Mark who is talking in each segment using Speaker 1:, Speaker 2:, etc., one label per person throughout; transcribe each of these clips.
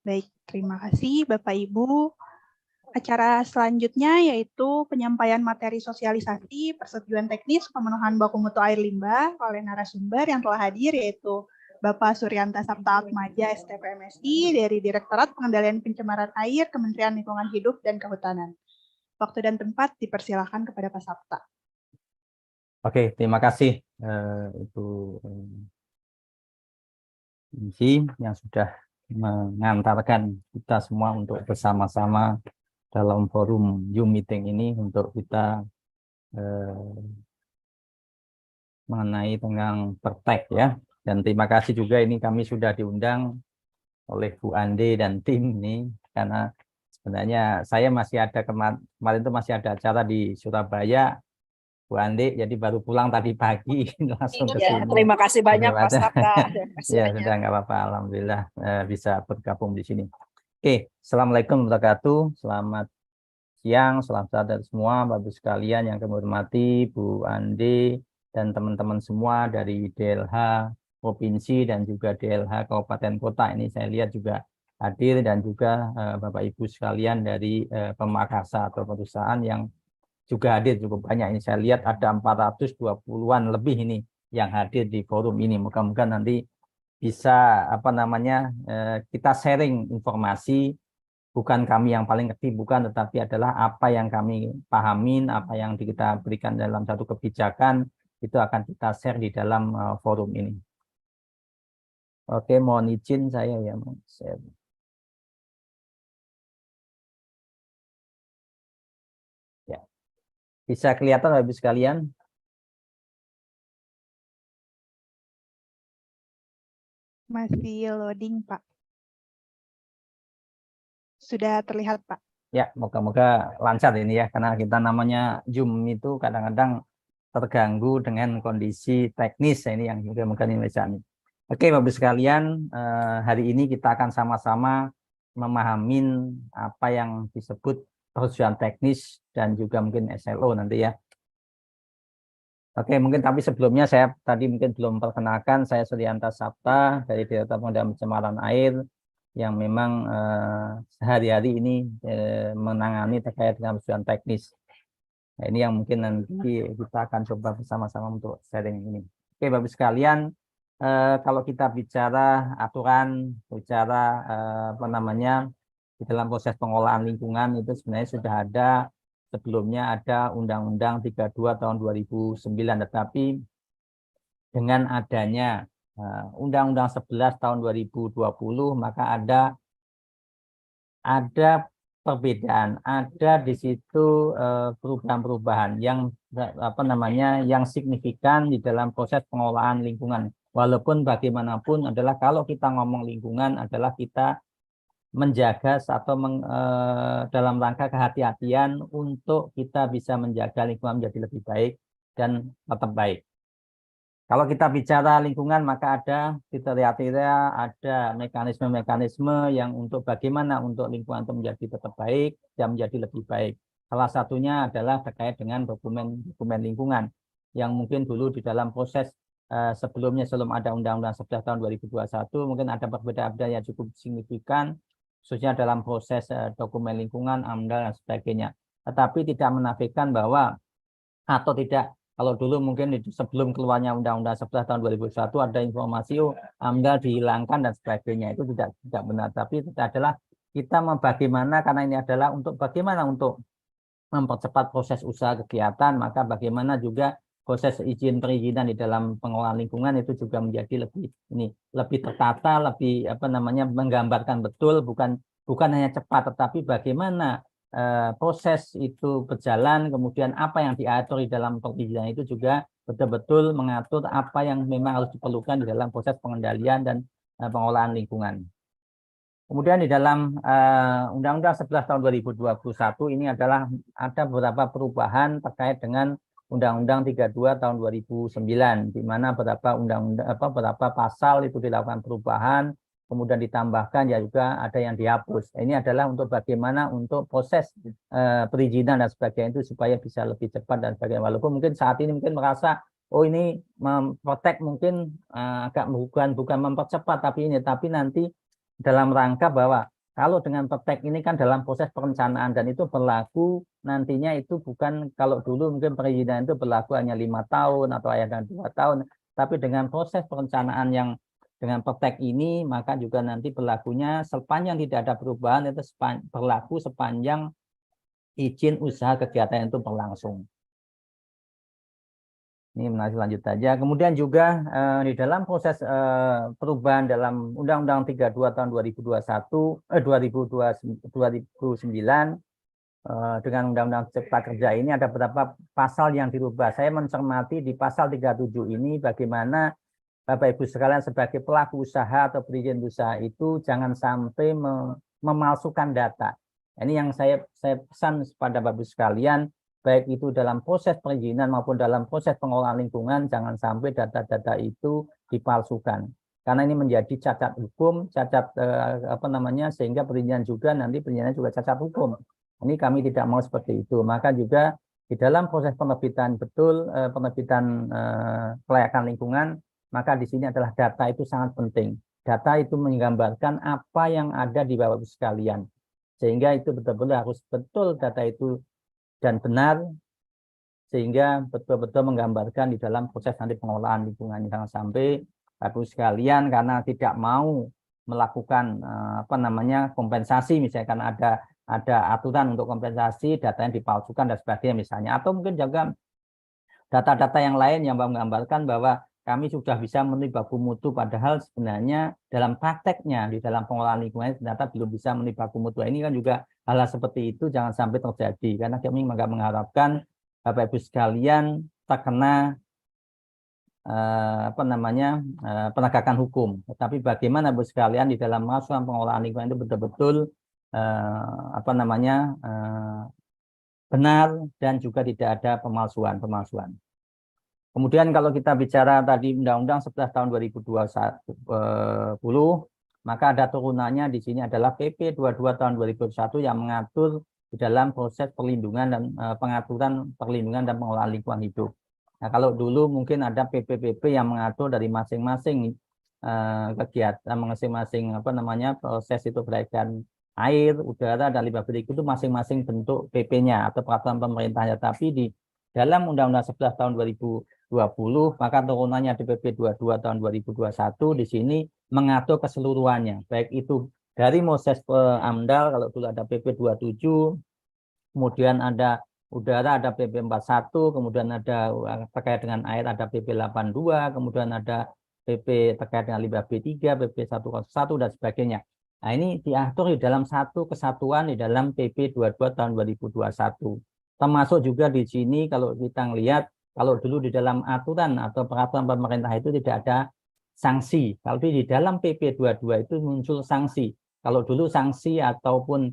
Speaker 1: Baik, terima kasih Bapak Ibu. Acara selanjutnya yaitu penyampaian materi sosialisasi persetujuan teknis pemenuhan baku mutu air limbah oleh narasumber yang telah hadir yaitu Bapak Suryanta Sapta Atmaja STPMSI dari Direktorat Pengendalian Pencemaran Air Kementerian Lingkungan Hidup dan Kehutanan. Waktu dan tempat dipersilakan kepada Pak Sapta.
Speaker 2: Oke, terima kasih Ibu Inci yang sudah mengantarkan kita semua untuk bersama-sama dalam forum Zoom meeting ini untuk kita mengenai tentang pertek ya. Dan terima kasih juga ini kami sudah diundang oleh Bu Ande dan tim ini karena sebenarnya saya masih ada kemarin itu masih ada acara di Surabaya Bu Ande, jadi baru pulang tadi pagi langsung ke sini.
Speaker 3: Terima kasih banyak Pak Sapta.
Speaker 2: Ya sudah nggak apa-apa, alhamdulillah bisa bergabung di sini. Oke, assalamualaikum warahmatullahi wabarakatuh. Selamat siang, selamat datang semua Bapak Ibu sekalian yang kami hormati, Bu Ande dan teman-teman semua dari DLH Provinsi dan juga DLH Kabupaten Kota. Ini saya lihat juga hadir dan juga Bapak Ibu sekalian dari pemakarsa atau perusahaan yang juga hadir cukup banyak. Ini saya lihat ada 420-an lebih ini yang hadir di forum ini. Moga-moga nanti bisa kita sharing informasi, bukan kami yang paling ngerti, bukan, tetapi adalah apa yang kami pahamin, apa yang kita berikan dalam satu kebijakan itu akan kita share di dalam forum ini. Oke, mohon izin saya ya mau share. Ya. Bisa kelihatan Bapak Ibu sekalian?
Speaker 1: Masih loading, Pak. Sudah terlihat, Pak.
Speaker 2: Ya, moga-moga lancar ini ya, karena kita namanya Zoom itu kadang-kadang terganggu dengan kondisi teknis ini yang moga-moga ini bisa nih. Oke, Bapak Ibu sekalian, hari ini kita akan sama-sama memahamin apa yang disebut persetujuan teknis dan juga mungkin SLO nanti ya. Oke, mungkin tapi sebelumnya saya tadi mungkin belum perkenalkan, saya Suryanta Sapta dari Direktorat Pengendalian Pencemaran Air yang memang sehari-hari ini menangani terkait dengan persetujuan teknis. Nah, ini yang mungkin nanti kita akan coba bersama-sama untuk sharing ini. Oke, Bapak sekalian, kalau kita bicara aturan, bicara di dalam proses pengolahan lingkungan itu sebenarnya sudah ada sebelumnya ada Undang-Undang 32 tahun 2009, tetapi dengan adanya Undang-Undang 11 tahun 2020 maka ada perbedaan, ada di situ perubahan-perubahan yang yang signifikan di dalam proses pengolahan lingkungan. Walaupun bagaimanapun adalah kalau kita ngomong lingkungan adalah kita menjaga atau dalam rangka kehati-hatian untuk kita bisa menjaga lingkungan menjadi lebih baik dan tetap baik. Kalau kita bicara lingkungan, maka ada kriteria-kriteria, ada mekanisme-mekanisme yang untuk bagaimana untuk lingkungan itu menjadi tetap baik dan menjadi lebih baik. Salah satunya adalah terkait dengan dokumen lingkungan yang mungkin dulu di dalam proses sebelumnya sebelum ada Undang-Undang 11 tahun 2021 mungkin ada perbedaan yang cukup signifikan khususnya dalam proses dokumen lingkungan, AMDAL dan sebagainya. Tetapi tidak menafikan bahwa atau tidak. Kalau dulu mungkin sebelum keluarnya Undang-Undang 11 tahun 2001 ada informasi AMDAL dihilangkan dan sebagainya, itu tidak benar. Tapi itu adalah kita bagaimana, karena ini adalah untuk bagaimana untuk mempercepat proses usaha kegiatan, maka bagaimana juga proses izin perizinan di dalam pengelolaan lingkungan itu juga menjadi lebih tertata, lebih menggambarkan betul, bukan hanya cepat, tetapi bagaimana proses itu berjalan, kemudian apa yang diatur di dalam perizinan itu juga betul-betul mengatur apa yang memang harus diperlukan di dalam proses pengendalian dan pengolahan lingkungan. Kemudian di dalam Undang-Undang 11 tahun 2021 ini adalah ada beberapa perubahan terkait dengan Undang-Undang 32 tahun 2009, di mana beberapa pasal itu dilakukan perubahan, kemudian ditambahkan ya juga ada yang dihapus. Ini adalah untuk bagaimana untuk proses perizinan dan sebagainya itu supaya bisa lebih cepat dan sebagainya. Walaupun mungkin saat ini mungkin merasa ini memprotek mungkin agak bukan mempercepat tapi nanti dalam rangka bahwa Kalau dengan Pertek ini kan dalam proses perencanaan dan itu berlaku nantinya itu bukan kalau dulu mungkin perizinan itu berlaku hanya 5 tahun atau hanya 2 tahun, tapi dengan proses perencanaan yang dengan Pertek ini maka juga nanti berlakunya sepanjang tidak ada perubahan itu berlaku sepanjang izin usaha kegiatan itu berlangsung. Ini masih lanjut saja. Kemudian juga di dalam proses perubahan dalam Undang-Undang 32 tahun 2009 dengan Undang-Undang Cipta Kerja ini ada beberapa pasal yang dirubah. Saya mencermati di pasal 37 ini bagaimana Bapak Ibu sekalian sebagai pelaku usaha atau perizin usaha itu jangan sampai memalsukan data. Ini yang saya pesan kepada Bapak Ibu sekalian, baik itu dalam proses perizinan maupun dalam proses pengelolaan lingkungan, jangan sampai data-data itu dipalsukan. Karena ini menjadi cacat hukum, cacat sehingga perizinan juga nanti perizinan juga cacat hukum. Ini kami tidak mau seperti itu. Maka juga di dalam proses penerbitan penerbitan kelayakan lingkungan, maka di sini adalah data itu sangat penting. Data itu menggambarkan apa yang ada di Bapak Ibu sekalian. Sehingga itu betul-betul harus betul data itu dan benar, sehingga betul-betul menggambarkan di dalam proses nanti pengelolaan lingkungan. Jangan sampai Bapak Ibu sekalian karena tidak mau melakukan kompensasi, misalkan ada aturan untuk kompensasi, datanya dipalsukan dan sebagainya misalnya, atau mungkin juga data-data yang lain yang menggambarkan bahwa kami sudah bisa memenuhi baku mutu, padahal sebenarnya dalam prakteknya di dalam pengelolaan lingkungan ternyata belum bisa memenuhi baku mutu. Ini kan juga hal seperti itu jangan sampai terjadi, karena kami mengharapkan Bapak Ibu sekalian terkena penegakan hukum. Tetapi bagaimana Bapak Ibu sekalian di dalam melakukan pengelolaan lingkungan itu betul-betul benar dan juga tidak ada pemalsuan. Kemudian kalau kita bicara tadi Undang-Undang 11 tahun 2020, maka ada turunannya di sini adalah PP 22 tahun 2021 yang mengatur di dalam proses perlindungan dan pengaturan perlindungan dan pengelolaan lingkungan hidup. Nah, kalau dulu mungkin ada PP-PP yang mengatur dari masing-masing kegiatan, masing-masing proses itu berkaitan air, udara, dan limbah berisik itu masing-masing bentuk PP-nya atau peraturan pemerintahnya. Tapi di dalam Undang-Undang 11 tahun 2020, maka turunannya di PP 22 tahun 2021 di sini mengatur keseluruhannya, baik itu dari Moses AMDAL, kalau dulu ada PP 27, kemudian ada udara ada PP 41, kemudian ada terkait dengan air ada PP 82, kemudian ada PP terkait dengan limbah B3, PP 101 dan sebagainya. Nah, ini diatur di dalam satu kesatuan di dalam PP 22 tahun 2021. Termasuk juga di sini kalau kita lihat, kalau dulu di dalam aturan atau peraturan pemerintah itu tidak ada sanksi. Kalau di dalam PP 22 itu muncul sanksi. Kalau dulu sanksi ataupun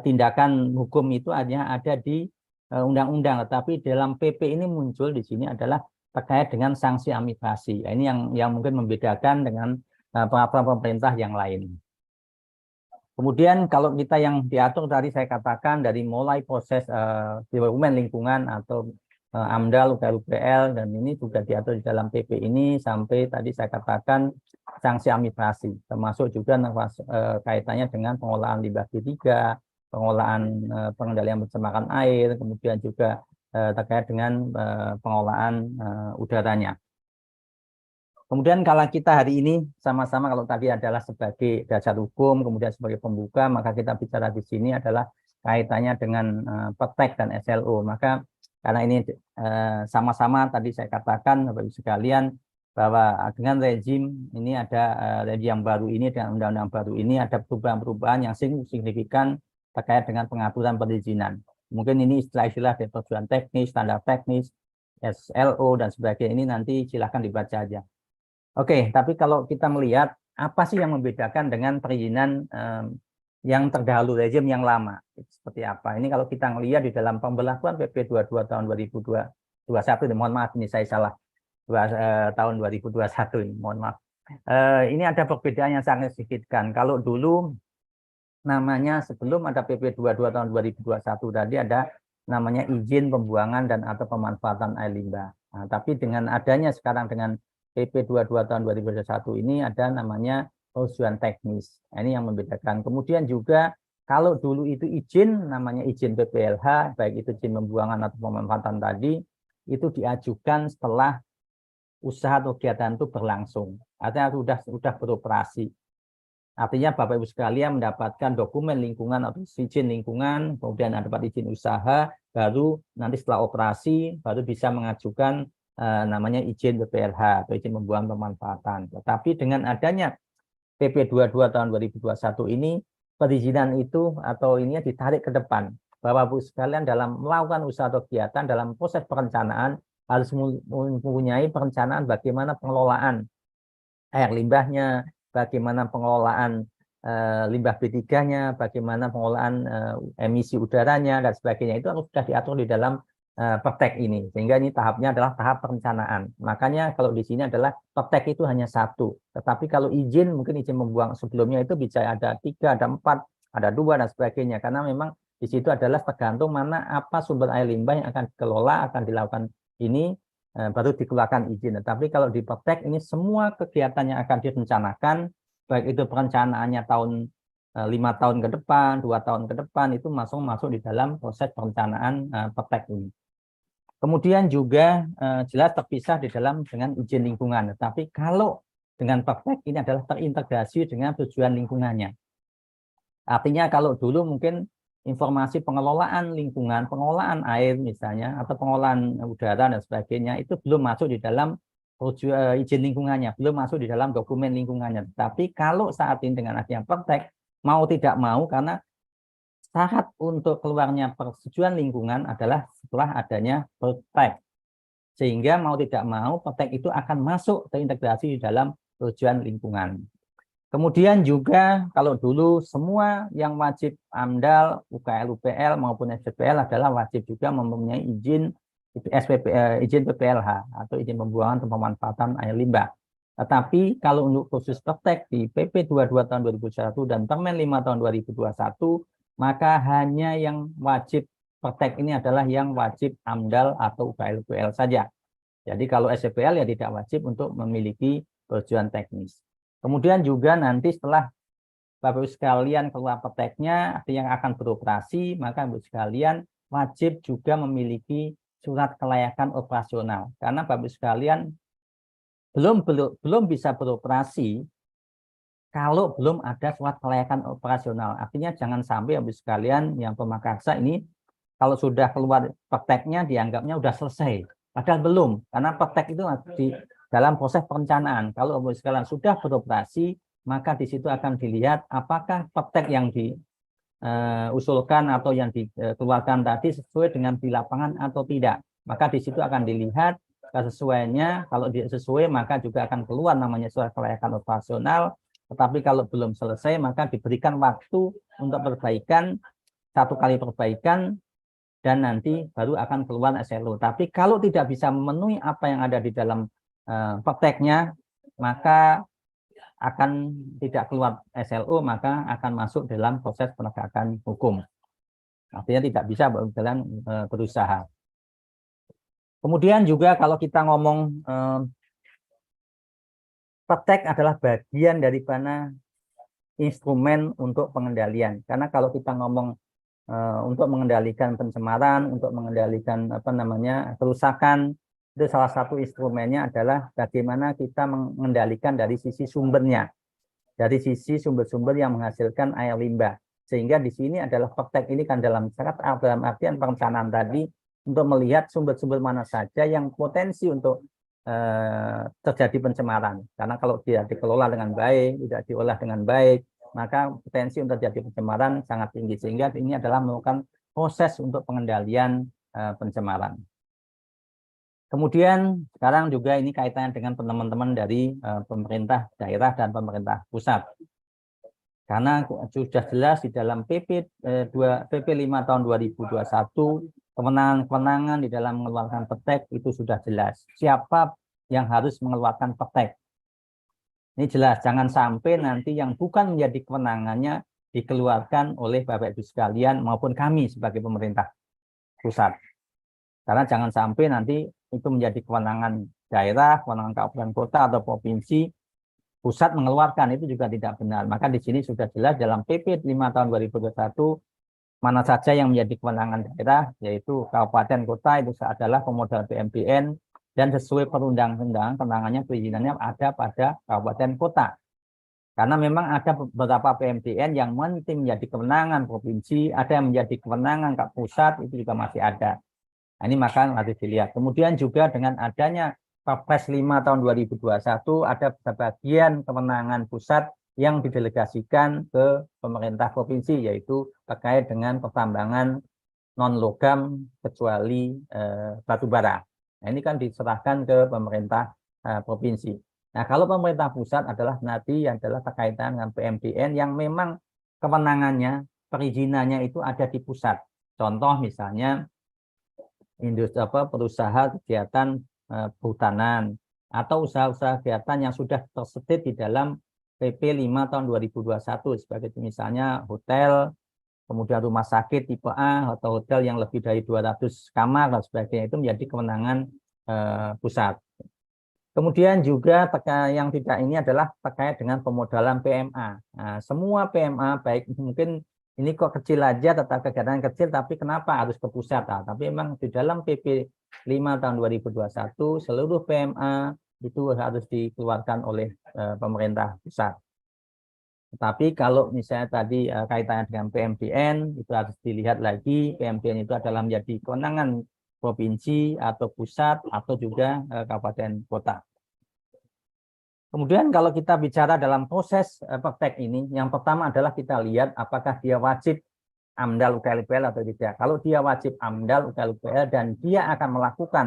Speaker 2: tindakan hukum itu hanya ada di undang-undang, tetapi dalam PP ini muncul di sini adalah terkait dengan sanksi administrasi. Ini yang mungkin membedakan dengan peraturan pemerintah yang lain. Kemudian kalau kita yang diatur tadi saya katakan dari mulai proses dokumen lingkungan atau AMDAL, UPL, dan ini juga diatur di dalam PP ini sampai tadi saya katakan sanksi administrasi, termasuk juga kaitannya dengan pengelolaan limbah B3, pengelolaan pengendalian pencemaran air, kemudian juga terkait dengan pengelolaan udaranya. Kemudian kalau kita hari ini sama-sama, kalau tadi adalah sebagai dasar hukum, kemudian sebagai pembuka, maka kita bicara di sini adalah kaitannya dengan Pertek dan SLO. Maka karena ini sama-sama tadi saya katakan Bapak Ibu sekalian bahwa dengan rezim ini ada rezim yang baru ini, dengan undang-undang baru ini ada perubahan-perubahan yang signifikan terkait dengan pengaturan perizinan. Mungkin ini istilah-istilah dari peraturan teknis, standar teknis, SLO dan sebagainya, ini nanti silahkan dibaca aja. Oke, tapi kalau kita melihat apa sih yang membedakan dengan perizinan yang terdahulu, rezim yang lama, seperti apa? Ini kalau kita melihat di dalam pemberlakuan PP 22 tahun 2021, mohon maaf ini saya salah, tahun 2021 ini, mohon maaf. Ini ada perbedaan yang sangat signifikan. Kalau dulu namanya sebelum ada PP 22 tahun 2021 tadi ada namanya izin pembuangan dan atau pemanfaatan air limbah. Nah, tapi dengan adanya sekarang dengan PP 22 tahun 2021 ini ada namanya persetujuan teknis. Nah, ini yang membedakan. Kemudian juga kalau dulu itu izin, namanya izin PPLH, baik itu izin pembuangan atau pemanfaatan tadi, itu diajukan setelah usaha atau kegiatan itu berlangsung. Artinya sudah beroperasi. Artinya Bapak Ibu sekalian mendapatkan dokumen lingkungan atau izin lingkungan, kemudian dapat izin usaha, baru nanti setelah operasi baru bisa mengajukan namanya izin PPLH atau izin pembuangan pemanfaatan. Tetapi dengan adanya PP 22 tahun 2021 ini, perizinan itu atau ini ditarik ke depan. Bapak Ibu sekalian dalam melakukan usaha atau kegiatan dalam proses perencanaan harus mempunyai perencanaan bagaimana pengelolaan air limbahnya, bagaimana pengelolaan limbah B3-nya, bagaimana pengelolaan emisi udaranya, dan sebagainya. Itu harus sudah diatur di dalam pertek ini. Sehingga ini tahapnya adalah tahap perencanaan. Makanya kalau di sini adalah pertek itu hanya satu. Tetapi kalau izin, mungkin izin membuang sebelumnya itu bisa ada 3, ada 4, ada 2, dan sebagainya. Karena memang di situ adalah tergantung mana apa sumber air limbah yang akan dikelola, akan dilakukan ini, baru dikeluarkan izin. Tapi kalau di pertek ini semua kegiatan yang akan direncanakan, baik itu perencanaannya tahun 5 tahun ke depan, 2 tahun ke depan, itu masuk di dalam proses perencanaan pertek ini. Kemudian juga jelas terpisah di dalam dengan izin lingkungan. Tapi kalau dengan pertek ini adalah terintegrasi dengan tujuan lingkungannya. Artinya kalau dulu mungkin informasi pengelolaan lingkungan, pengelolaan air misalnya, atau pengelolaan udara dan sebagainya, itu belum masuk di dalam izin lingkungannya, belum masuk di dalam dokumen lingkungannya. Tapi kalau saat ini dengan adanya pertek, mau tidak mau, karena syarat untuk keluarnya persetujuan lingkungan adalah setelah adanya pertek. Sehingga mau tidak mau, pertek itu akan masuk terintegrasi di dalam tujuan lingkungan. Kemudian juga kalau dulu semua yang wajib AMDAL, UKL, UPL maupun SPPL adalah wajib juga mempunyai izin izin PPLH atau izin pembuangan atau pemanfaatan air limbah. Tetapi kalau untuk khusus pertek di PP 22 tahun 2021 dan Permen 5 tahun 2021, maka hanya yang wajib pertek ini adalah yang wajib AMDAL atau UKL, UPL saja. Jadi kalau SPPL ya tidak wajib untuk memiliki persetujuan teknis. Kemudian juga nanti setelah Bapak Ibu sekalian keluar perteknya yang akan beroperasi, maka Bapak Ibu sekalian wajib juga memiliki surat kelayakan operasional. Karena Bapak Ibu sekalian belum bisa beroperasi kalau belum ada surat kelayakan operasional. Artinya jangan sampai Bapak Ibu sekalian yang pemakarsa ini kalau sudah keluar perteknya dianggapnya sudah selesai. Padahal belum, karena pertek itu di dalam proses perencanaan. Kalau Bapak sekalian sudah beroperasi, maka di situ akan dilihat apakah pertek yang diusulkan atau yang dikeluarkan tadi sesuai dengan di lapangan atau tidak. Maka di situ akan dilihat kesesuaiannya. Kalau sesuai, maka juga akan keluar namanya surat kelayakan operasional. Tetapi kalau belum selesai, maka diberikan waktu untuk perbaikan, 1 kali perbaikan, dan nanti baru akan keluar SLO. Tapi kalau tidak bisa memenuhi apa yang ada di dalam perteknya, maka akan tidak keluar SLO, maka akan masuk dalam proses penegakan hukum. Artinya tidak bisa berjalan berusaha. Kemudian juga kalau kita ngomong pertek adalah bagian daripada instrumen untuk pengendalian. Karena kalau kita ngomong untuk mengendalikan pencemaran, untuk mengendalikan kerusakan, itu salah satu instrumennya adalah bagaimana kita mengendalikan dari sisi sumbernya, dari sisi sumber-sumber yang menghasilkan air limbah. Sehingga di sini adalah pertek ini kan dalam artian perencanaan tadi untuk melihat sumber-sumber mana saja yang potensi untuk terjadi pencemaran. Karena kalau tidak dikelola dengan baik, tidak diolah dengan baik, maka potensi untuk terjadi pencemaran sangat tinggi. Sehingga ini adalah melakukan proses untuk pengendalian pencemaran. Kemudian sekarang juga ini kaitannya dengan teman-teman dari pemerintah daerah dan pemerintah pusat. Karena sudah jelas di dalam PP 5 tahun 2021, kewenangan-kewenangan di dalam mengeluarkan pertek itu sudah jelas. Siapa yang harus mengeluarkan pertek? Ini jelas, jangan sampai nanti yang bukan menjadi kewenangannya dikeluarkan oleh Bapak Ibu sekalian maupun kami sebagai pemerintah pusat. Karena jangan sampai nanti itu menjadi kewenangan daerah, kewenangan kabupaten kota atau provinsi, pusat mengeluarkan, itu juga tidak benar. Maka di sini sudah jelas dalam PP 5 tahun 2021 mana saja yang menjadi kewenangan daerah, yaitu kabupaten kota itu adalah pemodal PMBN, dan sesuai perundang-undang kewenangannya perizinannya ada pada kabupaten kota. Karena memang ada beberapa PMBN yang menjadi kewenangan provinsi, ada yang menjadi kewenangan pusat, itu juga masih ada. Nah, ini maka harus dilihat. Kemudian juga dengan adanya Perpres 5 tahun 2021 ada sebagian kewenangan pusat yang didelegasikan ke pemerintah provinsi, yaitu terkait dengan pertambangan non-logam kecuali batu bara. Nah, ini kan diserahkan ke pemerintah provinsi. Nah, kalau pemerintah pusat adalah nanti adalah terkaitan dengan PMBN yang memang kewenangannya, perizinannya itu ada di pusat. Contoh misalnya industri perusahaan kegiatan perhutanan atau usaha-usaha kegiatan yang sudah tersedia di dalam PP 5 tahun 2021 sebagai misalnya hotel, kemudian rumah sakit tipe A atau hotel yang lebih dari 200 kamar dan sebagainya, itu menjadi kewenangan pusat. Kemudian juga yang tidak ini adalah terkait dengan pemodalan PMA. Nah, semua PMA baik mungkin ini kok kecil aja, tetap kegiatan kecil, tapi kenapa harus ke pusat? Nah, tapi memang di dalam PP 5 tahun 2021 seluruh PMA itu harus dikeluarkan oleh pemerintah pusat. Tetapi kalau misalnya tadi kaitannya dengan PMBN, itu harus dilihat lagi, PMBN itu adalah menjadi kewenangan provinsi atau pusat atau juga kabupaten kota. Kemudian kalau kita bicara dalam proses praktek ini, yang pertama adalah kita lihat apakah dia wajib AMDAL UKL-UPL atau tidak. Kalau dia wajib AMDAL UKL-UPL dan dia akan melakukan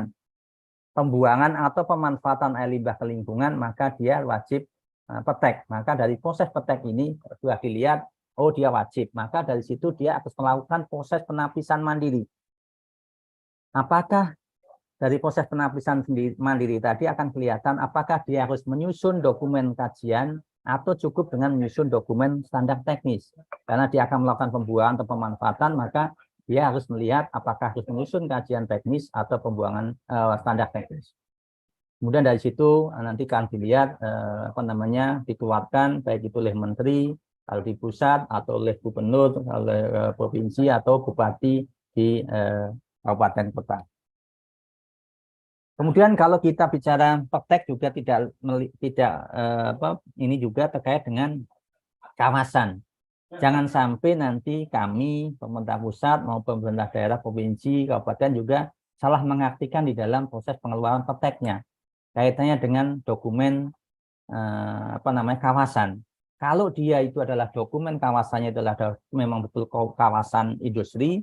Speaker 2: pembuangan atau pemanfaatan air limbah ke lingkungan, maka dia wajib petek. Maka dari proses petek ini sudah dilihat, oh dia wajib. Maka dari situ dia harus melakukan proses penapisan mandiri. Apakah dari proses penapisan mandiri tadi akan kelihatan apakah dia harus menyusun dokumen kajian atau cukup dengan menyusun dokumen standar teknis. Karena dia akan melakukan pembuangan atau pemanfaatan, maka dia harus melihat apakah harus menyusun kajian teknis atau pembuangan standar teknis. Kemudian dari situ nanti akan dilihat dikeluarkan baik itu oleh menteri, kalau di pusat atau oleh gubernur, oleh provinsi atau bupati di kabupaten kota. Kemudian kalau kita bicara praktek juga ini juga terkait dengan kawasan. Jangan sampai nanti kami pemerintah pusat maupun pemerintah daerah provinsi kabupaten juga salah mengartikan di dalam proses pengeluaran prakteknya. Kaitannya dengan dokumen kawasan. Kalau dia itu adalah dokumen kawasannya adalah memang betul kawasan industri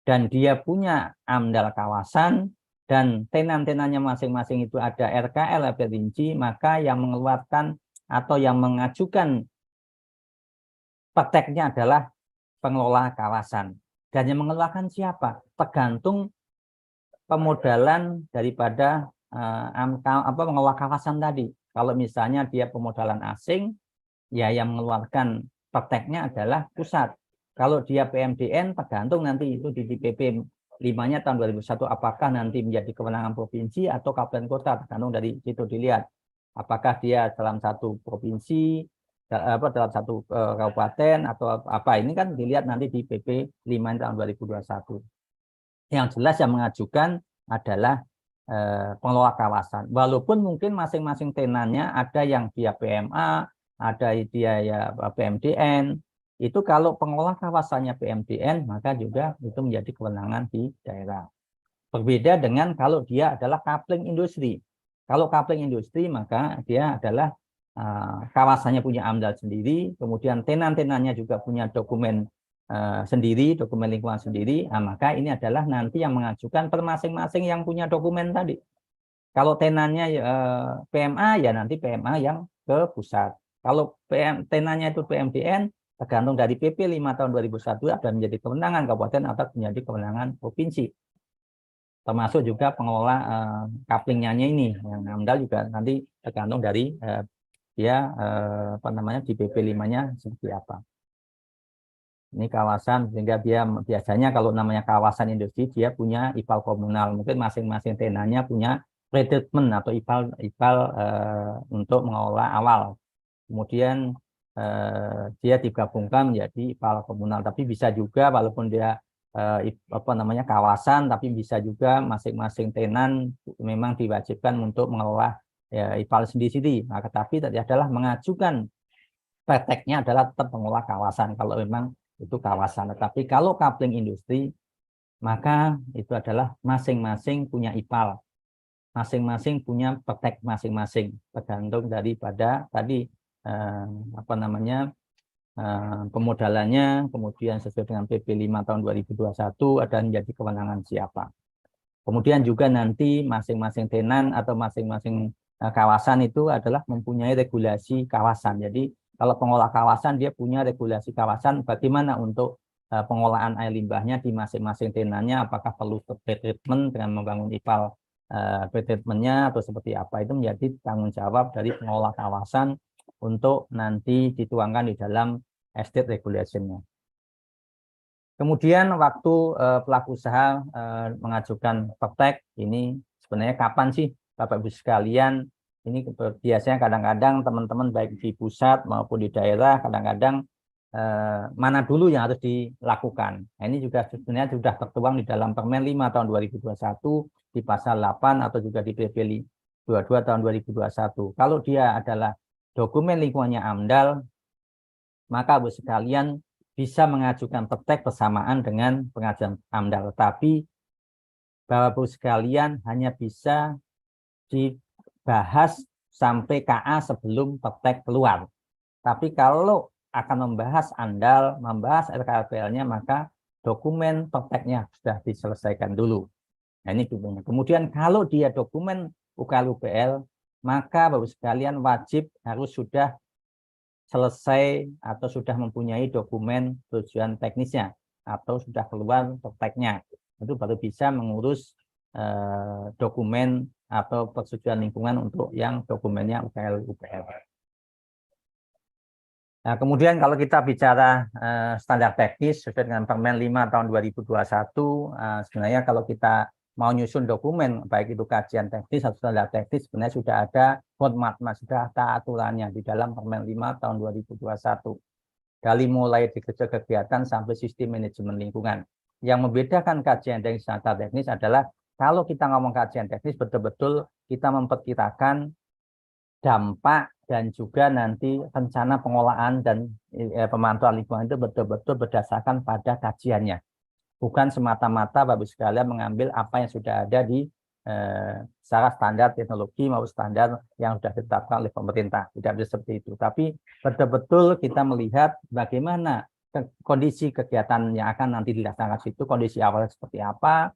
Speaker 2: dan dia punya AMDAL kawasan dan tenan-tenannya masing-masing itu ada RKL rinci, maka yang mengeluarkan atau yang mengajukan prakteknya adalah pengelola kawasan. Dan yang mengeluarkan siapa? Tergantung pemodalan daripada pengelola kawasan tadi. Kalau misalnya dia pemodalan asing, ya yang mengeluarkan prakteknya adalah pusat. Kalau dia PMDN, tergantung nanti itu di PP 5-nya tahun 2001 apakah nanti menjadi kewenangan provinsi atau kabupaten kota, tergantung dari situ dilihat apakah dia dalam satu provinsi, dalam satu kabupaten atau apa. Ini kan dilihat nanti di PP 5 tahun 2021. Yang jelas yang mengajukan adalah pengelola kawasan. Walaupun mungkin masing-masing tenannya ada yang dia PMA, ada dia ya PMDN. Itu kalau pengelola kawasannya PMDN, maka juga itu menjadi kewenangan di daerah. Berbeda dengan kalau dia adalah coupling industri. Kalau coupling industri, maka dia adalah kawasannya punya AMDAL sendiri, kemudian tenan-tenannya juga punya dokumen sendiri, dokumen lingkungan sendiri. Nah, maka ini adalah nanti yang mengajukan per masing-masing yang punya dokumen tadi. Kalau tenannya PMA, ya nanti PMA yang ke pusat. Kalau tenannya itu PMDN, tergantung dari PP 5 tahun 2001 ada menjadi kewenangan kabupaten atau menjadi kewenangan provinsi. Termasuk juga pengelola couplingnya ini, yang AMDAL juga nanti tergantung dari dia di PP 5-nya seperti apa. Ini kawasan, sehingga dia biasanya kalau namanya kawasan industri dia punya IPAL komunal. Mungkin masing-masing tenannya punya pretreatment atau IPAL untuk mengelola awal. kemudian dia digabungkan menjadi IPAL komunal. Tapi bisa juga walaupun dia kawasan, tapi bisa juga masing-masing tenan memang diwajibkan untuk mengelola IPAL sendiri-sendiri. Maka tapi tadi adalah mengajukan prakteknya adalah tetap mengelola kawasan kalau memang itu kawasan. Tetapi kalau coupling industri, maka itu adalah masing-masing punya IPAL, masing-masing punya praktek masing-masing, tergantung daripada tadi pemodalannya, kemudian sesuai dengan PP 5 tahun 2021 ada menjadi kewenangan siapa. Kemudian juga nanti masing-masing tenan atau masing-masing kawasan itu adalah mempunyai regulasi kawasan. Jadi kalau pengolah kawasan dia punya regulasi kawasan bagaimana untuk pengolahan air limbahnya di masing-masing tenannya, apakah perlu treatment dengan membangun IPAL treatmentnya atau seperti apa, itu menjadi tanggung jawab dari pengolah kawasan untuk nanti dituangkan di dalam estate regulation-nya. Kemudian waktu pelaku usaha mengajukan praktek ini sebenarnya kapan sih Bapak Ibu sekalian? Ini biasanya kadang-kadang teman-teman baik di pusat maupun di daerah kadang-kadang mana dulu yang harus dilakukan. Nah, ini juga sebenarnya sudah tertuang di dalam Permen 5 tahun 2021 di pasal 8 atau juga di PP 22 tahun 2021. Kalau dia adalah dokumen lingkungannya AMDAL, maka Ibu sekalian bisa mengajukan praktek bersamaan dengan pengajuan AMDAL. Tapi Bapak Ibu sekalian hanya bisa dibahas sampai KA sebelum praktek keluar. Tapi kalau akan membahas AMDAL, membahas RKLPL-nya, maka dokumen prakteknya sudah diselesaikan dulu. Nah, ini dulunya. Kemudian kalau dia dokumen UKL-UPL, maka Bapak sekalian wajib harus sudah selesai atau sudah mempunyai dokumen tujuan teknisnya atau sudah keluar prakteknya. Itu baru bisa mengurus dokumen atau persetujuan lingkungan untuk yang dokumennya UKL-UPL. Nah, kemudian kalau kita bicara standar teknis sesuai dengan Permen 5 tahun 2021, sebenarnya kalau kita mau nyusun dokumen, baik itu kajian teknis atau standar teknis, sebenarnya sudah ada format, sudah ada aturannya di dalam Permen 5 tahun 2021. Dari mulai kerja kegiatan sampai sistem manajemen lingkungan. Yang membedakan kajian teknis dan standar teknis adalah kalau kita ngomong kajian teknis, betul-betul kita memperkirakan dampak dan juga nanti rencana pengolahan dan pemantauan lingkungan itu betul-betul berdasarkan pada kajiannya. Bukan semata-mata Bapak sekalian mengambil apa yang sudah ada di secara standar teknologi maupun standar yang sudah ditetapkan oleh pemerintah. Tidak bisa seperti itu. Tapi betul-betul kita melihat bagaimana kondisi kegiatan yang akan nanti dilaksanakan situ, kondisi awalnya seperti apa,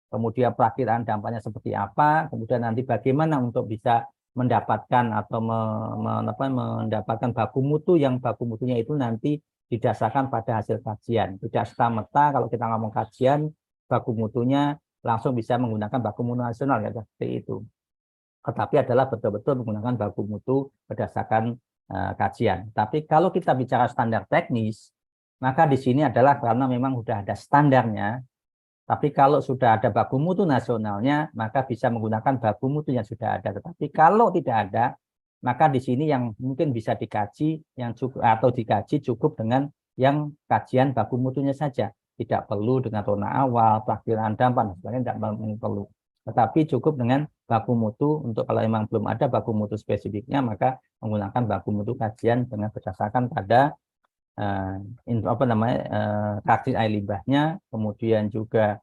Speaker 2: kemudian perakiraan dampaknya seperti apa, kemudian nanti bagaimana untuk bisa mendapatkan atau mendapatkan baku mutu yang baku mutunya itu nanti didasarkan pada hasil kajian. Tidak serta-merta kalau kita ngomong kajian, baku mutunya langsung bisa menggunakan baku mutu nasional, ya seperti itu. Tetapi adalah betul-betul menggunakan baku mutu berdasarkan kajian. Tapi kalau kita bicara standar teknis, maka di sini adalah karena memang sudah ada standarnya. Tapi kalau sudah ada baku mutu nasionalnya, maka bisa menggunakan baku mutu yang sudah ada. Tetapi kalau tidak ada, maka di sini yang mungkin bisa dikaji yang cukup atau dikaji cukup dengan yang kajian baku mutunya saja. Tidak perlu dengan zona awal, perakiraan dampak, dan sebagainya tidak perlu. Tetapi cukup dengan baku mutu untuk kalau memang belum ada baku mutu spesifiknya, maka menggunakan baku mutu kajian dengan berdasarkan pada karakter air limbahnya, kemudian juga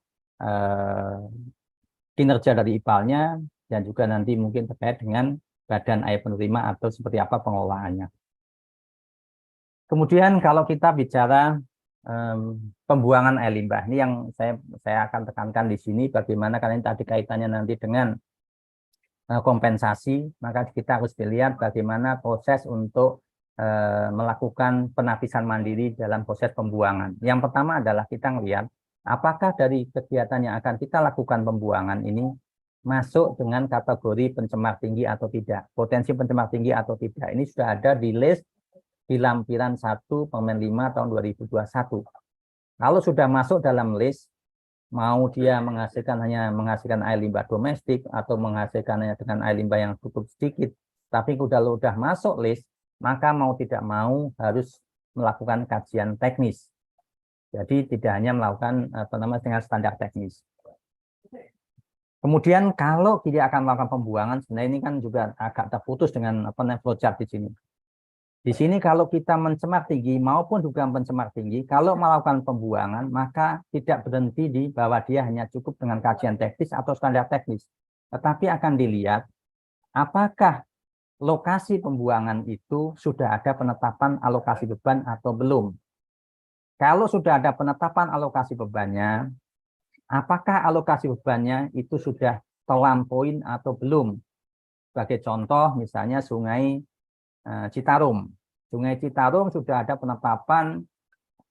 Speaker 2: kinerja dari IPAL-nya, dan juga nanti mungkin terkait dengan badan air penerima atau seperti apa pengelolaannya. Kemudian kalau kita bicara pembuangan air limbah, ini yang saya akan tekankan di sini bagaimana karena ini tadi kaitannya nanti dengan kompensasi, maka kita harus dilihat bagaimana proses untuk melakukan penapisan mandiri dalam proses pembuangan. Yang pertama adalah kita melihat apakah dari kegiatan yang akan kita lakukan pembuangan ini masuk dengan kategori pencemar tinggi atau tidak, potensi pencemar tinggi atau tidak. Ini sudah ada di list di lampiran 1 Permen 5 tahun 2021. Kalau sudah masuk dalam list, mau dia hanya menghasilkan air limbah domestik atau menghasilkan hanya dengan air limbah yang cukup sedikit, tapi udah masuk list, maka mau tidak mau harus melakukan kajian teknis. Jadi tidak hanya melakukan dengan standar teknis. Kemudian kalau tidak akan melakukan pembuangan, sebenarnya ini kan juga agak terputus dengan flowchart di sini. Di sini kalau kita mencemar tinggi maupun juga pencemar tinggi, kalau melakukan pembuangan maka tidak berhenti di bahwa dia hanya cukup dengan kajian teknis atau standar teknis. Tetapi akan dilihat apakah lokasi pembuangan itu sudah ada penetapan alokasi beban atau belum. Kalau sudah ada penetapan alokasi bebannya, apakah alokasi bebannya itu sudah terlampaui atau belum? Sebagai contoh misalnya Sungai Citarum. Sungai Citarum sudah ada penetapan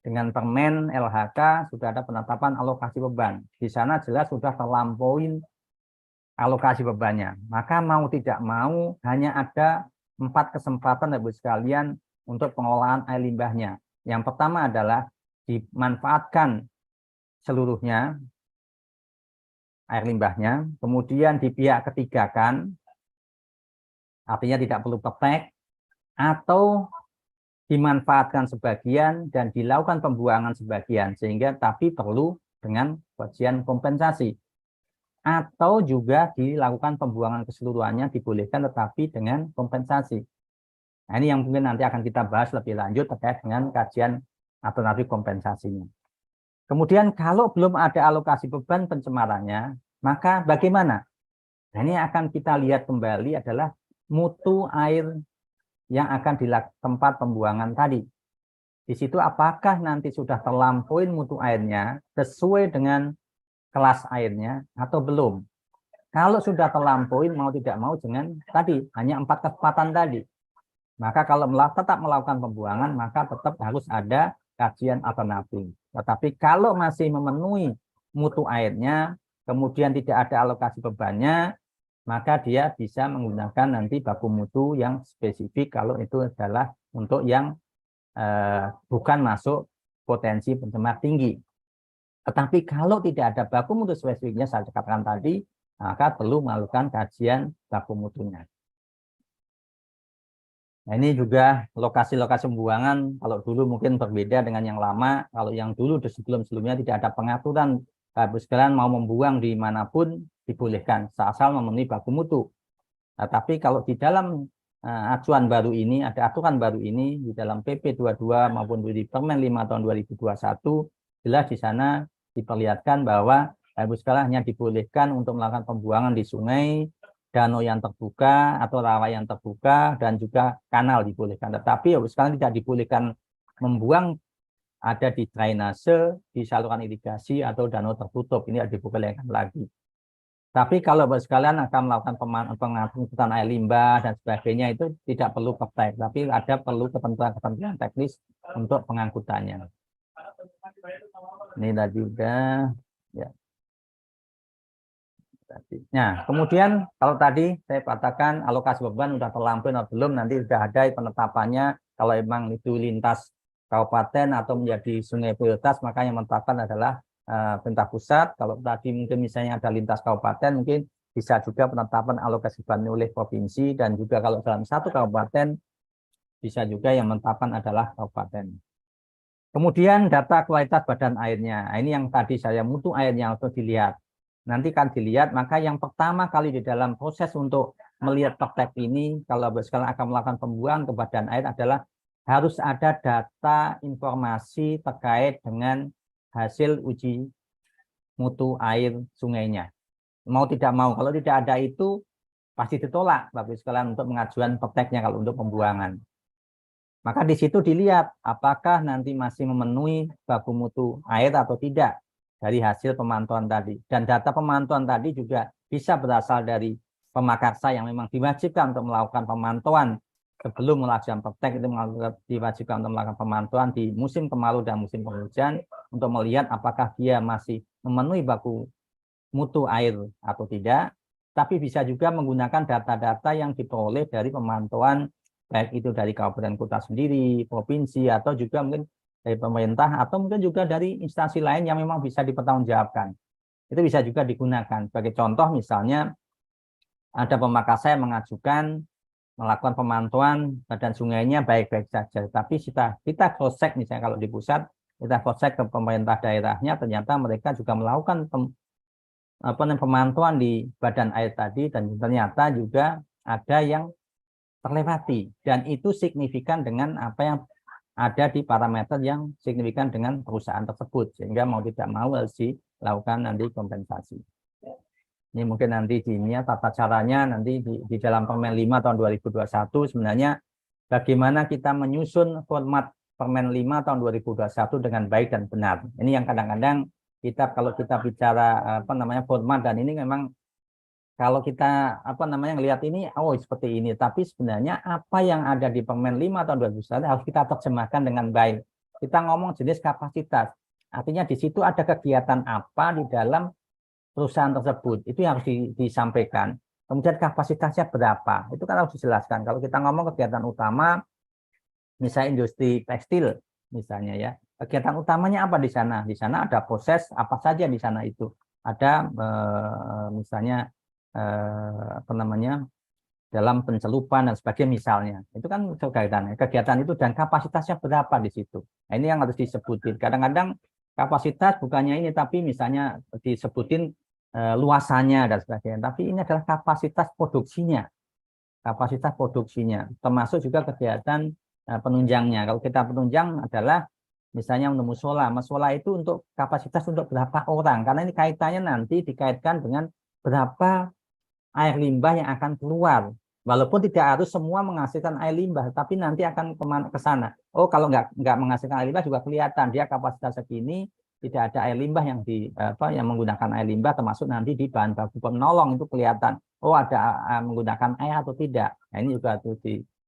Speaker 2: dengan Permen LHK, sudah ada penetapan alokasi beban. Di sana jelas sudah terlampaui alokasi bebannya. Maka mau tidak mau hanya ada 4 kesempatan Ibu sekalian untuk pengolahan air limbahnya. Yang pertama adalah dimanfaatkan seluruhnya air limbahnya, kemudian di pihak ketiga kan, artinya tidak perlu petek, atau dimanfaatkan sebagian dan dilakukan pembuangan sebagian, sehingga tapi perlu dengan kajian kompensasi. Atau juga dilakukan pembuangan keseluruhannya dibolehkan tetapi dengan kompensasi. Nah, ini yang mungkin nanti akan kita bahas lebih lanjut terkait dengan kajian alternatif kompensasinya. Kemudian kalau belum ada alokasi beban pencemarannya, maka bagaimana? Nah, ini akan kita lihat kembali adalah mutu air yang akan di tempat pembuangan tadi. Di situ apakah nanti sudah terlampaui mutu airnya sesuai dengan kelas airnya atau belum. Kalau sudah terlampaui mau tidak mau dengan tadi hanya 4 kesempatan tadi. Maka kalau tetap melakukan pembuangan maka tetap harus ada kajian alternatif. Tetapi kalau masih memenuhi mutu airnya, kemudian tidak ada alokasi bebannya, maka dia bisa menggunakan nanti baku mutu yang spesifik kalau itu adalah untuk yang bukan masuk potensi pencemar tinggi. Tetapi kalau tidak ada baku mutu spesifiknya, saya katakan tadi, maka perlu melakukan kajian baku mutunya. Nah, ini juga lokasi-lokasi pembuangan, kalau dulu mungkin berbeda dengan yang lama, kalau yang dulu sebelum-sebelumnya tidak ada pengaturan, Bapak sekalian mau membuang di manapun dibolehkan, asal memenuhi baku mutu. Nah, tapi kalau di dalam acuan baru ini, ada aturan baru ini, di dalam PP 22 maupun di Permen 5 tahun 2021, jelas di sana diperlihatkan bahwa Bapak sekalian hanya dibolehkan untuk melakukan pembuangan di sungai, danau yang terbuka atau rawa yang terbuka dan juga kanal dibolehkan. Tetapi sekarang tidak dibolehkan membuang ada di drainase, di saluran irigasi atau danau tertutup. Ini dibolehkan lagi. Tapi kalau sekalian akan melakukan pengangkutan air limbah dan sebagainya itu tidak perlu petek, tapi ada perlu ketentuan-ketentuan teknis untuk pengangkutannya. Ini tadi udah ya. Nah, kemudian kalau tadi saya katakan alokasi beban sudah terlampaui atau belum, nanti sudah ada penetapannya. Kalau memang itu lintas kabupaten atau menjadi sungai prioritas, maka yang menetapkan adalah pemerintah pusat. Kalau tadi mungkin misalnya ada lintas kabupaten, mungkin bisa juga penetapan alokasi beban oleh provinsi, dan juga kalau dalam satu kabupaten bisa juga yang menetapkan adalah kabupaten. Kemudian data kualitas badan airnya. Nah, ini yang tadi saya mutu airnya untuk dilihat. Nanti kan dilihat, maka yang pertama kali di dalam proses untuk melihat praktek ini, kalau sekarang akan melakukan pembuangan ke badan air adalah harus ada data informasi terkait dengan hasil uji mutu air sungainya. Mau tidak mau, kalau tidak ada itu pasti ditolak Bapak sekalian untuk mengajukan prakteknya kalau untuk pembuangan. Maka di situ dilihat apakah nanti masih memenuhi baku mutu air atau tidak dari hasil pemantauan tadi. Dan data pemantauan tadi juga bisa berasal dari pemakarsa yang memang diwajibkan untuk melakukan pemantauan sebelum melakukan praktek, itu diwajibkan untuk melakukan pemantauan di musim kemarau dan musim penghujan untuk melihat apakah dia masih memenuhi baku mutu air atau tidak. Tapi bisa juga menggunakan data-data yang diperoleh dari pemantauan baik itu dari kabupaten kota sendiri, provinsi, atau juga mungkin dari pemerintah, atau mungkin juga dari instansi lain yang memang bisa dipertanggungjawabkan. Itu bisa juga digunakan. Sebagai contoh misalnya ada pemakarsa yang mengajukan melakukan pemantauan badan sungainya baik-baik saja. Tapi kita cross check misalnya kalau di pusat, kita cross check ke pemerintah daerahnya, ternyata mereka juga melakukan pemantauan di badan air tadi dan ternyata juga ada yang terlewati dan itu signifikan dengan apa yang ada di parameter yang signifikan dengan perusahaan tersebut sehingga mau tidak mau harus dilakukan nanti kompensasi. Ini mungkin nanti di ini ya, tata caranya nanti di dalam Permen 5 tahun 2021 sebenarnya bagaimana kita menyusun format Permen 5 tahun 2021 dengan baik dan benar. Ini yang kadang-kadang kita kalau kita bicara format dan ini memang kalau kita ngelihat ini oh seperti ini, tapi sebenarnya apa yang ada di Permen 5 tahun 2021 harus kita terjemahkan dengan baik. Kita ngomong jenis kapasitas. Artinya di situ ada kegiatan apa di dalam perusahaan tersebut, itu yang harus disampaikan. Kemudian kapasitasnya berapa, itu kan harus dijelaskan. Kalau kita ngomong kegiatan utama, misalnya industri tekstil, misalnya ya, kegiatan utamanya apa di sana? Di sana ada proses apa saja di sana itu. Ada misalnya dalam pencelupan dan sebagainya misalnya. Itu kan kegiatan itu dan kapasitasnya berapa di situ. Nah, ini yang harus disebutin. Kadang-kadang kapasitas bukannya ini, tapi misalnya disebutin luasannya dan sebagainya. Tapi ini adalah kapasitas produksinya. Kapasitas produksinya. Termasuk juga kegiatan penunjangnya. Kalau kita penunjang adalah misalnya untuk musola. Musola itu untuk kapasitas untuk berapa orang. Karena ini kaitannya nanti dikaitkan dengan berapa air limbah yang akan keluar. Walaupun tidak harus semua menghasilkan air limbah, tapi nanti akan ke sana. Oh, kalau nggak menghasilkan air limbah juga kelihatan dia kapasitas segini, tidak ada air limbah yang yang menggunakan air limbah, termasuk nanti di bahan baku penolong itu kelihatan. Oh, ada menggunakan air atau tidak. Nah, ini juga harus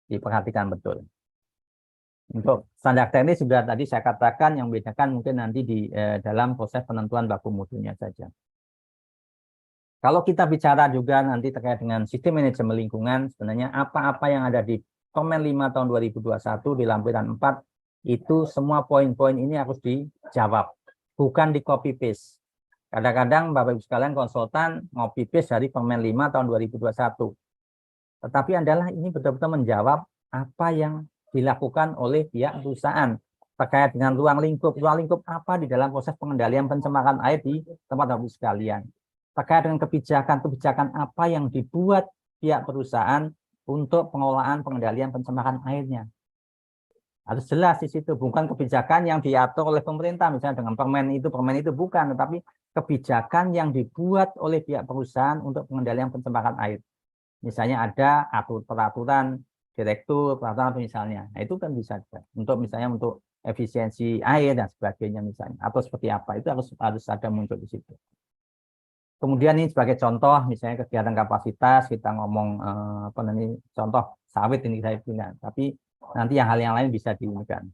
Speaker 2: diperhatikan betul. Untuk standar teknis juga tadi saya katakan yang membedakan mungkin nanti di dalam proses penentuan baku mutunya saja. Kalau kita bicara juga nanti terkait dengan sistem manajemen lingkungan, sebenarnya apa-apa yang ada di Permen 5 tahun 2021 di lampiran 4, itu semua poin-poin ini harus dijawab, bukan di copy paste. Kadang-kadang Bapak Ibu sekalian konsultan copy paste dari Permen 5 tahun 2021. Tetapi adalah ini betul-betul menjawab apa yang dilakukan oleh pihak perusahaan terkait dengan ruang lingkup. Ruang lingkup apa di dalam proses pengendalian pencemaran air di tempat Bapak Ibu sekalian. Terkait dengan kebijakan apa yang dibuat pihak perusahaan untuk pengelolaan pengendalian pencemaran airnya. Harus jelas di situ, bukan kebijakan yang diatur oleh pemerintah, misalnya dengan permen itu bukan, tetapi kebijakan yang dibuat oleh pihak perusahaan untuk pengendalian pencemaran air. Misalnya ada peraturan direktur, peraturan misalnya. Nah, itu kan bisa untuk misalnya untuk efisiensi air dan sebagainya misalnya, atau seperti apa, itu harus ada muncul di situ. Kemudian ini sebagai contoh, misalnya kegiatan kapasitas, kita ngomong contoh sawit ini saya punya, tapi nanti hal yang lain bisa diinikan.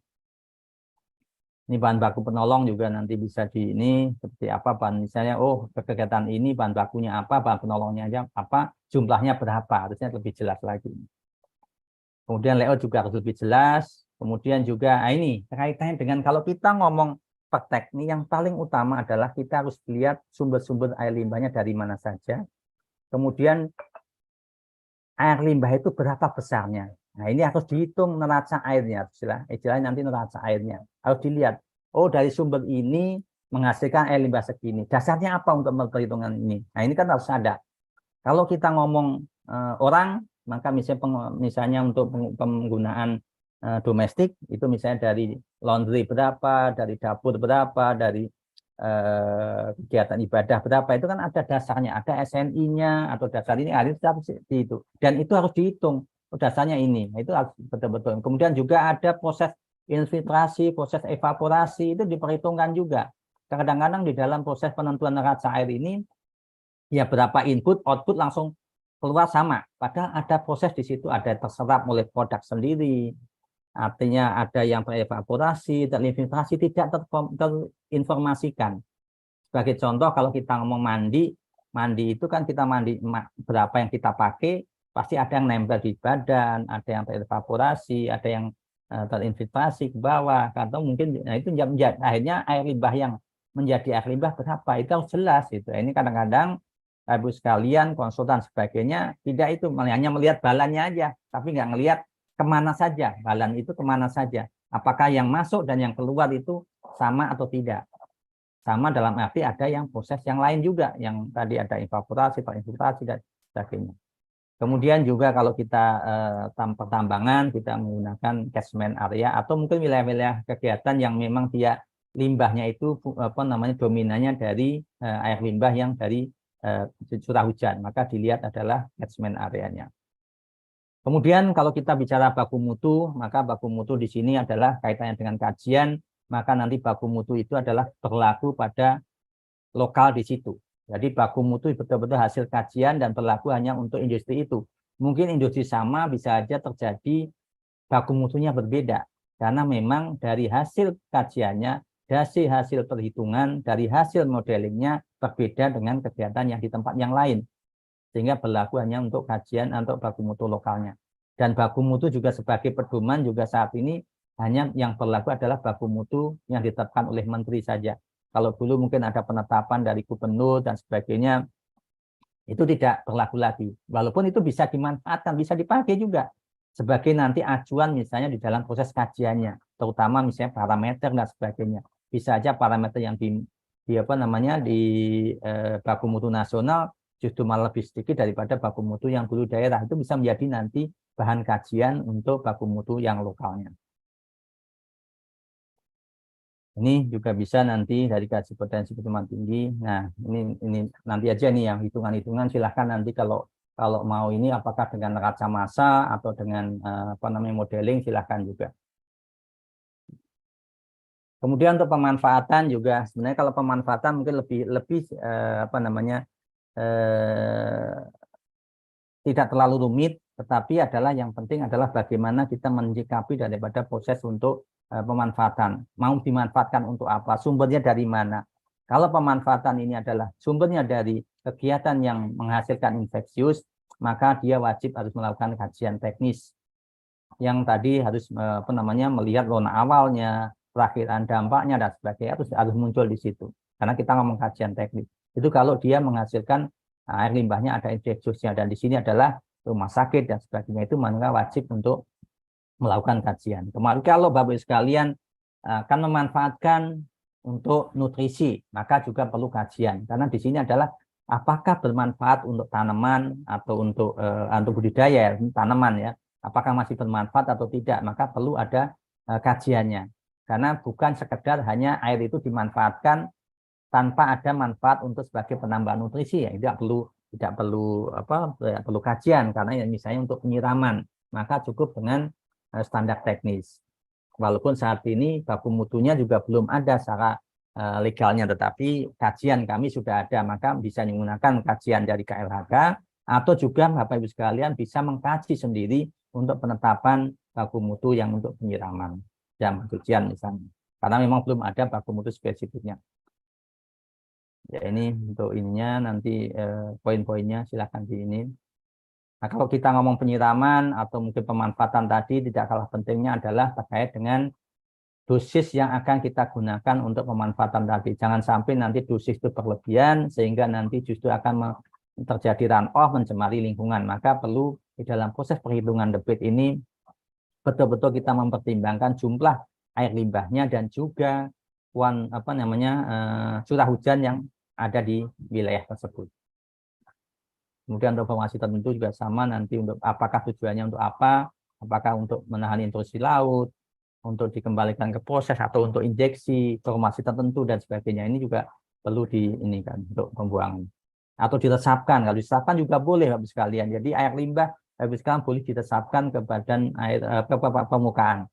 Speaker 2: Ini bahan baku penolong juga nanti bisa di ini seperti apa bahan misalnya, oh kegiatan ini bahan bakunya apa, bahan penolongnya aja apa, jumlahnya berapa, harusnya lebih jelas lagi. Kemudian layout juga harus lebih jelas. Kemudian juga ini kaitannya dengan kalau kita ngomong praktek ini yang paling utama adalah kita harus lihat sumber-sumber air limbahnya dari mana saja. Kemudian air limbah itu berapa besarnya. Nah, ini harus dihitung neraca airnya, istilahnya nanti neraca airnya. Harus dilihat, oh dari sumber ini menghasilkan air limbah segini. Dasarnya apa untuk perhitungan ini? Nah, ini kan harus ada. Kalau kita ngomong orang, maka misalnya untuk penggunaan domestik itu misalnya dari laundry berapa, dari dapur berapa, dari kegiatan ibadah berapa, itu kan ada dasarnya, ada SNI-nya atau dasar ini harus itu, dan itu harus dihitung dasarnya ini. Nah, itu harus betul-betul. Kemudian juga ada proses infiltrasi, proses evaporasi itu diperhitungkan juga. Kadang-kadang di dalam proses penentuan neraca air ini ya berapa input, output langsung keluar sama. Padahal ada proses di situ, ada terserap oleh produk sendiri. Artinya ada yang terevaporasi, terinfiltrasi, tidak terinformasikan. Sebagai contoh, kalau kita ngomong mandi itu kan kita mandi berapa yang kita pakai, pasti ada yang nempel di badan, ada yang terevaporasi, ada yang terinfiltrasi ke bawah, atau mungkin nah itu akhirnya air limbah yang menjadi air limbah berapa, itu harus jelas. Itu. Ini kadang-kadang Ibu sekalian, konsultan sebagainya, tidak itu, hanya melihat balannya aja, tapi nggak ngelihat kemana saja, balan itu kemana saja. Apakah yang masuk dan yang keluar itu sama atau tidak. Sama dalam arti ada yang proses yang lain juga, yang tadi ada evaporasi, infiltrasi, dan sebagainya. Kemudian juga kalau kita pertambangan, kita menggunakan catchment area, atau mungkin wilayah-wilayah kegiatan yang memang dia limbahnya itu dominannya dari air limbah yang dari curah hujan, maka dilihat adalah catchment areanya. Kemudian kalau kita bicara baku mutu, maka baku mutu di sini adalah kaitannya dengan kajian, maka nanti baku mutu itu adalah berlaku pada lokal di situ. Jadi baku mutu betul-betul hasil kajian dan berlaku hanya untuk industri itu. Mungkin industri sama bisa saja terjadi baku mutunya berbeda, karena memang dari hasil kajiannya, dari hasil perhitungan, dari hasil modelingnya berbeda dengan kegiatan yang di tempat yang lain. Sehingga berlaku hanya untuk kajian atau baku mutu lokalnya. Dan baku mutu juga sebagai pedoman juga saat ini hanya yang berlaku adalah baku mutu yang ditetapkan oleh menteri saja. Kalau dulu mungkin ada penetapan dari gubernur dan sebagainya, itu tidak berlaku lagi. Walaupun itu bisa dimanfaatkan, bisa dipakai juga sebagai nanti acuan misalnya di dalam proses kajiannya, terutama misalnya parameter dan sebagainya. Bisa aja parameter yang di baku mutu nasional justru malah lebih sedikit daripada baku mutu yang dulu daerah. Itu bisa menjadi nanti bahan kajian untuk baku mutu yang lokalnya. Ini juga bisa nanti dari kaji potensi pertumbuhan tinggi. Nah, ini nanti aja nih yang hitungan-hitungan. Silahkan nanti kalau mau ini apakah dengan neraca massa atau dengan modeling, silahkan juga. Kemudian untuk pemanfaatan juga sebenarnya kalau pemanfaatan mungkin lebih tidak terlalu rumit, tetapi yang penting adalah bagaimana kita menyikapi daripada proses untuk pemanfaatan. Mau dimanfaatkan untuk apa? Sumbernya dari mana? Kalau pemanfaatan ini adalah sumbernya dari kegiatan yang menghasilkan infeksius, maka dia wajib harus melakukan kajian teknis. Yang tadi harus melihat zona awalnya, perakhiran dampaknya dan sebagainya harus muncul di situ. Karena kita ngomong kajian teknis. Itu kalau dia menghasilkan air limbahnya ada infeksiusnya, dan di sini adalah rumah sakit dan sebagainya, itu maka wajib untuk melakukan kajian. Kemarin kalau Bapak Ibu sekalian akan memanfaatkan untuk nutrisi, maka juga perlu kajian. Karena di sini adalah apakah bermanfaat untuk tanaman atau untuk budidaya tanaman ya. Apakah masih bermanfaat atau tidak, maka perlu ada kajiannya. Karena bukan sekedar hanya air itu dimanfaatkan tanpa ada manfaat untuk sebagai penambah nutrisi ya, tidak perlu kajian, karena ya misalnya untuk penyiraman maka cukup dengan standar teknis. Walaupun saat ini baku mutunya juga belum ada secara legalnya, tetapi kajian kami sudah ada, maka bisa menggunakan kajian dari KLHK atau juga Bapak Ibu sekalian bisa mengkaji sendiri untuk penetapan baku mutu yang untuk penyiraman dan pencucian misalnya, karena memang belum ada baku mutu spesifiknya. Ya, ini untuk ininya nanti poin-poinnya silahkan di ini. Nah, kalau kita ngomong penyiraman atau mungkin pemanfaatan tadi, tidak kalah pentingnya adalah terkait dengan dosis yang akan kita gunakan untuk pemanfaatan tadi. Jangan sampai nanti dosis itu berlebihan sehingga nanti justru akan terjadi run-off, mencemari lingkungan. Maka perlu di dalam proses perhitungan debit ini betul-betul kita mempertimbangkan jumlah air limbahnya dan juga curah hujan yang ada di wilayah tersebut. Kemudian untuk formasi tertentu juga sama nanti untuk apakah tujuannya untuk apa, apakah untuk menahan intrusi laut, untuk dikembalikan ke proses atau untuk injeksi formasi tertentu dan sebagainya. Ini juga perlu diinikan untuk pembuangan. Atau diresapkan, kalau diresapkan juga boleh Bapak sekalian. Jadi air limbah Bapak sekalian boleh diresapkan ke badan air ke permukaan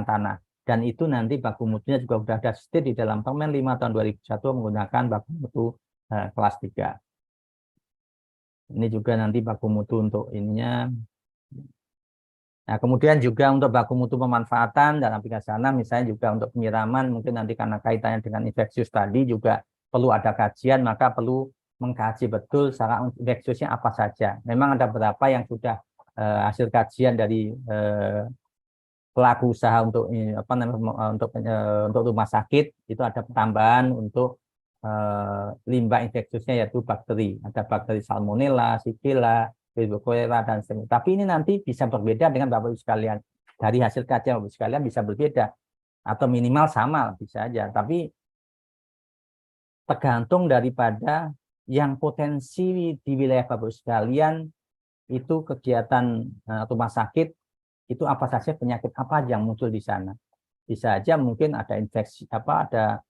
Speaker 2: tanah. Dan itu nanti baku mutunya juga sudah ada state di dalam Permen 5 tahun 2001 menggunakan baku mutu kelas 3. Ini juga nanti baku mutu untuk ininya. Nah, kemudian juga untuk baku mutu pemanfaatan dalam aplikasi sana, misalnya juga untuk penyiraman, mungkin nanti karena kaitannya dengan infeksius tadi juga perlu ada kajian, maka perlu mengkaji betul secara infeksiusnya apa saja. Memang ada beberapa yang sudah hasil kajian dari pelaku usaha untuk untuk rumah sakit, itu ada tambahan untuk limbah infeksiusnya yaitu bakteri. Ada bakteri Salmonella, Shigella, Cholera, dan sebagainya. Tapi ini nanti bisa berbeda dengan Bapak Ibu sekalian. Dari hasil kajian Bapak Ibu sekalian bisa berbeda. Atau minimal sama, bisa aja. Tapi tergantung daripada yang potensi di wilayah Bapak Ibu sekalian, itu kegiatan rumah sakit, itu apa saja penyakit apa yang muncul di sana. Bisa aja mungkin ada infeksi, ada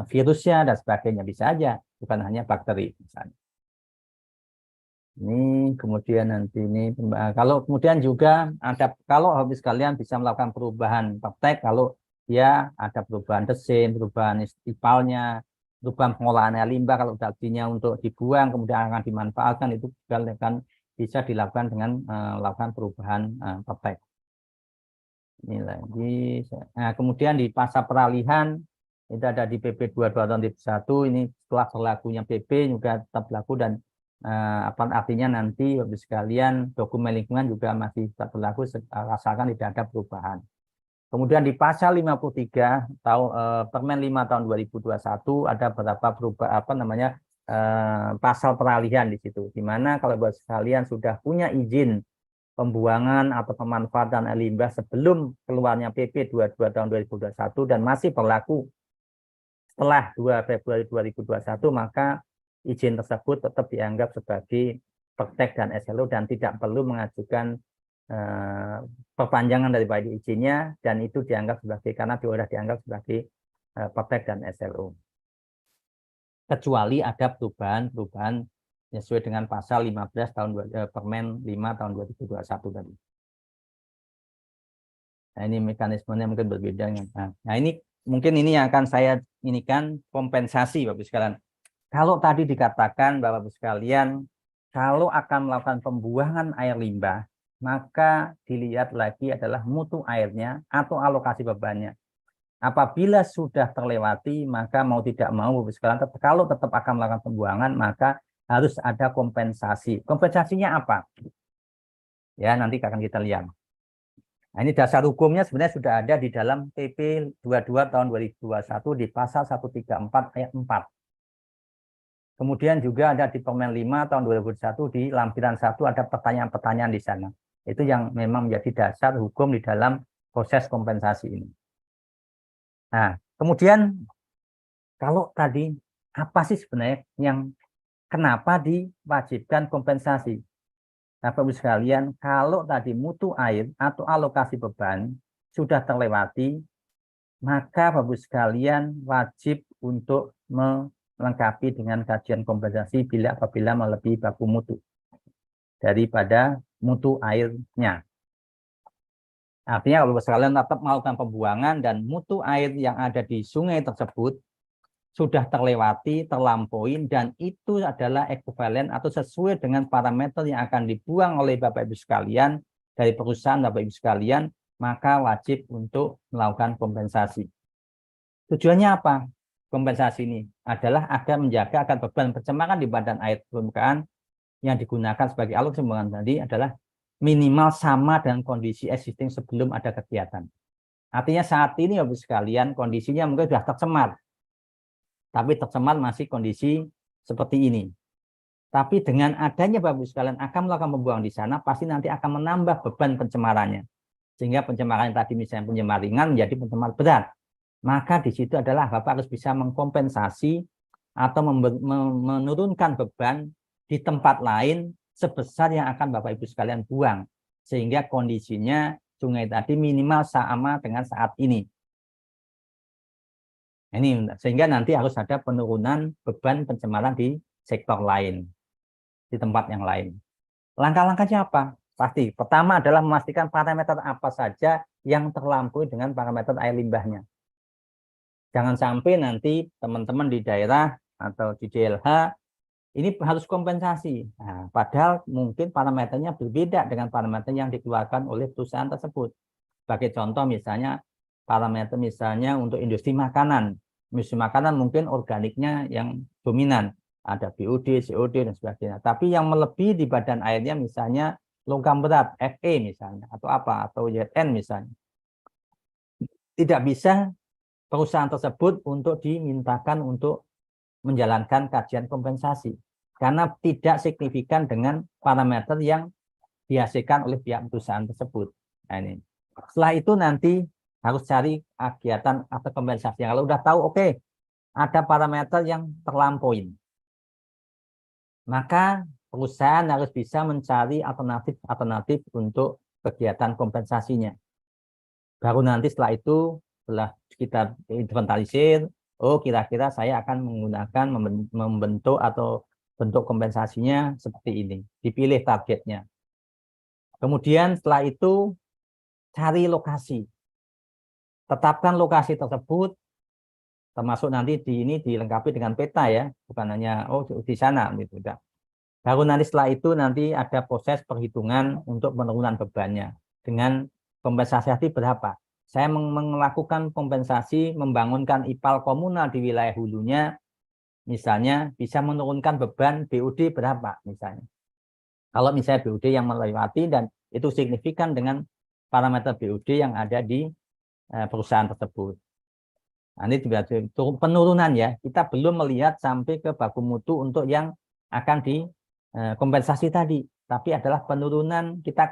Speaker 2: virusnya dan sebagainya, bisa aja, bukan hanya bakteri misalnya. Ini kemudian nanti ini kalau kemudian juga ada, kalau habis kalian bisa melakukan perubahan praktek, kalau ya ada perubahan desin, perubahan istifalnya, perubahan pengolahan limbah, kalau tadinya untuk dibuang kemudian akan dimanfaatkan, itu juga akan bisa dilakukan dengan melakukan perubahan praktek. Ini lagi. Nah, kemudian di masa peralihan itu ada di PP 22 tahun 2001, ini setelah berlakunya PP juga tetap berlaku, dan apa artinya nanti Bapak sekalian dokumen lingkungan juga masih tetap berlaku asalkan tidak ada perubahan. Kemudian di pasal 53 tahun Permen 5 tahun 2021 ada beberapa perubahan pasal peralihan di situ, di mana kalau Bapak sekalian sudah punya izin pembuangan atau pemanfaatan air limbah sebelum keluarnya PP 22 tahun 2021 dan masih berlaku setelah 2 Februari 2021, maka izin tersebut tetap dianggap sebagai praktek dan SLO dan tidak perlu mengajukan perpanjangan daripada izinnya, dan itu dianggap sebagai, karena sudah dianggap sebagai praktek dan SLO. Kecuali ada perubahan sesuai dengan pasal 15 tahun Permen 5 tahun 2021 tadi. Nah, ini mekanismenya mungkin berbeda. Nah, ini mungkin ini yang akan saya inikan kompensasi Bapak sekalian. Kalau tadi dikatakan Bapak sekalian, kalau akan melakukan pembuangan air limbah, maka dilihat lagi adalah mutu airnya atau alokasi bebannya. Apabila sudah terlewati, maka mau tidak mau Bapak sekalian, kalau tetap akan melakukan pembuangan, maka harus ada kompensasi. Kompensasinya apa? Ya, nanti akan kita lihat. Nah, ini dasar hukumnya sebenarnya sudah ada di dalam PP 22 tahun 2021 di pasal 134 ayat 4. Kemudian juga ada di Permen 5 tahun 2001 di lampiran 1 ada pertanyaan-pertanyaan di sana. Itu yang memang menjadi dasar hukum di dalam proses kompensasi ini. Nah, kemudian kalau tadi apa sih sebenarnya yang kenapa diwajibkan kompensasi? Nah, Bapak Ibu sekalian, kalau tadi mutu air atau alokasi beban sudah terlewati, maka Bapak Ibu sekalian wajib untuk melengkapi dengan kajian kompensasi apabila melebihi baku mutu daripada mutu airnya. Artinya kalau Bapak sekalian tetap melakukan pembuangan dan mutu air yang ada di sungai tersebut sudah terlewati, terlampaui, dan itu adalah ekuivalen atau sesuai dengan parameter yang akan dibuang oleh Bapak Ibu sekalian dari perusahaan Bapak Ibu sekalian, maka wajib untuk melakukan kompensasi. Tujuannya apa? Kompensasi ini adalah agar menjaga agar beban pencemaran di badan air permukaan yang digunakan sebagai alur pembuangan tadi adalah minimal sama dengan kondisi existing sebelum ada kegiatan. Artinya saat ini Bapak Ibu sekalian kondisinya mungkin sudah tercemar, tapi tercemar masih kondisi seperti ini. Tapi dengan adanya Bapak Ibu sekalian akan melakukan pembuangan di sana, pasti nanti akan menambah beban pencemarannya. Sehingga pencemaran yang tadi misalnya pencemar ringan menjadi pencemar berat. Maka di situ adalah Bapak harus bisa mengkompensasi atau menurunkan beban di tempat lain sebesar yang akan Bapak Ibu sekalian buang. Sehingga kondisinya sungai tadi minimal sama dengan saat ini. Ini sehingga nanti harus ada penurunan beban pencemaran di sektor lain, di tempat yang lain. Langkah-langkahnya apa? Pasti pertama adalah memastikan parameter apa saja yang terlampaui dengan parameter air limbahnya. Jangan sampai nanti teman-teman di daerah atau di DLH ini harus kompensasi. Nah, padahal mungkin parameternya berbeda dengan parameter yang dikeluarkan oleh perusahaan tersebut. Sebagai contoh misalnya parameter misalnya untuk industri makanan. Industri makanan mungkin organiknya yang dominan. Ada BOD, COD, dan sebagainya. Tapi yang melebihi di badan airnya misalnya logam berat, Fe misalnya, atau apa, atau ZN misalnya. Tidak bisa perusahaan tersebut untuk dimintakan untuk menjalankan kajian kompensasi karena tidak signifikan dengan parameter yang dihasilkan oleh pihak perusahaan tersebut. Nah, ini. Setelah itu nanti harus cari kegiatan atau kompensasi. Kalau udah tahu, oke, ada parameter yang terlampaui, maka perusahaan harus bisa mencari alternatif untuk kegiatan kompensasinya. Baru nanti setelah itu, setelah kita inventarisir, oh kira-kira saya akan menggunakan membentuk atau bentuk kompensasinya seperti ini. Dipilih targetnya. Kemudian setelah itu cari lokasi. Tetapkan lokasi tersebut, termasuk nanti ini dilengkapi dengan peta ya, bukan hanya oh di sana gitu. Baru nanti setelah itu nanti ada proses perhitungan untuk penurunan bebannya dengan kompensasi berapa. Saya melakukan kompensasi membangunkan IPAL komunal di wilayah hulunya, misalnya bisa menurunkan beban BUD berapa misalnya. Kalau misalnya BUD yang melewati dan itu signifikan dengan parameter BUD yang ada di perusahaan tersebut. Nah, ini juga penurunan ya. Kita belum melihat sampai ke baku mutu untuk yang akan dikompensasi tadi. Tapi adalah penurunan, kita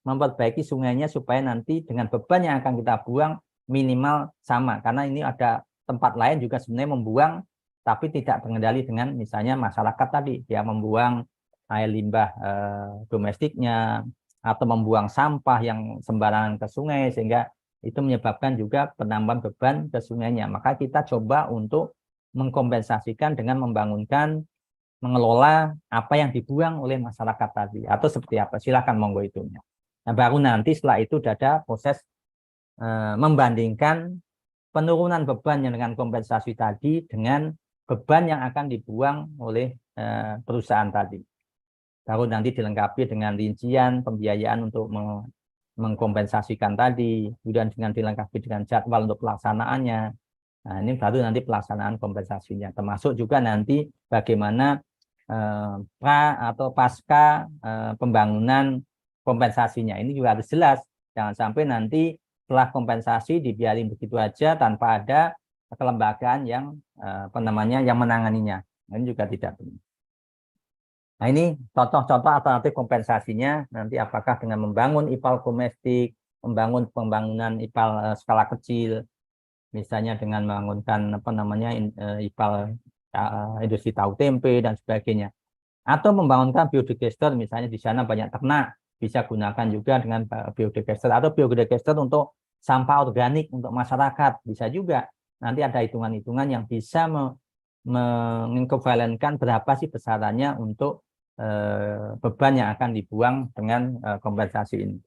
Speaker 2: memperbaiki sungainya supaya nanti dengan beban yang akan kita buang minimal sama. Karena ini ada tempat lain juga sebenarnya membuang, tapi tidak terkendali dengan misalnya masyarakat tadi. Dia membuang air limbah domestiknya, atau membuang sampah yang sembarangan ke sungai, sehingga itu menyebabkan juga penambahan beban ke sungainya. Maka kita coba untuk mengkompensasikan dengan mengelola apa yang dibuang oleh masyarakat tadi. Atau seperti apa, silakan monggo itu. Nah, baru nanti setelah itu ada proses membandingkan penurunan beban yang dengan kompensasi tadi dengan beban yang akan dibuang oleh perusahaan tadi. Baru nanti dilengkapi dengan rincian pembiayaan untuk mengkompensasikan tadi, kemudian dengan dilengkapi dengan jadwal untuk pelaksanaannya. Nah, ini baru nanti pelaksanaan kompensasinya, termasuk juga nanti bagaimana pasca pembangunan kompensasinya. Ini juga harus jelas, jangan sampai nanti setelah kompensasi dibiarin begitu aja tanpa ada kelembagaan yang yang menanganinya. Ini juga tidak benar. Nah, ini contoh-contoh alternatif kompensasinya nanti apakah dengan membangun IPAL domestik, membangun pembangunan IPAL skala kecil, misalnya dengan membangunkan IPAL industri tahu tempe dan sebagainya, atau membangunkan biodigester, misalnya di sana banyak ternak, bisa gunakan juga dengan biodigester atau biodigester untuk sampah organik untuk masyarakat, bisa juga. Nanti ada hitungan-hitungan yang bisa mengekuivalenkan berapa sih besarannya untuk beban yang akan dibuang dengan kompensasi ini.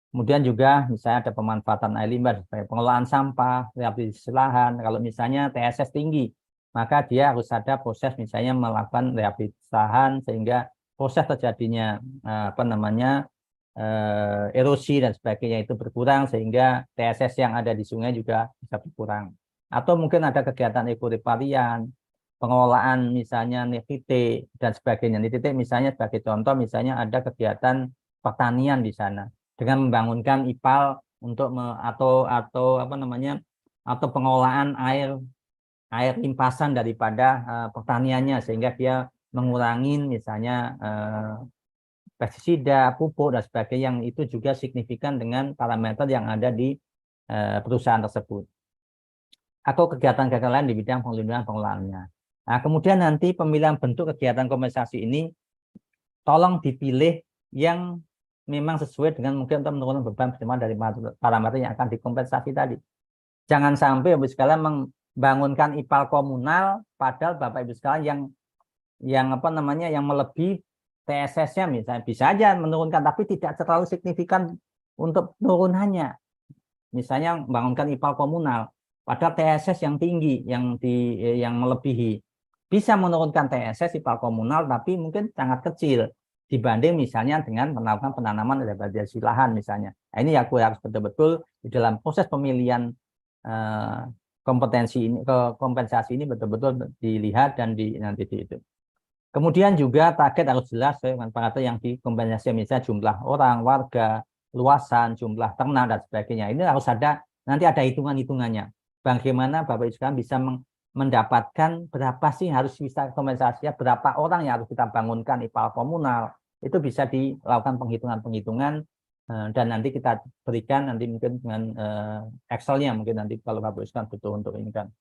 Speaker 2: Kemudian juga misalnya ada pemanfaatan air limbah sebagai pengelolaan sampah, rehabilitasi lahan. Kalau misalnya TSS tinggi, maka dia harus ada proses misalnya melakukan rehabilitasi lahan sehingga proses terjadinya erosi dan sebagainya itu berkurang sehingga TSS yang ada di sungai juga bisa berkurang. Atau mungkin ada kegiatan ekoreparian, pengelolaan misalnya titik dan sebagainya. Titik misalnya sebagai contoh, misalnya ada kegiatan pertanian di sana dengan membangunkan IPAL untuk atau pengelolaan air limpasan daripada pertaniannya sehingga dia mengurangi misalnya pestisida, pupuk dan sebagainya yang itu juga signifikan dengan parameter yang ada di perusahaan tersebut. Atau kegiatan-kegiatan lain di bidang pengelolaannya pengelolaannya. Nah, kemudian nanti pemilihan bentuk kegiatan kompensasi ini tolong dipilih yang memang sesuai dengan mungkin untuk menurunkan beban dari parameter yang akan dikompensasi tadi. Jangan sampai Bapak Ibu sekalian membangunkan IPAL komunal padahal Bapak Ibu sekalian yang melebihi TSS-nya misalnya bisa aja menurunkan tapi tidak terlalu signifikan untuk penurunannya. Misalnya membangunkan IPAL komunal padahal TSS yang tinggi yang melebihi. Bisa menurunkan TSS IPAL komunal tapi mungkin sangat kecil dibanding misalnya dengan melakukan penanaman rehabilitasi lahan misalnya. Nah, ini aku harus betul-betul di dalam proses pemilihan kompensasi ini betul-betul dilihat dan nanti itu. Kemudian juga target harus jelas dengan parameter yang dikompensasi, misalnya jumlah orang, warga, luasan, jumlah ternak dan sebagainya. Ini harus nanti ada hitungan-hitungannya. Bagaimana Bapak Ibu sekalian bisa mendapatkan berapa sih harus bisa kompensasinya, berapa orang yang harus kita bangunkan IPAL komunal, itu bisa dilakukan penghitungan-penghitungan dan nanti kita berikan nanti mungkin dengan Excel-nya mungkin nanti kalau Bapak Ibu butuh untuk ini kan.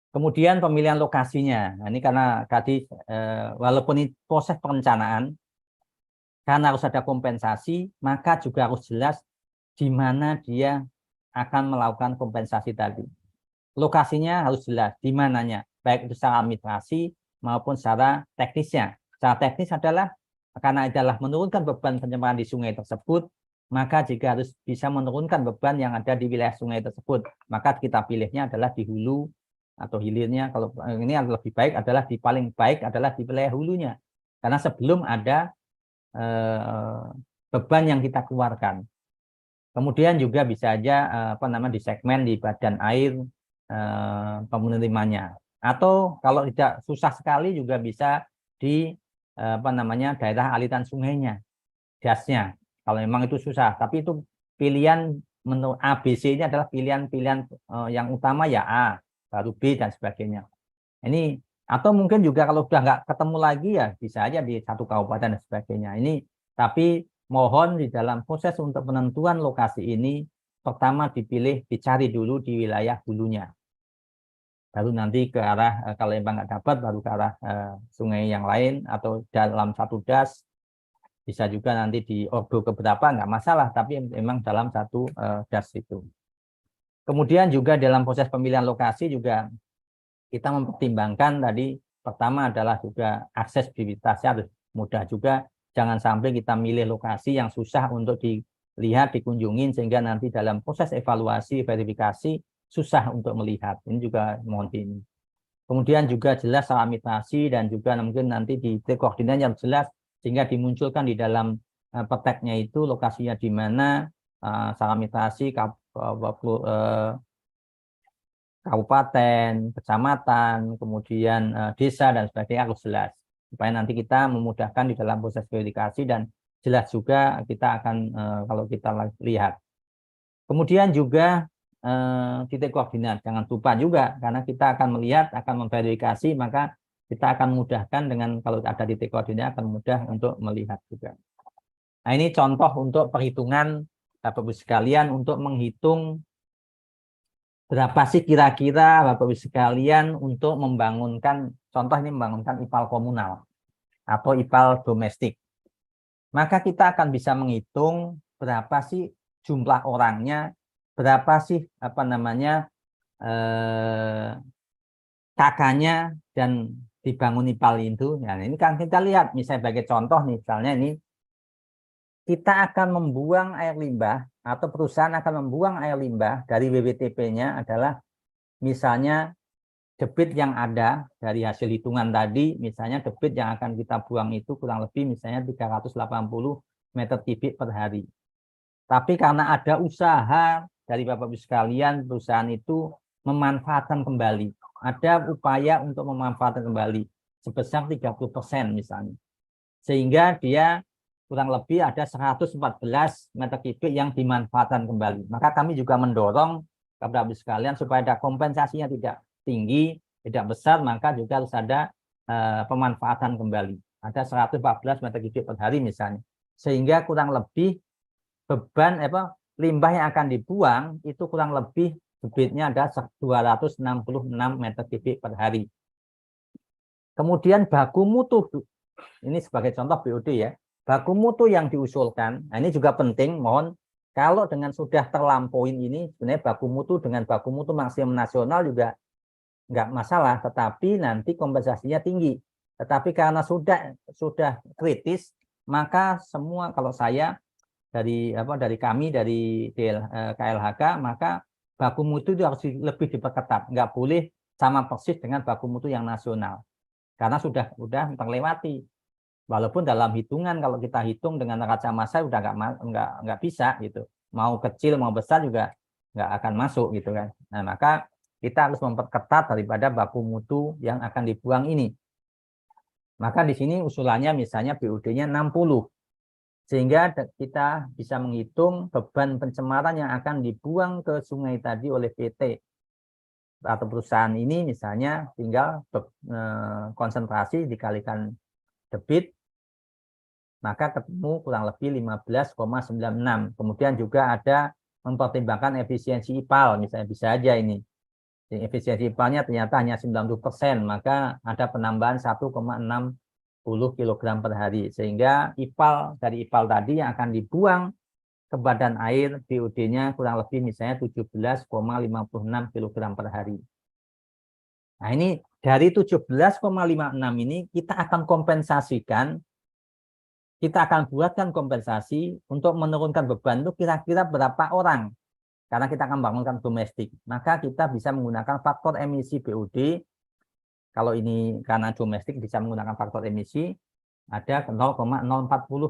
Speaker 2: Kemudian pemilihan lokasinya. Nah, ini karena tadi walaupun ini proses perencanaan, karena harus ada kompensasi, maka juga harus jelas di mana dia akan melakukan kompensasi tadi. Lokasinya harus jelas di mananya, baik itu secara administrasi maupun secara teknisnya. Secara teknis adalah karena adalah menurunkan beban pencemaran di sungai tersebut, maka jika harus bisa menurunkan beban yang ada di wilayah sungai tersebut, maka kita pilihnya adalah di hulu atau hilirnya. Kalau ini lebih baik adalah di paling baik adalah di wilayah hulunya, karena sebelum ada beban yang kita keluarkan. Kemudian juga bisa aja di segmen di badan air penerimanya, atau kalau tidak susah sekali juga bisa di daerah aliran sungainya, dasnya. Kalau memang itu susah, tapi itu pilihan menurut ABC ini adalah pilihan-pilihan yang utama ya A, baru B dan sebagainya. Ini atau mungkin juga kalau sudah nggak ketemu lagi ya bisa aja di satu kabupaten dan sebagainya. Ini tapi mohon di dalam proses untuk penentuan lokasi ini pertama dicari dulu di wilayah hulunya. Baru nanti ke arah kalau memang nggak dapat baru ke arah sungai yang lain atau dalam satu das, bisa juga nanti di ordo keberapa nggak masalah, tapi memang dalam satu das itu. Kemudian juga dalam proses pemilihan lokasi juga kita mempertimbangkan tadi pertama adalah juga aksesibilitasnya harus mudah juga. Jangan sampai kita milih lokasi yang susah untuk dilihat, dikunjungin, sehingga nanti dalam proses evaluasi, verifikasi, susah untuk melihat. Ini juga mohon ini. Kemudian juga jelas soal administrasi dan juga mungkin nanti di koordinat yang jelas, sehingga dimunculkan di dalam peteknya itu lokasinya di mana, soal administrasi, kabupaten, kecamatan, kemudian desa dan sebagainya harus jelas. Supaya nanti kita memudahkan di dalam proses verifikasi dan jelas juga kita akan kalau kita lihat. Kemudian juga titik koordinat, jangan lupa juga karena kita akan melihat, akan memverifikasi, maka kita akan mudahkan dengan kalau ada titik koordinat akan mudah untuk melihat juga. Nah ini contoh untuk perhitungan Bapak Ibu sekalian untuk menghitung berapa sih kira-kira Bapak Ibu sekalian untuk membangunkan, contoh ini membangunkan IPAL komunal atau IPAL domestik. Maka kita akan bisa menghitung berapa sih jumlah orangnya, berapa sih kakaknya dan dibangun IPAL itu. Nah, ini kan kita lihat misalnya sebagai contoh nih, misalnya ini kita akan membuang air limbah atau perusahaan akan membuang air limbah dari WWTP-nya adalah misalnya debit yang ada dari hasil hitungan tadi, misalnya debit yang akan kita buang itu kurang lebih misalnya 380 meter kubik per hari. Tapi karena ada usaha dari Bapak Ibu sekalian, perusahaan itu memanfaatkan kembali. Ada upaya untuk memanfaatkan kembali sebesar 30% misalnya. Sehingga dia kurang lebih ada 114 meter kubik yang dimanfaatkan kembali. Maka kami juga mendorong kepada Bapak Ibu sekalian supaya ada kompensasinya tidak tinggi, tidak besar, maka juga harus ada pemanfaatan kembali. Ada 114 meter kubik per hari misalnya. Sehingga kurang lebih beban limbah yang akan dibuang itu kurang lebih debitnya ada 266 meter kubik per hari. Kemudian baku mutu, ini sebagai contoh BOD ya. Baku mutu yang diusulkan, nah ini juga penting, mohon kalau dengan sudah terlampauin ini, sebenarnya baku mutu dengan baku mutu maksimum nasional juga nggak masalah, tetapi nanti kompensasinya tinggi. Tetapi karena sudah kritis, maka semua kalau saya dari kami dari KLHK, maka baku mutu itu harus lebih diperketat, nggak boleh sama persis dengan baku mutu yang nasional, karena sudah terlewati. Walaupun dalam hitungan kalau kita hitung dengan kacamata udah nggak bisa gitu. Mau kecil mau besar juga nggak akan masuk gitu kan. Nah, maka kita harus memperketat daripada baku mutu yang akan dibuang ini. Maka di sini usulannya misalnya BOD-nya 60. Sehingga kita bisa menghitung beban pencemaran yang akan dibuang ke sungai tadi oleh PT. atau perusahaan ini misalnya tinggal konsentrasi dikalikan debit, maka ketemu kurang lebih 15,96. Kemudian juga ada mempertimbangkan efisiensi IPAL, misalnya bisa aja ini. Efisiensi IPAL-nya ternyata hanya 90%, maka ada penambahan 1,60 kg per hari. Sehingga IPAL dari IPAL tadi yang akan dibuang ke badan air, BOD-nya kurang lebih misalnya 17,56 kg per hari. Nah ini dari 17,56 ini kita akan kompensasikan, kita akan buatkan kompensasi untuk menurunkan beban itu kira-kira berapa orang. Karena kita akan bangunkan domestik, maka kita bisa menggunakan faktor emisi BOD. Kalau ini karena domestik bisa menggunakan faktor emisi ada 0,040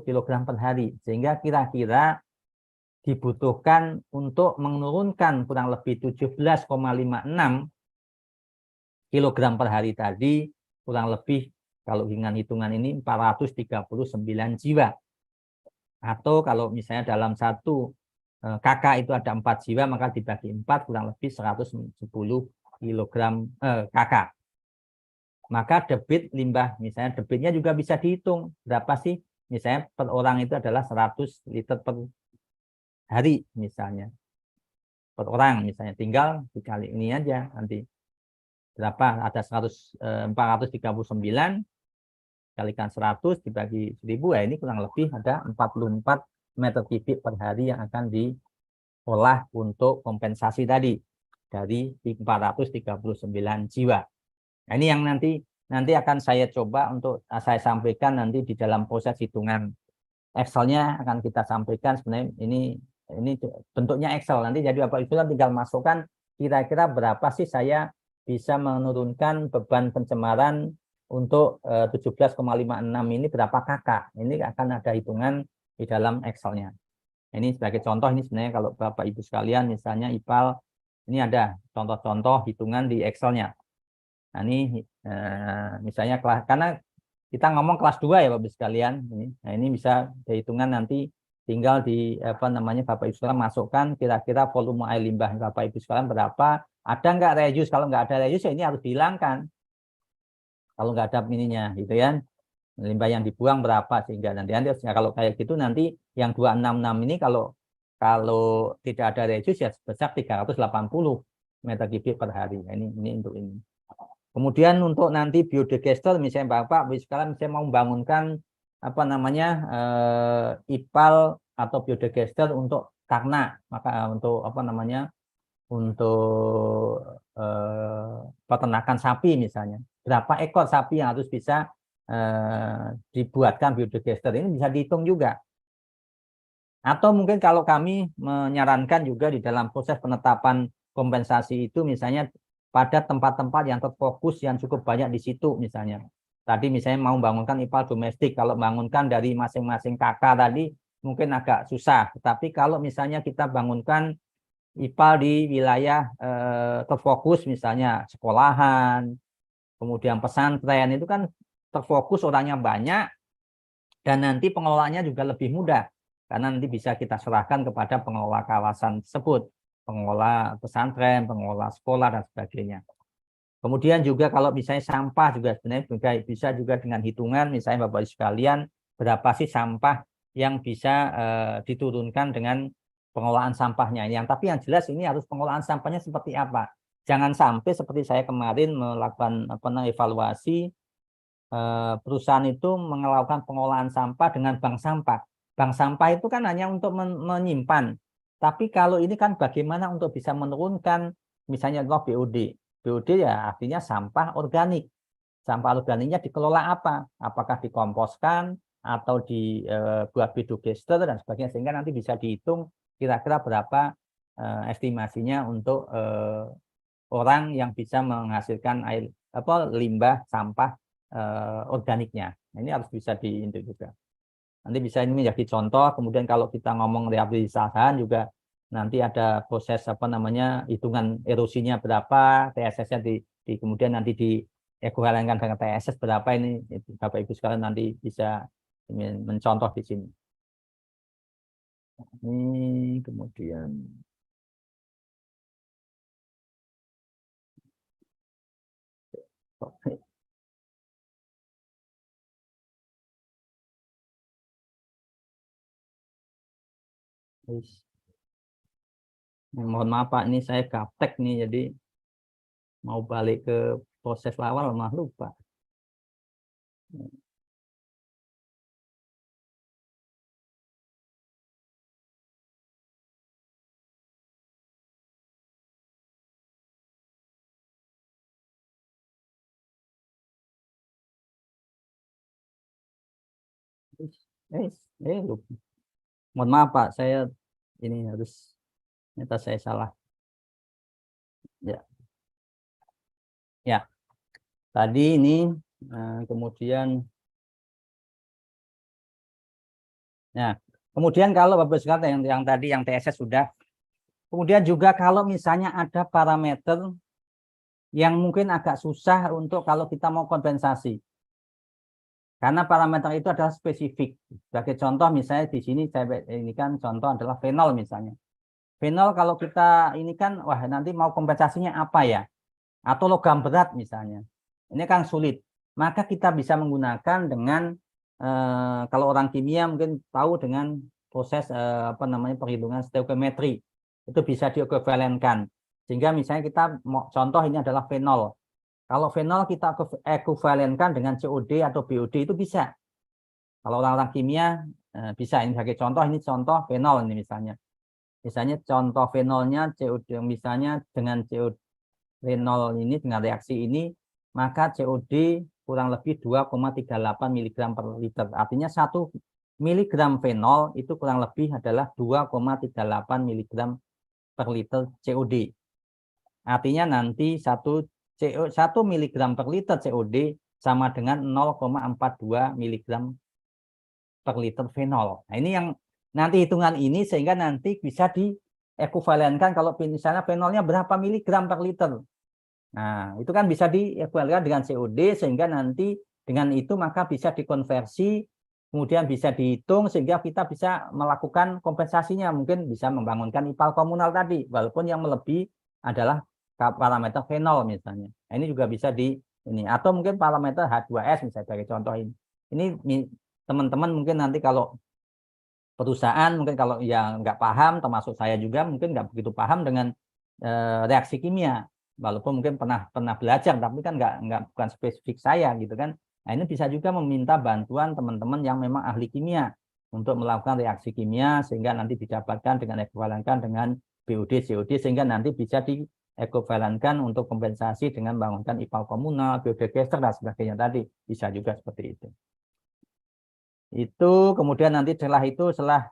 Speaker 2: kg per hari. Sehingga kira-kira dibutuhkan untuk menurunkan kurang lebih 17,56 kg per hari tadi, kurang lebih kalau dengan hitungan ini 439 jiwa. Atau kalau misalnya dalam satu kakak itu ada 4 jiwa, maka dibagi 4 kurang lebih 110 kg kakak. Maka debit limbah, misalnya debitnya juga bisa dihitung. Berapa sih? Misalnya per orang itu adalah 100 liter per hari misalnya. Per orang misalnya. Tinggal dikali ini aja nanti. Berapa? Ada 439 kalikan 100 dibagi 1000, ya ini kurang lebih ada 44 meter kubik per hari yang akan diolah untuk kompensasi tadi dari 439 jiwa. Nah, ini yang nanti akan saya coba untuk saya sampaikan nanti di dalam proses hitungan Excel-nya akan kita sampaikan. Sebenarnya ini bentuknya Excel, nanti jadi Bapak Ibu tinggal masukkan kira-kira berapa sih saya bisa menurunkan beban pencemaran untuk 17,56 ini berapa kakak. Ini akan ada hitungan di dalam Excel-nya. Ini sebagai contoh, ini sebenarnya kalau Bapak Ibu sekalian misalnya IPAL, ini ada contoh-contoh hitungan di Excel-nya. Nah ini misalnya karena kita ngomong kelas 2 ya Bapak Ibu sekalian. Nah ini bisa dihitungan nanti tinggal di Bapak Ibu sekalian masukkan kira-kira volume air limbah Bapak Ibu sekalian berapa. Ada nggak reuse? Kalau nggak ada reuse ya ini harus dihilangkan. Kalau nggak ada ininya gitu ya. Limbah yang dibuang berapa sehingga nanti kalau kayak gitu nanti yang 266 ini kalau tidak ada reuse ya sebesar 380 meter kubik per hari. Nah, ini untuk ini. Kemudian untuk nanti biodigester misalnya Bapak sekarang misalnya mau membangunkan IPAL atau biodigester untuk ternak, maka untuk untuk peternakan sapi misalnya. Berapa ekor sapi yang harus bisa dibuatkan biodigester, ini bisa dihitung juga. Atau mungkin kalau kami menyarankan juga di dalam proses penetapan kompensasi itu misalnya pada tempat-tempat yang terfokus yang cukup banyak di situ misalnya. Tadi misalnya mau bangunkan IPAL domestik, kalau bangunkan dari masing-masing kakak tadi mungkin agak susah. Tapi kalau misalnya kita bangunkan IPAL di wilayah terfokus misalnya sekolahan, kemudian pesantren, itu kan terfokus orangnya banyak dan nanti pengelolaannya juga lebih mudah. Karena nanti bisa kita serahkan kepada pengelola kawasan tersebut, pengelola pesantren, pengelola sekolah, dan sebagainya. Kemudian juga kalau misalnya sampah juga sebenarnya bisa juga dengan hitungan, misalnya Bapak-Ibu sekalian, berapa sih sampah yang bisa diturunkan dengan pengelolaan sampahnya. Tapi yang jelas ini harus pengelolaan sampahnya seperti apa. Jangan sampai seperti saya kemarin melakukan evaluasi, perusahaan itu melakukan pengolahan sampah dengan bank sampah. Bank sampah itu kan hanya untuk menyimpan. Tapi kalau ini kan bagaimana untuk bisa menurunkan misalnya BOD. BOD ya artinya sampah organik. Sampah organiknya dikelola apa? Apakah dikomposkan atau dibuat biodegester dan sebagainya. Sehingga nanti bisa dihitung kira-kira berapa estimasinya untuk orang yang bisa menghasilkan limbah sampah organiknya. Ini harus bisa diintik juga. Nanti bisa ini menjadi contoh. Kemudian kalau kita ngomong rehabilitasi juga nanti ada proses hitungan erosinya berapa, TSS-nya kemudian nanti diequivalentkan dengan TSS berapa, ini Bapak Ibu sekalian nanti bisa mencontoh di sini. Ini kemudian Mohon maaf Pak, ini saya gaptek nih, jadi mau balik ke proses awal malah lupa. Lupa. Mohon maaf Pak, saya ini harus, ternyata saya salah. Ya, ya. Tadi ini kemudian, nah, kemudian kalau Bapak sekalian yang tadi yang TSS sudah, kemudian juga kalau misalnya ada parameter yang mungkin agak susah untuk kalau kita mau kompensasi. Karena parameter itu adalah spesifik. Sebagai contoh misalnya di sini saya ini kan contoh adalah fenol misalnya. Fenol kalau kita ini kan, wah nanti mau kompensasinya apa ya? Atau logam berat misalnya. Ini kan sulit. Maka kita bisa menggunakan dengan, kalau orang kimia mungkin tahu dengan proses apa namanya perhitungan stoichiometry. Itu bisa diekuivalenkan. Sehingga misalnya kita contoh ini adalah fenol. Kalau fenol kita ekuivalenkan dengan COD atau BOD itu bisa. Kalau orang-orang kimia bisa. Ini sebagai contoh, ini contoh fenol ini misalnya. Misalnya contoh fenolnya COD misalnya dengan COD fenol ini dengan reaksi ini, maka COD kurang lebih 2,38 mg per liter. Artinya 1 mg fenol itu kurang lebih adalah 2,38 mg per liter COD. Artinya nanti 1 mg per liter COD sama dengan 0,42 mg per liter fenol. Nah, ini yang nanti hitungan ini sehingga nanti bisa diekuivalenkan kalau misalnya fenolnya berapa miligram per liter. Nah, itu kan bisa diekuivalenkan dengan COD sehingga nanti dengan itu maka bisa dikonversi, kemudian bisa dihitung sehingga kita bisa melakukan kompensasinya. Mungkin bisa membangunkan IPAL komunal tadi, walaupun yang melebihi adalah parameter fenol misalnya. Nah, ini juga bisa ini atau mungkin parameter H2S misalnya sebagai contoh ini. Ini teman-teman mungkin nanti kalau perusahaan mungkin kalau yang nggak paham, termasuk saya juga mungkin nggak begitu paham dengan reaksi kimia, walaupun mungkin pernah belajar, tapi kan bukan spesifik saya gitu kan. Nah ini bisa juga meminta bantuan teman-teman yang memang ahli kimia untuk melakukan reaksi kimia sehingga nanti didapatkan dengan ekuivalenkan dengan BOD, COD sehingga nanti bisa diekuivalenkan untuk kompensasi dengan bangunkan IPAL komunal, biodigestor dan sebagainya tadi bisa juga seperti itu. Itu kemudian nanti setelah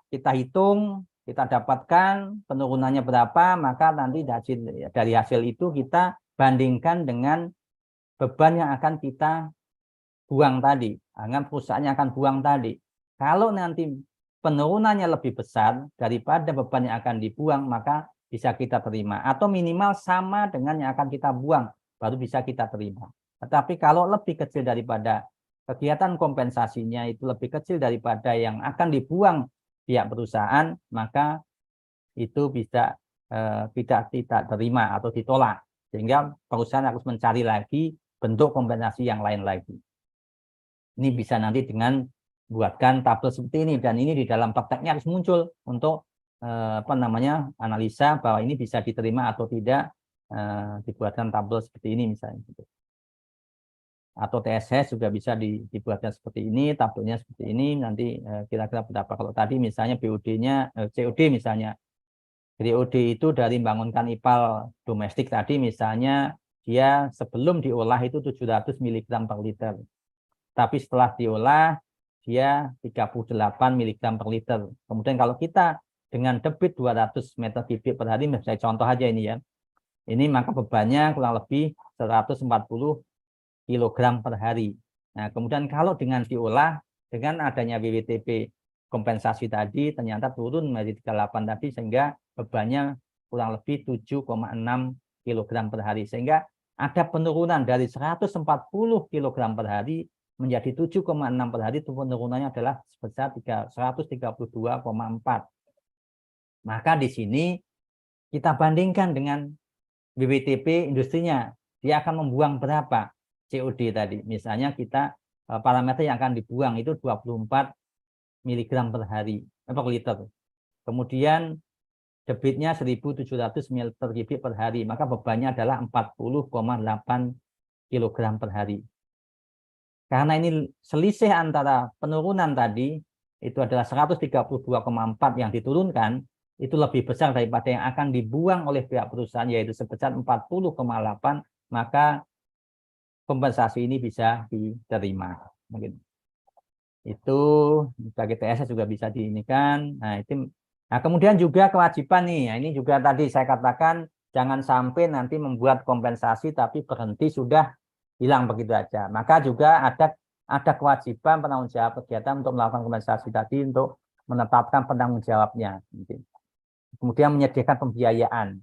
Speaker 2: kita hitung, kita dapatkan penurunannya berapa, maka nanti dari hasil itu kita bandingkan dengan beban yang akan kita buang tadi, dengan perusahaan yang akan buang tadi. Kalau nanti penurunannya lebih besar daripada beban yang akan dibuang, maka bisa kita terima. Atau minimal sama dengan yang akan kita buang, baru bisa kita terima. Tetapi kalau lebih kecil daripada kegiatan kompensasinya itu lebih kecil daripada yang akan dibuang pihak perusahaan, maka itu bisa tidak terima atau ditolak. Sehingga perusahaan harus mencari lagi bentuk kompensasi yang lain lagi. Ini bisa nanti dengan buatkan tabel seperti ini, dan ini di dalam prakteknya harus muncul untuk analisa bahwa ini bisa diterima atau tidak, dibuatkan tabel seperti ini misalnya. Atau TSS juga bisa dibuatkan seperti ini, tabelnya seperti ini, nanti kira-kira berapa. Kalau tadi misalnya BOD-nya, COD misalnya, COD itu dari membangunkan IPAL domestik tadi misalnya, dia sebelum diolah itu 700 mg per liter. Tapi setelah diolah, dia 38 mg per liter. Kemudian kalau kita dengan debit 200 meter kubik per hari, misalnya contoh aja ini ya, ini maka bebannya kurang lebih 140 kilogram per hari. Nah, kemudian kalau dengan diolah, dengan adanya WWTP kompensasi tadi, ternyata turun menjadi 38 tadi, sehingga bebannya kurang lebih 7,6 kilogram per hari. Sehingga ada penurunan dari 140 kilogram per hari menjadi 7,6 per hari, itu penurunannya adalah sebesar 132,4. Maka di sini kita bandingkan dengan WWTP industrinya, dia akan membuang berapa COD tadi. Misalnya kita parameter yang akan dibuang itu 24 mg per hari per liter. Kemudian debitnya 1.700 ml/kubik per hari, maka bebannya adalah 40,8 kg per hari. Karena ini selisih antara penurunan tadi, itu adalah 132,4 yang diturunkan, itu lebih besar daripada yang akan dibuang oleh pihak perusahaan, yaitu sebesar 40,8, maka kompensasi ini bisa diterima. Mungkin itu bagi TSS juga bisa diinikan. Nah, kemudian juga kewajiban nih. Nah, ini juga tadi saya katakan jangan sampai nanti membuat kompensasi tapi berhenti sudah hilang begitu aja. Maka juga ada kewajiban penanggung jawab kegiatan untuk melakukan kompensasi tadi untuk menetapkan penanggung jawabnya. Kemudian menyediakan pembiayaan.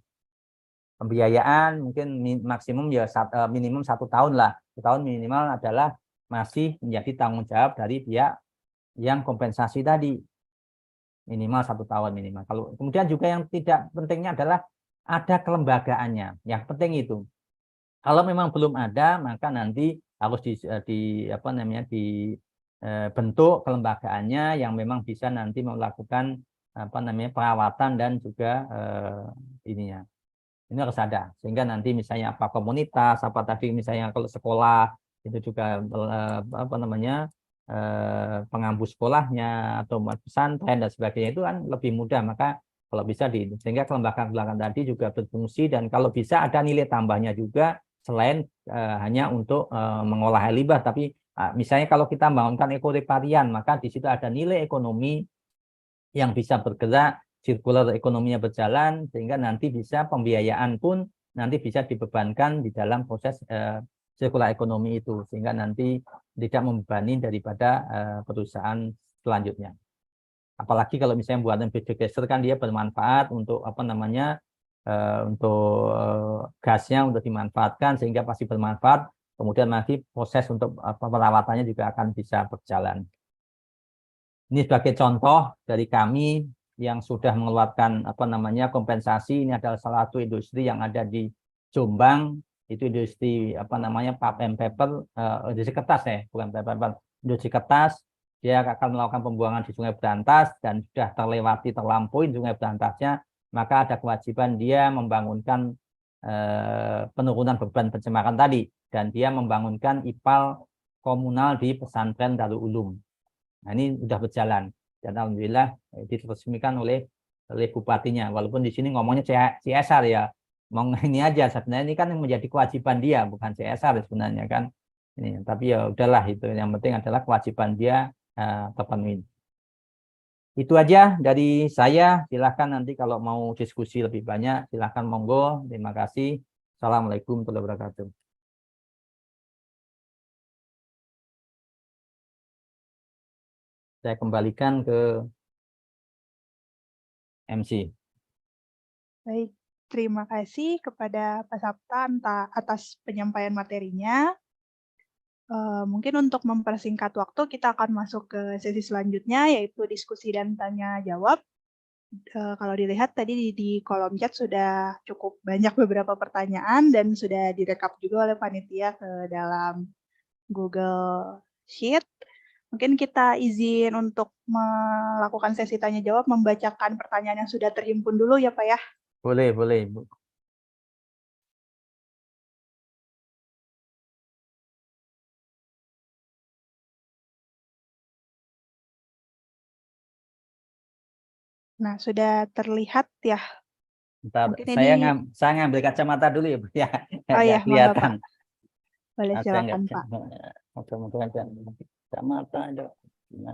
Speaker 2: Pembiayaan mungkin maksimum ya minimum 1 tahun lah. 1 tahun minimal adalah masih menjadi tanggung jawab dari pihak yang kompensasi tadi, minimal 1 tahun minimal. Kemudian juga yang tidak pentingnya adalah ada kelembagaannya. Yang penting itu. Kalau memang belum ada, maka nanti harus dibentuk kelembagaannya yang memang bisa nanti melakukan perawatan dan juga ininya. Ini harus ada, sehingga nanti misalnya apa komunitas, apa tadi misalnya kalau sekolah itu juga pengampu sekolahnya atau pesantren dan sebagainya itu kan lebih mudah. Maka kalau bisa sehingga kelembagaan tadi juga berfungsi, dan kalau bisa ada nilai tambahnya juga selain hanya untuk mengolah air limbah, tapi misalnya kalau kita membangunkan ekoreparian, maka di situ ada nilai ekonomi yang bisa bergerak, sirkular ekonominya berjalan, sehingga nanti bisa pembiayaan pun nanti bisa dibebankan di dalam proses sirkular ekonomi itu, sehingga nanti tidak membebani daripada perusahaan selanjutnya. Apalagi kalau misalnya buatan biodiesel kan dia bermanfaat untuk gasnya untuk dimanfaatkan, sehingga pasti bermanfaat. Kemudian nanti proses untuk perawatannya juga akan bisa berjalan. Ini sebagai contoh dari kami yang sudah mengeluarkan kompensasi. Ini adalah salah satu industri yang ada di Jombang, itu industri pulp and paper, industri kertas bukan paper, industri kertas. Dia akan melakukan pembuangan di Sungai Berantas dan sudah terlampaui Sungai Berantasnya, maka ada kewajiban dia membangunkan penurunan beban pencemaran tadi, dan dia membangunkan IPAL komunal di pesantren Darul Ulum. Nah, ini sudah berjalan dan alhamdulillah diresmikan oleh bupatinya. Walaupun di sini ngomongnya CSR ya, mau ini aja sebenarnya, ini kan menjadi kewajiban dia, bukan CSR sebenarnya kan. Ini, tapi ya udahlah, itu yang penting adalah kewajiban dia terpenuhi. Itu aja dari saya. Silahkan nanti kalau mau diskusi lebih banyak, silahkan monggo. Terima kasih. Assalamualaikum warahmatullahi wabarakatuh. Saya kembalikan ke MC.
Speaker 1: Baik, terima kasih kepada Pak Sapta atas penyampaian materinya. Mungkin untuk mempersingkat waktu, kita akan masuk ke sesi selanjutnya, yaitu diskusi dan tanya-jawab. Kalau dilihat tadi di kolom chat sudah cukup banyak beberapa pertanyaan dan sudah direkap juga oleh panitia ke dalam Google Sheet. Mungkin kita izin untuk melakukan sesi tanya-jawab, membacakan pertanyaan yang sudah terhimpun dulu ya Pak ya.
Speaker 2: Boleh, Bu.
Speaker 1: Nah, sudah terlihat ya.
Speaker 2: Bentar,
Speaker 1: Mungkin
Speaker 2: saya ngambil kacamata dulu ya, Bu ya.
Speaker 1: Oh iya,
Speaker 2: Kelihatan.
Speaker 1: boleh silakan Pak.
Speaker 2: Kacamata.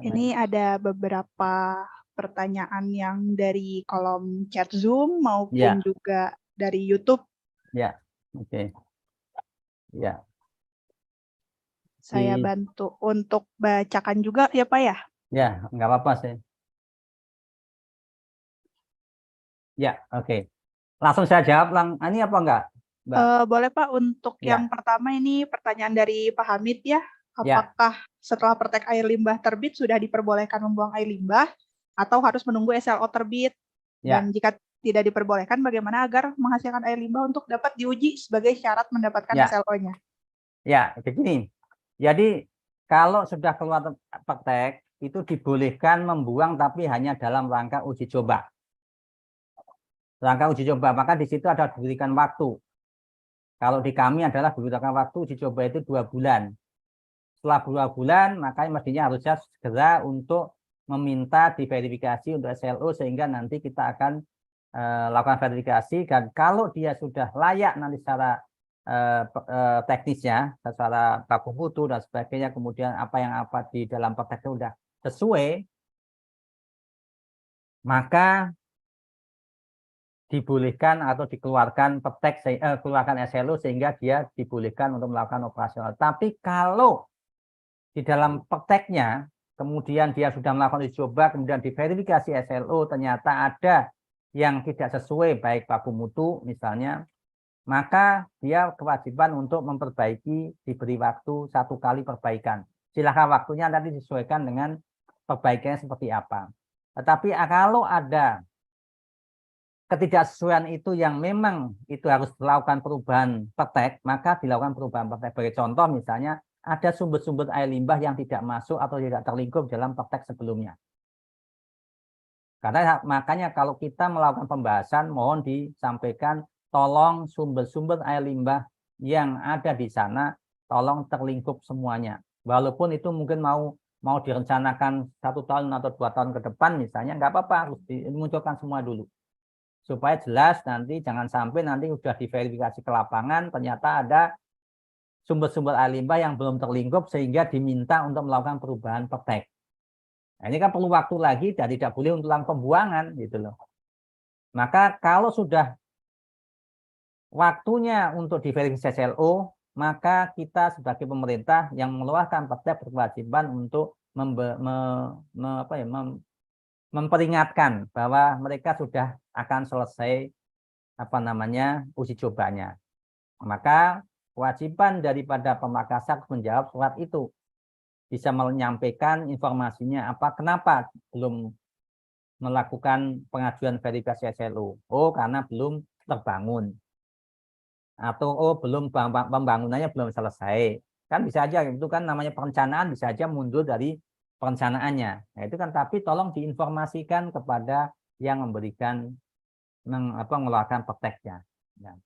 Speaker 1: Ini ada beberapa pertanyaan yang dari kolom chat Zoom maupun juga dari YouTube.
Speaker 2: Ya, oke. Ya.
Speaker 1: Saya bantu untuk bacakan juga ya Pak ya?
Speaker 2: Ya, nggak apa-apa sih. Ya, oke. Langsung saya jawab ini apa enggak, Mbak?
Speaker 1: Boleh Pak, untuk yang pertama ini pertanyaan dari Pak Hamid ya. Apakah setelah Pertek air limbah terbit sudah diperbolehkan membuang air limbah atau harus menunggu SLO terbit? Dan jika tidak diperbolehkan, bagaimana agar menghasilkan air limbah untuk dapat diuji sebagai syarat mendapatkan SLO-nya?
Speaker 2: Ya, begini. Jadi kalau sudah keluar Pertek, itu dibolehkan membuang tapi hanya dalam rangka uji coba. rangka uji coba, maka di situ ada diberikan waktu. Kalau di kami adalah diberikan waktu uji coba itu 2 bulan. Setelah 2 bulan, maka mestinya harusnya segera untuk meminta diverifikasi untuk SLO sehingga nanti kita akan lakukan verifikasi, dan kalau dia sudah layak nanti secara teknisnya, secara baku mutu dan sebagainya, kemudian apa yang di dalam prakteknya sudah sesuai, maka dibolehkan atau dikeluarkan keluarkan SLO sehingga dia dibolehkan untuk melakukan operasional. Tapi kalau di dalam prakteknya kemudian dia sudah melakukan uji coba, kemudian diverifikasi SLO, ternyata ada yang tidak sesuai baik baku mutu misalnya, maka dia kewajiban untuk memperbaiki, diberi waktu 1 kali perbaikan. Silakan waktunya nanti disesuaikan dengan perbaikannya seperti apa. Tetapi kalau ada ketidaksesuaian itu yang memang itu harus dilakukan perubahan praktek, maka dilakukan perubahan praktek. Sebagai contoh misalnya ada sumber-sumber air limbah yang tidak masuk atau tidak terlingkup dalam praktek sebelumnya. Karena makanya kalau kita melakukan pembahasan, mohon disampaikan tolong sumber-sumber air limbah yang ada di sana tolong terlingkup semuanya. Walaupun itu mungkin mau direncanakan 1 tahun atau 2 tahun ke depan misalnya, nggak apa-apa, harus dimunculkan semua dulu. Supaya jelas nanti jangan sampai nanti sudah diverifikasi ke lapangan ternyata ada sumber-sumber air limbah yang belum terlingkup sehingga diminta untuk melakukan perubahan praktek. Nah, ini kan perlu waktu lagi dan tidak boleh untuk pembuangan gitu loh. Maka kalau sudah waktunya untuk diverifikasi SLO, maka kita sebagai pemerintah yang mengeluarkan perda berkewajiban untuk memperingatkan bahwa mereka sudah akan selesai uji cobanya. Maka kewajiban daripada Pemakassar menjawab surat itu, bisa menyampaikan informasinya kenapa belum melakukan pengajuan verifikasi SLO. Oh, karena belum terbangun. Atau belum pembangunannya belum selesai. Kan bisa aja, itu kan namanya perencanaan, bisa aja mundur dari perencanaannya. Nah, itu kan, tapi tolong diinformasikan kepada yang memberikan mengeluarkan prakteknya. Ya.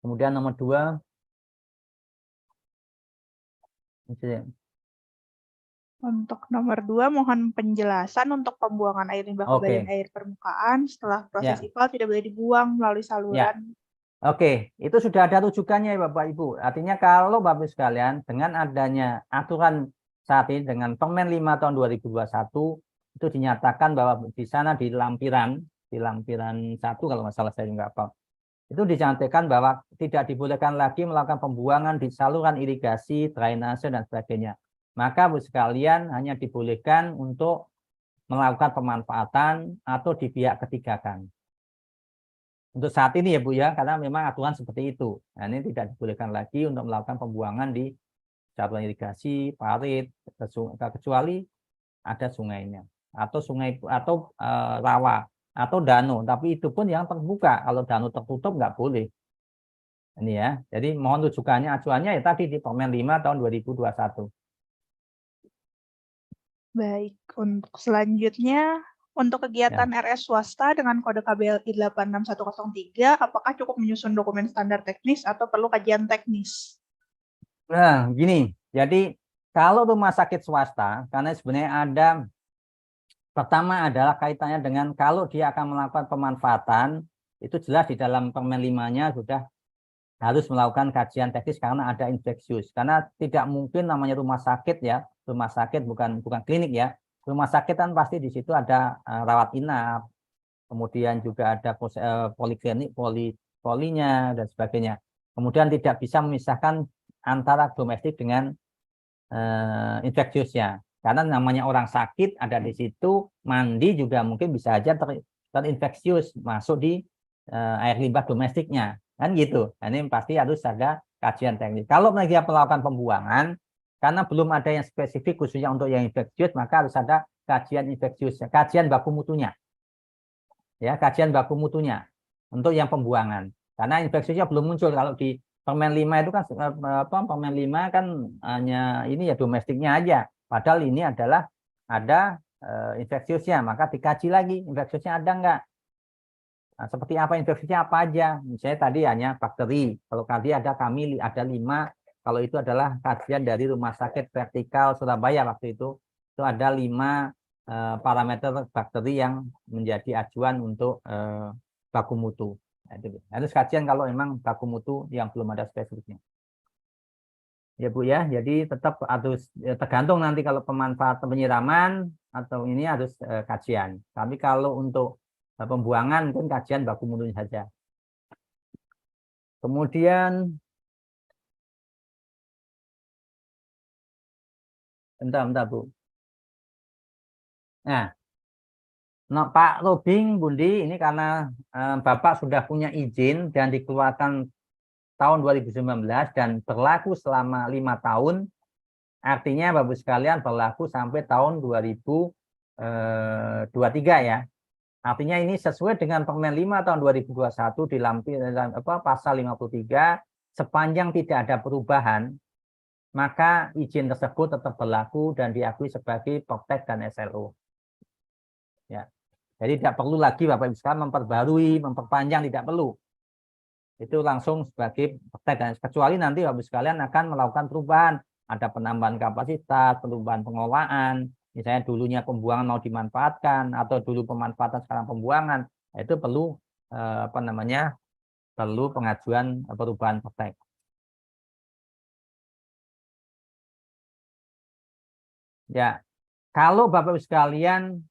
Speaker 2: Kemudian nomor 2,
Speaker 1: untuk nomor 2, mohon penjelasan untuk pembuangan air limbah ke badan air permukaan setelah proses IPAL tidak boleh dibuang melalui saluran.
Speaker 2: Oke, itu sudah ada rujukannya ya Bapak Ibu. Artinya kalau Bapak Ibu sekalian, dengan adanya aturan saat ini dengan Permen 5 tahun 2021, itu dinyatakan bahwa di sana di lampiran 1 kalau nggak salah saya nggak apa, itu dicantumkan bahwa tidak dibolehkan lagi melakukan pembuangan di saluran irigasi, drainase, dan sebagainya. Maka Bu sekalian hanya dibolehkan untuk melakukan pemanfaatan atau di pihak ketiga kan. Untuk saat ini ya Bu ya, karena memang aturan seperti itu. Nah, ini tidak dibolehkan lagi untuk melakukan pembuangan di saluran irigasi, parit, kecuali ada sungainya atau sungai atau rawa atau danau, tapi itu pun yang terbuka. Kalau danau tertutup nggak boleh. Ini ya. Jadi mohon rujukannya, acuannya ya tadi di Permen 5 tahun 2021.
Speaker 1: Baik, untuk selanjutnya, untuk kegiatan RS swasta dengan kode KBLI 86103, apakah cukup menyusun dokumen standar teknis atau perlu kajian teknis?
Speaker 2: Nah, gini, jadi kalau rumah sakit swasta, karena sebenarnya pertama adalah kaitannya dengan kalau dia akan melakukan pemanfaatan, itu jelas di dalam Permen 5-nya sudah harus melakukan kajian teknis karena ada infeksius. Karena tidak mungkin namanya rumah sakit ya, rumah sakit bukan klinik ya. Rumah sakit kan pasti di situ ada rawat inap, kemudian juga ada poliklinik, polinya dan sebagainya. Kemudian tidak bisa memisahkan antara domestik dengan infeksiusnya. Karena namanya orang sakit ada di situ, mandi juga mungkin bisa aja terinfeksius masuk di air limbah domestiknya. Kan gitu. Nah, ini pasti harus ada kajian teknis. Kalau mereka melakukan pembuangan, karena belum ada yang spesifik khususnya untuk yang infeksius, maka harus ada kajian infeksiusnya, kajian baku mutunya. Ya, kajian baku mutunya untuk yang pembuangan. Karena infeksiusnya belum muncul. Kalau di Permen 5 itu kan Permen 5 kan hanya ini ya domestiknya aja. Padahal ini adalah ada infeksiusnya, maka dikaji lagi infeksiusnya ada enggak. Nah, seperti apa infeksinya apa aja? Misalnya tadi hanya bakteri. Kalau tadi ada 5. Kalau itu adalah kajian dari Rumah Sakit Vertikal Surabaya waktu itu ada 5 parameter bakteri yang menjadi acuan untuk baku mutu. Nah, itu harus kajian kalau memang baku mutu yang belum ada spesifiknya. Ya Bu ya, jadi tetap harus tergantung nanti kalau pemanfaatan penyiraman atau ini harus kajian. Tapi kalau untuk pembuangan mungkin kajian baku mutunya saja. Kemudian, bentar Bu. Nah, Pak Robing, Bundi, ini karena Bapak sudah punya izin dan dikeluarkan tahun 2019 dan berlaku selama 5 tahun, artinya Bapak sekalian berlaku sampai tahun 2023 ya. Artinya ini sesuai dengan Permen 5 tahun 2021 di pasal 53, sepanjang tidak ada perubahan, maka izin tersebut tetap berlaku dan diakui sebagai Proptek dan SLO. Ya. Jadi tidak perlu lagi Bapak Ibu sekalian memperbarui, memperpanjang, tidak perlu. Itu langsung sebagai Proptek dan kecuali nanti Bapak Ibu sekalian akan melakukan perubahan, ada penambahan kapasitas, perubahan pengolahan, misalnya dulunya pembuangan mau dimanfaatkan atau dulu pemanfaatan sekarang pembuangan, itu perlu perlu pengajuan perubahan Proptek. Ya, kalau Bapak Ibu sekalian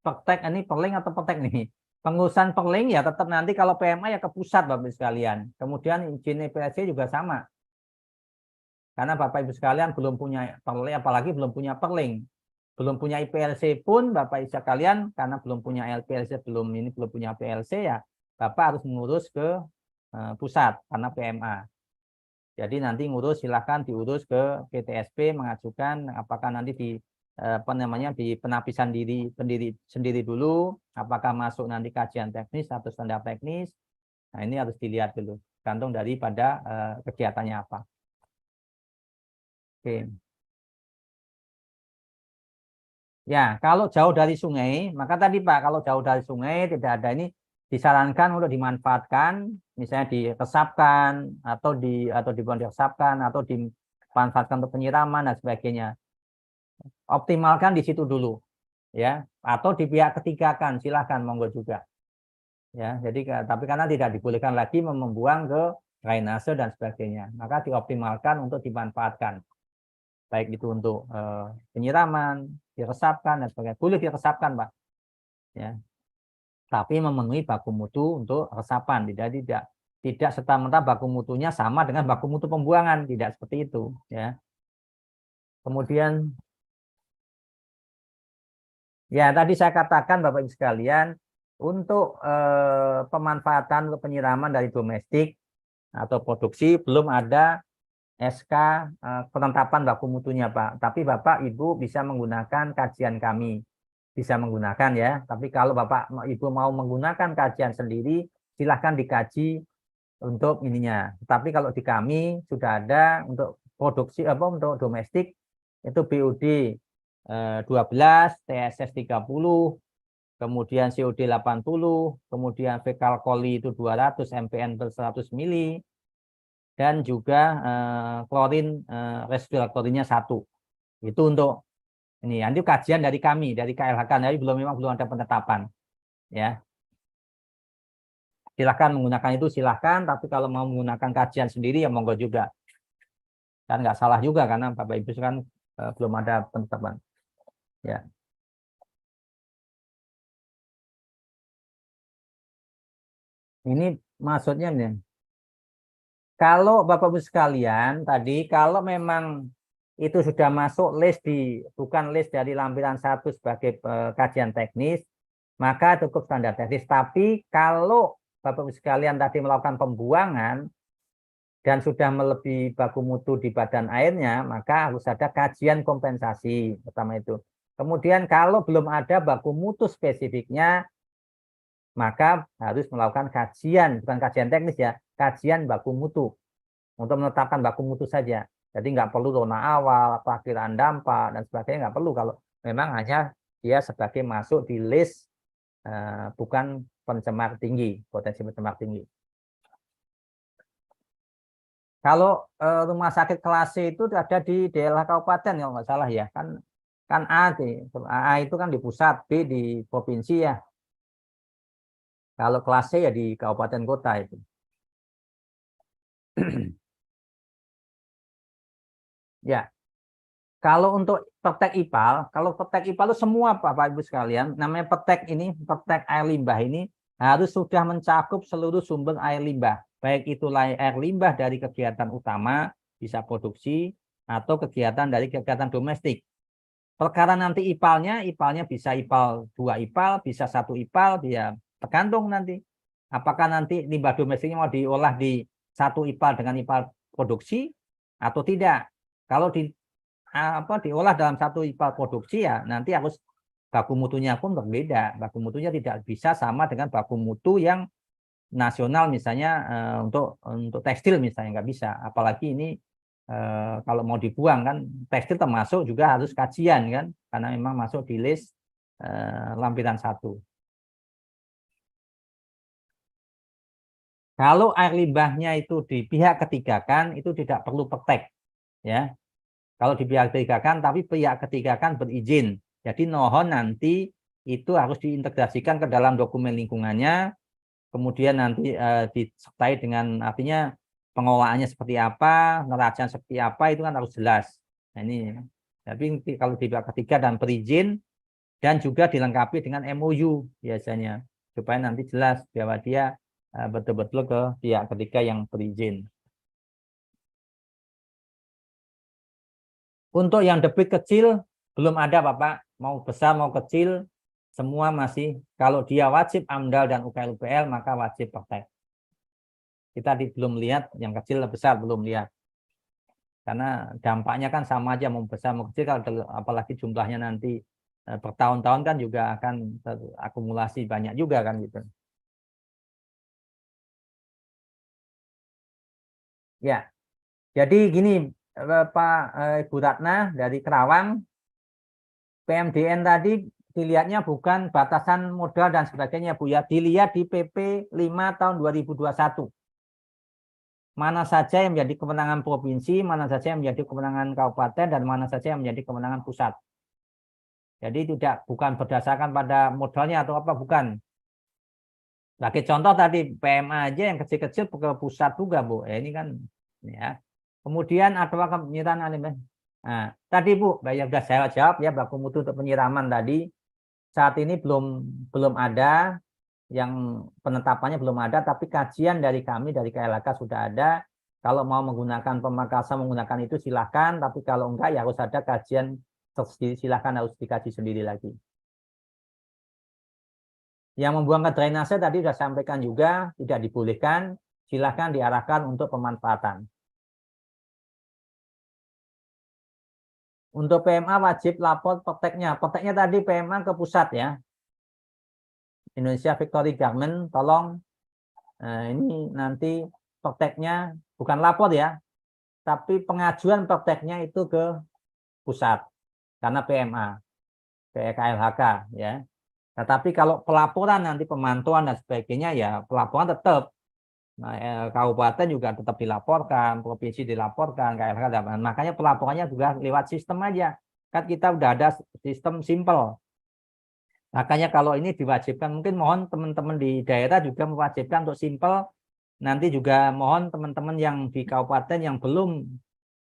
Speaker 2: Proptek ini perling atau Proptek nih? Pengurusan perling ya tetap nanti kalau PMA ya ke pusat Bapak Ibu sekalian. Kemudian izin EPLC juga sama. Karena Bapak Ibu sekalian belum punya perling, apalagi belum punya perling. Belum punya IPLC pun Bapak Ibu sekalian karena belum punya LPLC, belum punya PLC ya, Bapak harus mengurus ke pusat karena PMA. Jadi nanti silahkan diurus ke PTSP, mengajukan apakah nanti di di penapisan pendiri sendiri dulu, apakah masuk nanti kajian teknis atau standar teknis. Nah, ini harus dilihat dulu, gantung daripada kegiatannya apa. Oke. Ya, kalau jauh dari sungai, maka tadi Pak, kalau jauh dari sungai tidak ada ini disarankan untuk dimanfaatkan, misalnya diresapkan atau diresapkan atau dimanfaatkan untuk penyiraman dan sebagainya. Optimalkan di situ dulu, ya, atau di pihak ketiga kan, silahkan monggo juga, ya. Jadi tapi karena tidak dibolehkan lagi membuang ke drainase dan sebagainya, maka dioptimalkan untuk dimanfaatkan, baik itu untuk penyiraman, diresapkan dan sebagainya. Boleh diresapkan Pak, ya, tapi memenuhi baku mutu untuk resapan, tidak serta-merta baku mutunya sama dengan baku mutu pembuangan, tidak seperti itu, ya. Kemudian ya, tadi saya katakan Bapak Ibu sekalian, untuk pemanfaatan untuk penyiraman dari domestik atau produksi belum ada SK penetapan baku mutunya Pak. Tapi Bapak Ibu bisa menggunakan kajian kami. Bisa menggunakan ya. Tapi kalau Bapak Ibu mau menggunakan kajian sendiri, silahkan dikaji untuk ininya. Tapi kalau di kami sudah ada untuk produksi untuk domestik itu BOD 12, TSS 30, kemudian COD 80, kemudian fekal koli itu 200, MPN per 100 mili, dan juga klorin respiratorinya 1. Itu untuk ini. Nanti kajian dari kami, dari KLHK, tapi memang belum ada penetapan. Ya, silahkan menggunakan itu silahkan, tapi kalau mau menggunakan kajian sendiri ya monggo juga. Kan nggak salah juga karena Bapak Ibu kan belum ada penetapan. Ya. Ini maksudnya nih. Kalau Bapak Ibu sekalian tadi kalau memang itu sudah masuk bukan list dari lampiran 1 sebagai kajian teknis, maka cukup standar teknis. Tapi kalau Bapak Ibu sekalian tadi melakukan pembuangan dan sudah melebihi baku mutu di badan airnya, maka harus ada kajian kompensasi pertama itu. Kemudian kalau belum ada baku mutu spesifiknya, maka harus melakukan kajian, bukan kajian teknis ya, kajian baku mutu untuk menetapkan baku mutu saja. Jadi nggak perlu zona awal, perakhiran dampak dan sebagainya, nggak perlu kalau memang hanya dia sebagai masuk di list bukan pencemar tinggi, potensi pencemar tinggi. Kalau rumah sakit kelas C itu ada di daerah kabupaten kalau nggak salah ya, kan A itu kan di pusat, B di provinsi ya. Kalau kelas C ya di kabupaten kota itu. Ya, kalau untuk petek IPAL, kalau petek IPAL itu semua Bapak Ibu sekalian, namanya petek ini, petek air limbah ini harus sudah mencakup seluruh sumber air limbah, baik itu air limbah dari kegiatan utama, bisa produksi, atau kegiatan dari kegiatan domestik. Perkara nanti IPAL-nya bisa IPAL 2 IPAL, bisa 1 IPAL, dia tergantung nanti. Apakah nanti limbah domestiknya mau diolah di 1 IPAL dengan IPAL produksi atau tidak. Kalau diolah dalam 1 IPAL produksi ya nanti harus baku mutunya pun berbeda. Baku mutunya tidak bisa sama dengan baku mutu yang nasional misalnya untuk tekstil misalnya nggak bisa. Apalagi ini kalau mau dibuang kan tekstil termasuk juga harus kajian kan karena memang masuk di list lampiran 1. Kalau air limbahnya itu di pihak ketiga kan itu tidak perlu petek ya. Kalau di pihak ketiga kan tapi pihak ketiga kan berizin. Jadi mohon nanti itu harus diintegrasikan ke dalam dokumen lingkungannya. Kemudian nanti disertai dengan artinya pengolahannya seperti apa, neracan seperti apa itu kan harus jelas. Nah ini, tapi kalau di pihak ketiga dan berizin dan juga dilengkapi dengan MOU biasanya supaya nanti jelas bahwa dia betul-betul ke pihak ketiga yang berizin. Untuk yang debit kecil belum ada Bapak, mau besar mau kecil semua masih kalau dia wajib AMDAL dan UKL-UPL maka wajib petek. Kita belum lihat yang kecil besar belum lihat. Karena dampaknya kan sama aja mau besar mau kecil kalau apalagi jumlahnya nanti bertahun-tahun kan juga akan terakumulasi banyak juga kan gitu. Ya. Jadi gini Pak Ibu Ratna dari Kerawang, PMDN tadi dilihatnya bukan batasan modal dan sebagainya Bu ya, dilihat di PP 5 tahun 2021. Mana saja yang menjadi kewenangan provinsi, mana saja yang menjadi kewenangan kabupaten, dan mana saja yang menjadi kewenangan pusat. Jadi bukan berdasarkan pada modalnya atau apa, bukan. Sebagai contoh tadi PMA aja yang kecil-kecil ke pusat juga Bu. Ini kan ya. Kemudian ada penyiraman. Nah, tadi Bu, ya sudah saya jawab ya baku mutu untuk penyiraman tadi. Saat ini belum ada yang penetapannya belum ada, tapi kajian dari kami dari KLHK sudah ada. Kalau mau menggunakan pemangkasan menggunakan itu silahkan, tapi kalau enggak ya harus ada kajian tersendiri, silahkan harus dikaji sendiri lagi. Yang membuang ke drainase tadi sudah sampaikan juga tidak dibolehkan, silahkan diarahkan untuk pemanfaatan. Untuk PMA wajib lapor peteknya. Peteknya tadi PMA ke pusat ya. Indonesia Factory Garment, tolong ini nanti peteknya bukan lapor ya, tapi pengajuan peteknya itu ke pusat karena PMA, ke KLHK ya. Tetapi kalau pelaporan nanti pemantauan dan sebagainya ya pelaporan tetap. Nah, kabupaten juga tetap dilaporkan, provinsi dilaporkan, KLHK. Makanya pelaporannya juga lewat sistem aja. Kan kita udah ada sistem simple. Makanya kalau ini diwajibkan, mungkin mohon teman-teman di daerah juga mewajibkan untuk simple. Nanti juga mohon teman-teman yang di kabupaten yang belum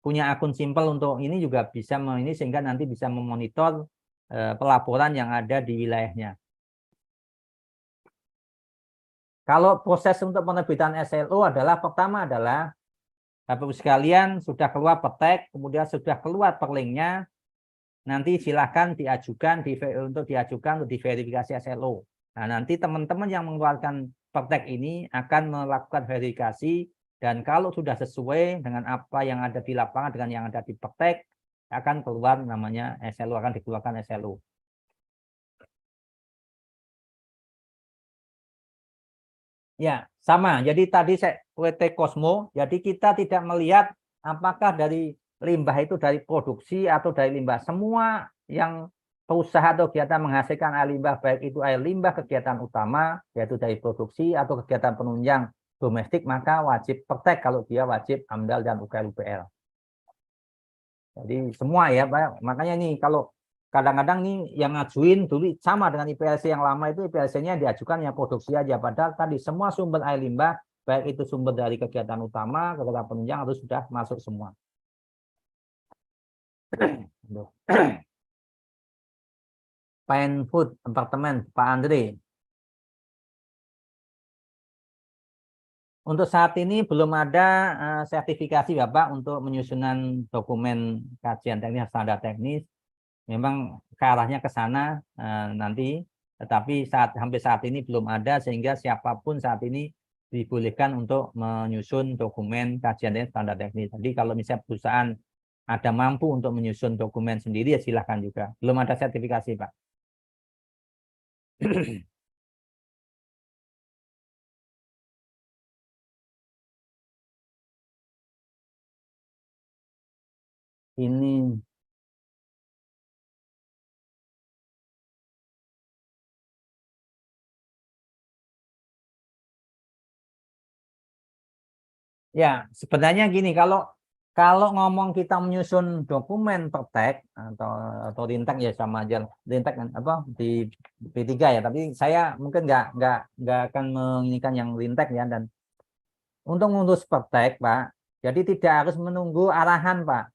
Speaker 2: punya akun simple untuk ini juga bisa ini sehingga nanti bisa memonitor pelaporan yang ada di wilayahnya. Kalau proses untuk penerbitan SLO adalah pertama adalah Bapak Ibu sekalian sudah keluar petek, kemudian sudah keluar perlinknya, nanti silakan diajukan untuk diverifikasi SLO. Nah, nanti teman-teman yang mengeluarkan petek ini akan melakukan verifikasi dan kalau sudah sesuai dengan apa yang ada di lapangan dengan yang ada di petek akan keluar namanya SLO, akan dikeluarkan SLO. Ya, sama. Jadi tadi saya WT Kosmo, jadi kita tidak melihat apakah dari limbah itu dari produksi atau dari limbah. Semua yang usaha atau kegiatan menghasilkan air limbah, baik itu air limbah kegiatan utama, yaitu dari produksi, atau kegiatan penunjang domestik, maka wajib praktek kalau dia wajib AMDAL dan UKL-UPL. Jadi semua ya, Pak. Makanya nih kalau kadang-kadang nih yang ngajuin dulu sama dengan IPLC yang lama itu, IPLC-nya diajukan yang produksi aja. Padahal tadi semua sumber air limbah, baik itu sumber dari kegiatan utama, kegiatan penunjang, harus sudah masuk semua. Pine Food Apartemen, Pak Andre. Untuk saat ini belum ada sertifikasi Bapak untuk menyusunan dokumen kajian teknis standar teknis. Memang ke arahnya ke sana nanti, tetapi hampir saat ini belum ada, sehingga siapapun saat ini dibolehkan untuk menyusun dokumen kajian teknis standar teknis. Jadi kalau misalnya perusahaan ada mampu untuk menyusun dokumen sendiri, ya silahkan juga. Belum ada sertifikasi, Pak. Ini ya sebenarnya gini, kalau ngomong kita menyusun dokumen praktek atau rintek ya sama aja, rintek apa di P3 ya, tapi saya mungkin nggak akan menginginkan yang rintek ya. Dan untuk mengurus praktek, Pak, jadi tidak harus menunggu arahan, Pak.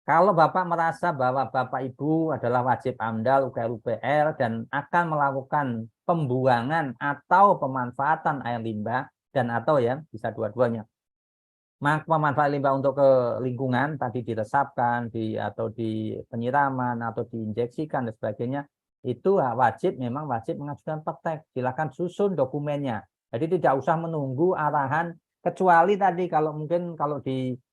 Speaker 2: Kalau Bapak merasa bahwa Bapak Ibu adalah wajib AMDAL, UKL, UPL, dan akan melakukan pembuangan atau pemanfaatan air limbah, dan atau ya bisa dua-duanya, maka pemanfaatan limbah untuk ke lingkungan tadi diresapkan atau di penyiraman atau diinjeksikan dan sebagainya, itu memang wajib mengajukan praktek. Silakan susun dokumennya. Jadi tidak usah menunggu arahan, kecuali tadi kalau mungkin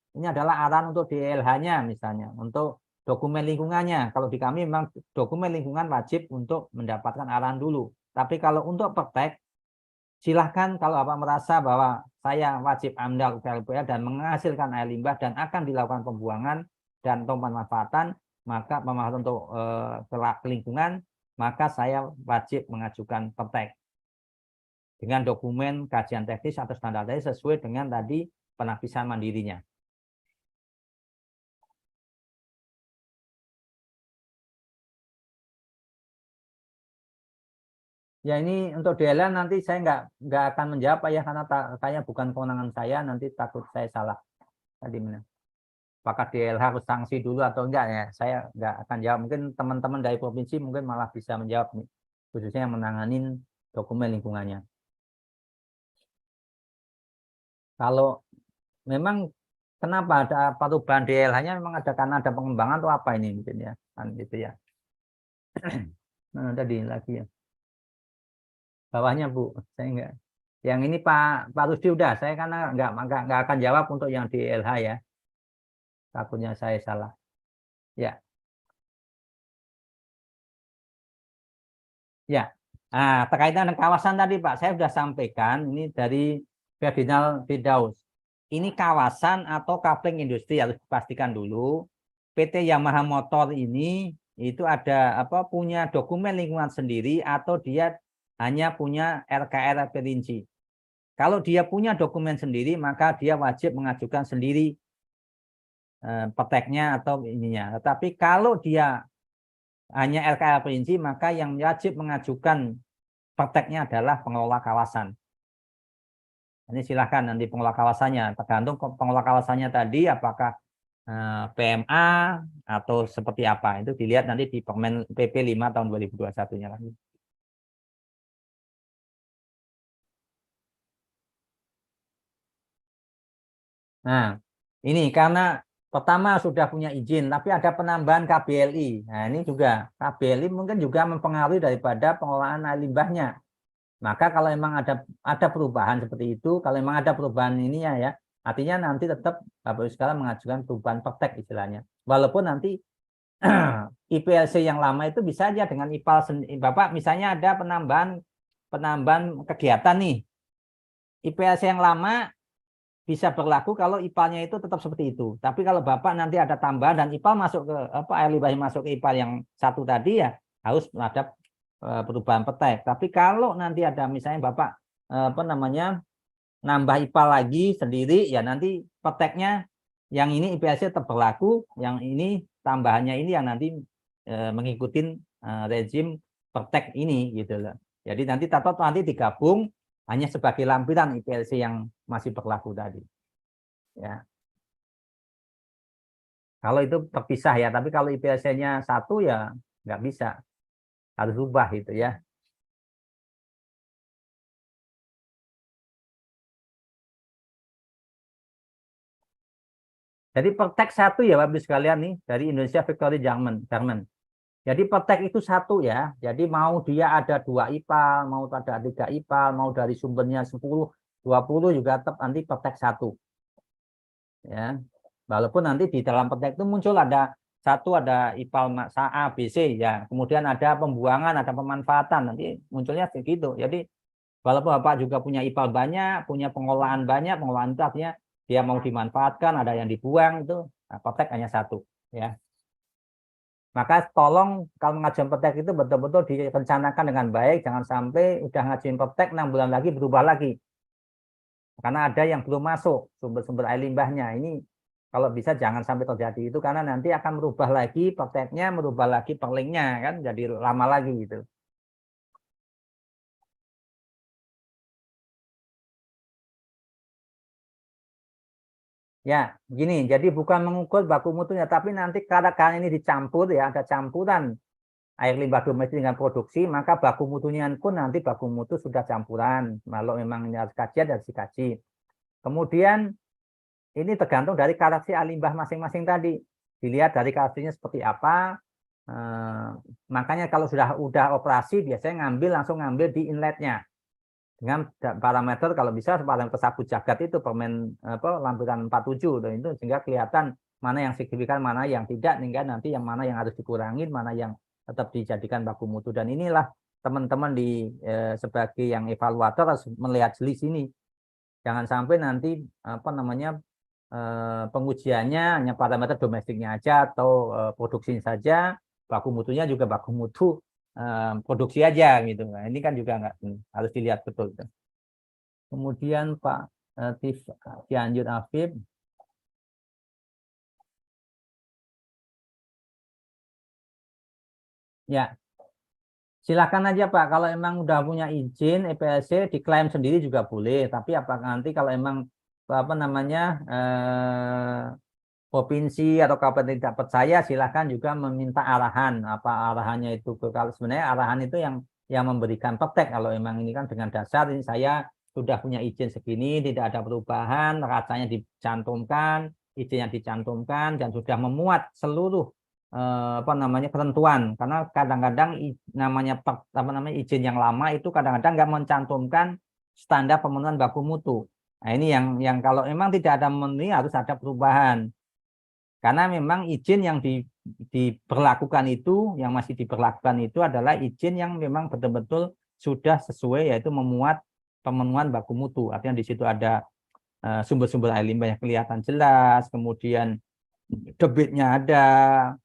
Speaker 2: ini adalah arahan untuk DLH-nya misalnya, untuk dokumen lingkungannya. Kalau di kami memang dokumen lingkungan wajib untuk mendapatkan arahan dulu. Tapi kalau untuk praktek, silahkan kalau Bapak merasa bahwa saya wajib AMDAL UKL dan menghasilkan air limbah dan akan dilakukan pembuangan dan pemanfaatan, maka pemanfaatan untuk lingkungan, maka saya wajib mengajukan praktek dengan dokumen kajian teknis atau standar teknis sesuai dengan tadi penapisan mandirinya. Ya ini untuk DLH nanti saya nggak akan menjawab ya, karena kayaknya bukan kewenangan saya, nanti takut saya salah tadi mana. Apakah DLH harus sanksi dulu atau enggak ya, saya nggak akan jawab. Mungkin teman-teman dari provinsi mungkin malah bisa menjawab nih, khususnya yang menanganin dokumen lingkungannya. Kalau memang kenapa ada perubahan DLH-nya, memang ada karena ada pengembangan atau apa ini mungkin ya, kan gitu ya. Nah, tadi lagi ya. Bawahnya Bu, saya enggak. Yang ini Pak Rusdi udah, saya karena nggak akan jawab untuk yang DLH ya. Takutnya saya salah. Ya. Ya. Nah, terkait dengan kawasan tadi Pak, saya sudah sampaikan ini dari Ferdinand Firdaus. Ini kawasan atau coupling industri, harus dipastikan dulu. PT Yamaha Motor ini itu ada punya dokumen lingkungan sendiri atau dia hanya punya RKR perinci. Kalau dia punya dokumen sendiri, maka dia wajib mengajukan sendiri prakteknya atau ininya. Tetapi kalau dia hanya RKR perinci, maka yang wajib mengajukan prakteknya adalah pengelola kawasan. Ini silahkan nanti pengelola kawasannya, tergantung pengelola kawasannya tadi apakah PMA atau seperti apa. Itu dilihat nanti di Permen PP 5 tahun 2021-nya lagi. Nah, ini karena pertama sudah punya izin, tapi ada penambahan KBLI. Nah, ini juga KBLI mungkin juga mempengaruhi daripada pengelolaan air limbahnya. Maka kalau memang ada perubahan seperti itu, kalau memang ada perubahan ini ya, artinya nanti tetap Bapak sekarang mengajukan perubahan praktek istilahnya. Walaupun nanti IPLC yang lama itu bisa aja dengan IPAL Bapak misalnya ada penambahan kegiatan nih. IPLC yang lama bisa berlaku kalau IPAL-nya itu tetap seperti itu. Tapi kalau Bapak nanti ada tambahan dan IPAL masuk ke air limbah masuk ke IPAL yang satu tadi ya harus ada perubahan petek. Tapi kalau nanti ada misalnya Bapak nambah IPAL lagi sendiri ya nanti peteknya yang ini IPLC tetap berlaku, yang ini tambahannya ini yang nanti mengikuti rezim petek ini gitu loh. Jadi nanti nanti digabung hanya sebagai lampiran IPLC yang masih berlaku tadi. Ya. Kalau itu terpisah ya, tapi kalau IPLC-nya satu ya nggak bisa, harus ubah itu ya. Jadi pertek satu ya Bapak sekalian nih dari Indonesia Victory German. Jadi petek itu satu ya. Jadi mau dia ada 2 IPAL, mau ada 3 IPAL, mau dari sumbernya 10, 20 juga tetap nanti petek satu. Ya. Walaupun nanti di dalam petek itu muncul ada IPAL A, B, C ya. Kemudian ada pembuangan, ada pemanfaatan nanti munculnya segitu. Jadi walaupun Bapak juga punya IPAL banyak, punya pengolahan banyak, pengolahan itu artinya dia mau dimanfaatkan, ada yang dibuang itu, nah, petek hanya satu ya. Maka tolong kalau ngajuin petek itu betul-betul direncanakan dengan baik, jangan sampai udah ngajuin petek 6 bulan lagi berubah lagi. Karena ada yang belum masuk sumber-sumber air limbahnya. Ini kalau bisa jangan sampai terjadi itu karena nanti akan merubah lagi peteknya, merubah lagi perlingnya kan jadi lama lagi gitu. Ya, gini, jadi bukan mengukur baku mutunya, tapi nanti karena ini dicampur ya, ada campuran air limbah domestik dengan produksi, maka baku mutunya pun nanti baku mutu sudah campuran. Kalau memang ini harus kajian, harus dikaji. Kemudian ini tergantung dari karakter air limbah masing-masing tadi. Dilihat dari karakternya seperti apa. Makanya kalau sudah operasi, biasanya langsung ngambil di inletnya. Dengan parameter kalau bisa parameter sapu jagat itu permen lampiran 47 dan itu sehingga kelihatan mana yang signifikan, mana yang tidak, sehingga nanti yang mana yang harus dikurangi, mana yang tetap dijadikan baku mutu. Dan inilah teman-teman sebagai yang evaluator harus melihat di sini. Jangan sampai nanti pengujiannya hanya parameter domestiknya aja atau produksinya saja, baku mutunya juga baku mutu produksi aja gitu. Nah, ini kan juga nggak harus dilihat betul. Kemudian Pak Cianjur Afif. Ya, silakan aja Pak. Kalau emang udah punya izin EPLC diklaim sendiri juga boleh. Tapi apakah nanti kalau emang provinsi atau kabupaten tidak percaya, silakan juga meminta arahan. Apa arahannya itu kalau sebenarnya arahan itu yang memberikan petek. Kalau emang ini kan dengan dasar ini saya sudah punya izin segini, tidak ada perubahan, rasanya dicantumkan, izinnya dicantumkan dan sudah memuat seluruh ketentuan. Karena kadang-kadang izin yang lama itu kadang-kadang nggak mencantumkan standar pemenuhan baku mutu. Nah, ini yang kalau memang tidak ada memenuhi harus ada perubahan. Karena memang izin yang diberlakukan itu, yang masih diberlakukan itu adalah izin yang memang betul-betul sudah sesuai, yaitu memuat pemenuhan baku mutu. Artinya di situ ada sumber-sumber air limbah yang kelihatan jelas, kemudian debitnya ada,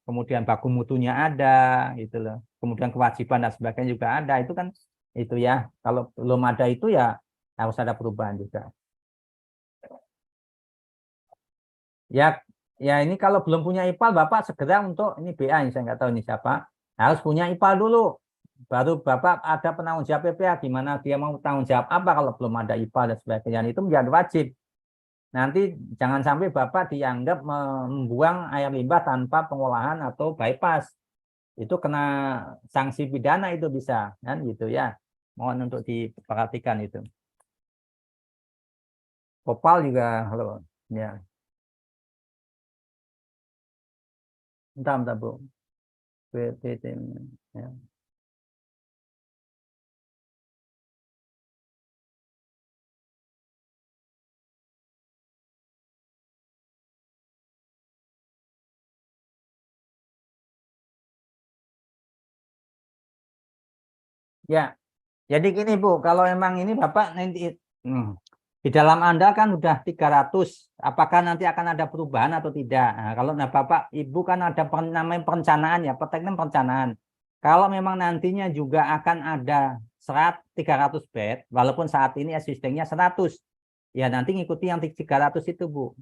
Speaker 2: kemudian baku mutunya ada, gitu loh. Kemudian kewajiban dan sebagainya juga ada. Itu kan itu ya. Kalau belum ada itu ya harus ada perubahan juga. Ya, ya ini kalau belum punya IPAL, Bapak segera untuk ini BA, saya nggak tahu ini siapa, harus punya IPAL dulu. Baru Bapak ada penanggung jawab PPA, gimana dia mau tanggung jawab apa kalau belum ada IPAL dan sebagainya. Itu menjadi wajib. Nanti jangan sampai Bapak dianggap membuang air limbah tanpa pengolahan atau bypass. Itu kena sanksi pidana itu bisa, kan gitu ya. Mohon untuk diperhatikan itu. Kopal juga, halo. Ya, entah Bu. PPT. Ya. Ya, jadi gini Bu, kalau emang ini Bapak nanti Di dalam Anda kan udah 300, apakah nanti akan ada perubahan atau tidak? Nah, kalau Bapak Ibu kan ada namanya perencanaan ya, peteknya perencanaan. Kalau memang nantinya juga akan ada 300 bed, walaupun saat ini existingnya 100, ya nanti ngikuti yang 300 itu, Bu.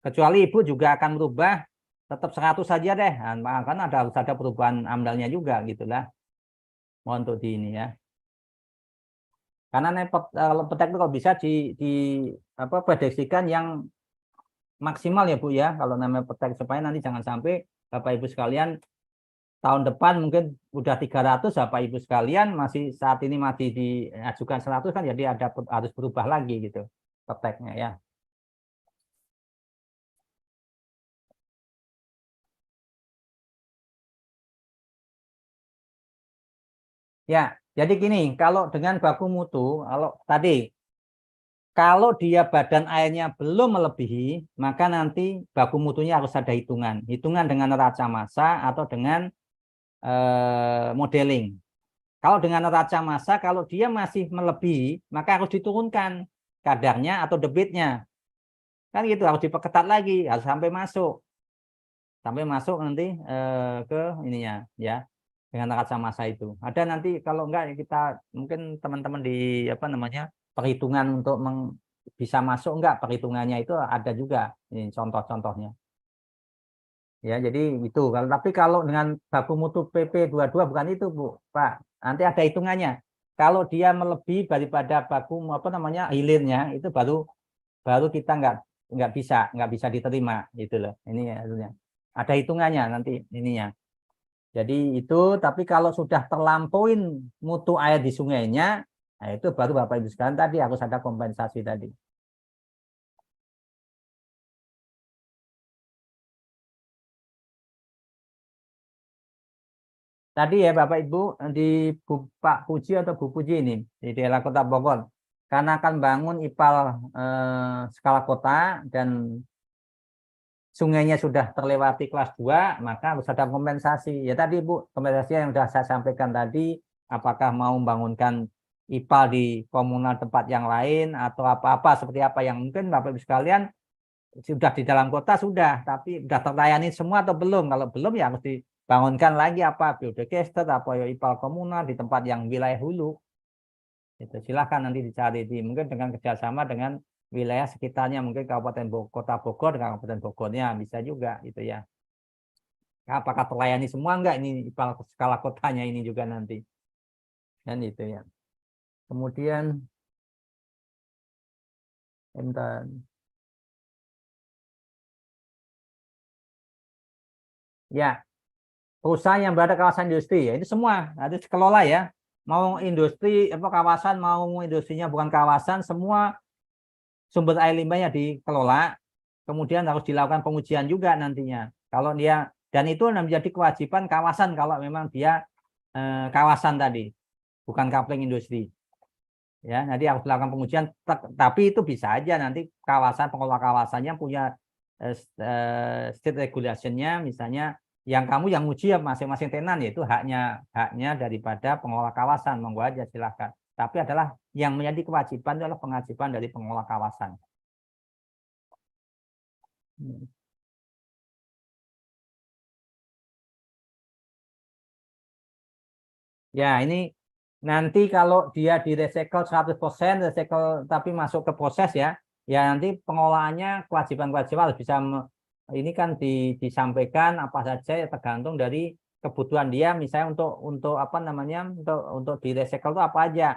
Speaker 2: Kecuali Ibu juga akan merubah tetap 100 saja deh. Nah, kan harus ada perubahan amdalnya juga gitulah. Mohon untuk di ini ya. Karena kalau petek itu kalau bisa di apa prediksikan yang maksimal ya Bu ya, kalau namanya petek, supaya nanti jangan sampai Bapak Ibu sekalian tahun depan mungkin udah 300, Bapak Ibu sekalian masih saat ini masih diajukan 100 kan, jadi harus berubah lagi gitu peteknya ya. Ya, jadi gini, kalau dengan baku mutu, kalau tadi kalau dia badan airnya belum melebihi, maka nanti baku mutunya harus ada hitungan. Hitungan dengan neraca massa atau dengan modeling. Kalau dengan neraca massa, kalau dia masih melebihi, maka harus diturunkan kadarnya atau debitnya. Kan gitu, harus diperketat lagi, harus sampai masuk. Sampai masuk nanti ke ininya, ya, dengan neraca massa itu. Ada nanti kalau enggak kita mungkin teman-teman di apa namanya perhitungan untuk bisa masuk enggak, perhitungannya itu ada juga ini contoh-contohnya. Ya, jadi itu. Tapi kalau dengan baku mutu PP22 bukan itu, Bu, Pak. Nanti ada hitungannya. Kalau dia melebihi daripada baku apa namanya hilirnya, itu baru baru kita nggak bisa diterima gitu loh. Ini ya, ada hitungannya nanti ininya. Jadi itu, tapi kalau sudah terlampauin mutu air di sungainya, nah itu baru Bapak Ibu sekalian tadi harus ada kompensasi tadi. Tadi ya Bapak Ibu di Pak Puji atau Bu Puji ini di daerah Kota Bogor, karena akan bangun IPAL skala kota dan sungainya sudah terlewati kelas 2, maka harus ada kompensasi. Ya tadi Bu, kompensasi yang sudah saya sampaikan tadi, apakah mau membangunkan IPAL di komunal tempat yang lain atau apa-apa seperti apa yang mungkin Bapak Ibu sekalian sudah di dalam kota sudah, tapi sudah terlayani semua atau belum? Kalau belum ya harus dibangunkan lagi apa biodigestor, apa ya IPAL komunal di tempat yang wilayah hulu. Itu silahkan nanti dicari mungkin dengan kerjasama dengan wilayah sekitarnya, mungkin Kabupaten Kota Bogor dengan Kabupaten Bogornya bisa juga gitu ya. Apakah terlayani semua enggak ini IPAL skala kotanya ini juga nanti. Dan itu ya. Kemudian bentar. Ya, perusahaan yang berada kawasan industri ya itu semua harus dikelola ya. Mau industri apa kawasan, mau industrinya bukan kawasan, semua sumber air limbahnya dikelola. Kemudian harus dilakukan pengujian juga nantinya. Kalau dia dan itu menjadi kewajiban kawasan kalau memang dia kawasan tadi, bukan coupling industri. Ya, nanti harus dilakukan pengujian. Tapi itu bisa aja nanti kawasan pengelola kawasannya punya state regulationnya, misalnya yang kamu yang uji ya masing-masing tenan, yaitu haknya daripada pengelola kawasan, monggo aja silahkan. Tapi adalah yang menjadi kewajiban adalah pengajiban dari pengelola kawasan. Ya, ini nanti kalau dia di recycle 100%, recycle tapi masuk ke proses ya, ya nanti pengelolaannya kewajiban-kewajiban harus bisa ini kan disampaikan apa saja ya, tergantung dari kebutuhan dia, misalnya untuk apa namanya untuk di recycle itu apa aja.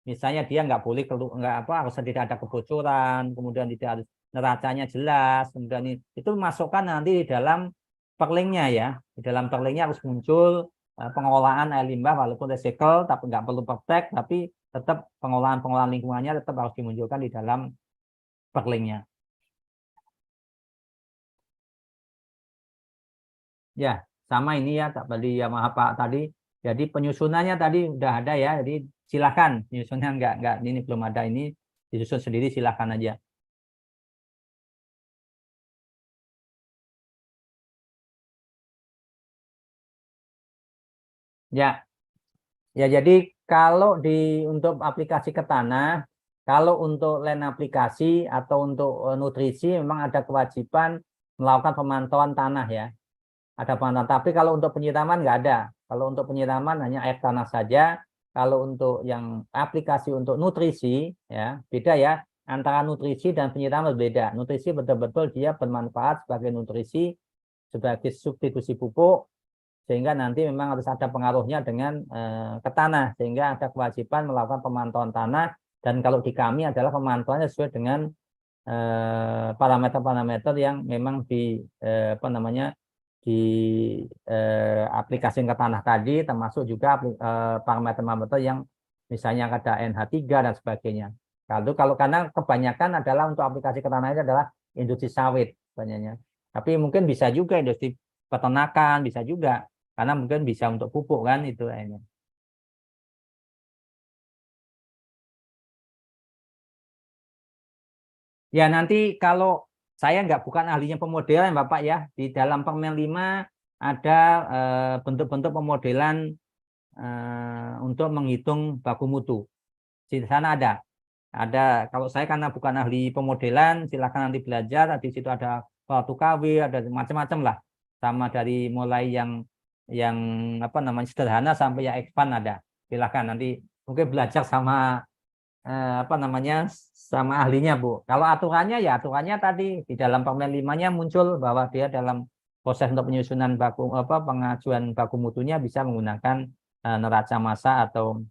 Speaker 2: Misalnya dia nggak boleh nggak apa harus tidak ada kebocoran, kemudian tidak harus neracanya jelas, kemudian itu masukkan nanti di dalam perlingnya ya, di dalam perlingnya harus muncul pengelolaan air limbah walaupun recycle tapi nggak perlu praktek, tapi tetap pengolahan lingkungannya tetap harus dimunculkan di dalam perlingnya. Ya, sama ini ya tadi ya maaf Pak tadi. Jadi penyusunannya tadi udah ada ya. Jadi silakan penyusunannya nggak ini belum ada, ini disusun sendiri silakan aja. Ya, ya jadi kalau untuk aplikasi ke tanah Kalau untuk lain aplikasi atau untuk nutrisi memang ada kewajiban melakukan pemantauan tanah ya. Ada pemantauan. Tapi kalau untuk penyiraman nggak ada. Kalau untuk penyiraman hanya air tanah saja. Kalau untuk yang aplikasi untuk nutrisi ya beda ya. Antara nutrisi dan penyiraman berbeda. Nutrisi betul-betul dia bermanfaat sebagai nutrisi, sebagai substitusi pupuk, sehingga nanti memang harus ada pengaruhnya dengan ke tanah, sehingga ada kewajiban melakukan pemantauan tanah. Dan kalau di kami adalah pemantauannya sesuai dengan parameter-parameter yang memang di apa namanya di aplikasi ke tanah tadi, termasuk juga parameter-parameter yang misalnya ada NH3 dan sebagainya. Kalau karena kebanyakan adalah untuk aplikasi ke tanah itu adalah industri sawit banyaknya. Tapi mungkin bisa juga industri peternakan, bisa juga karena mungkin bisa untuk pupuk kan itu akhirnya. Ya nanti kalau saya bukan ahlinya pemodelan Bapak ya, di dalam Permen 5 ada bentuk-bentuk pemodelan untuk menghitung baku mutu. Di sana ada. Ada. Kalau saya karena bukan ahli pemodelan, silakan nanti belajar. Di situ ada suatu KW, ada macam-macam lah. Sama dari mulai yang apa namanya sederhana sampai yang expand ada. Silakan nanti mungkin belajar sama apa namanya sama ahlinya Bu. Kalau aturannya ya aturannya tadi di dalam Permen 5-nya muncul bahwa dia dalam proses untuk penyusunan baku pengajuan baku mutunya bisa menggunakan neraca massa atau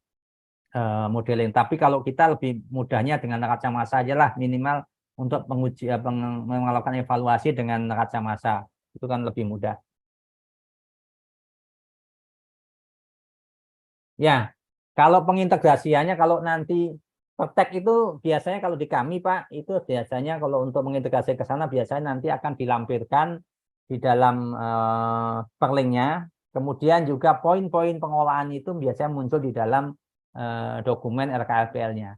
Speaker 2: modeling. Tapi kalau kita lebih mudahnya dengan neraca massa aja lah minimal untuk menguji melakukan evaluasi dengan neraca massa itu kan lebih mudah. Ya, kalau pengintegrasiannya kalau nanti praktek itu biasanya kalau di kami Pak, itu biasanya kalau untuk mengintegrasi ke sana biasanya nanti akan dilampirkan di dalam perlinknya. Kemudian juga poin-poin pengolahan itu biasanya muncul di dalam dokumen RKFPL-nya.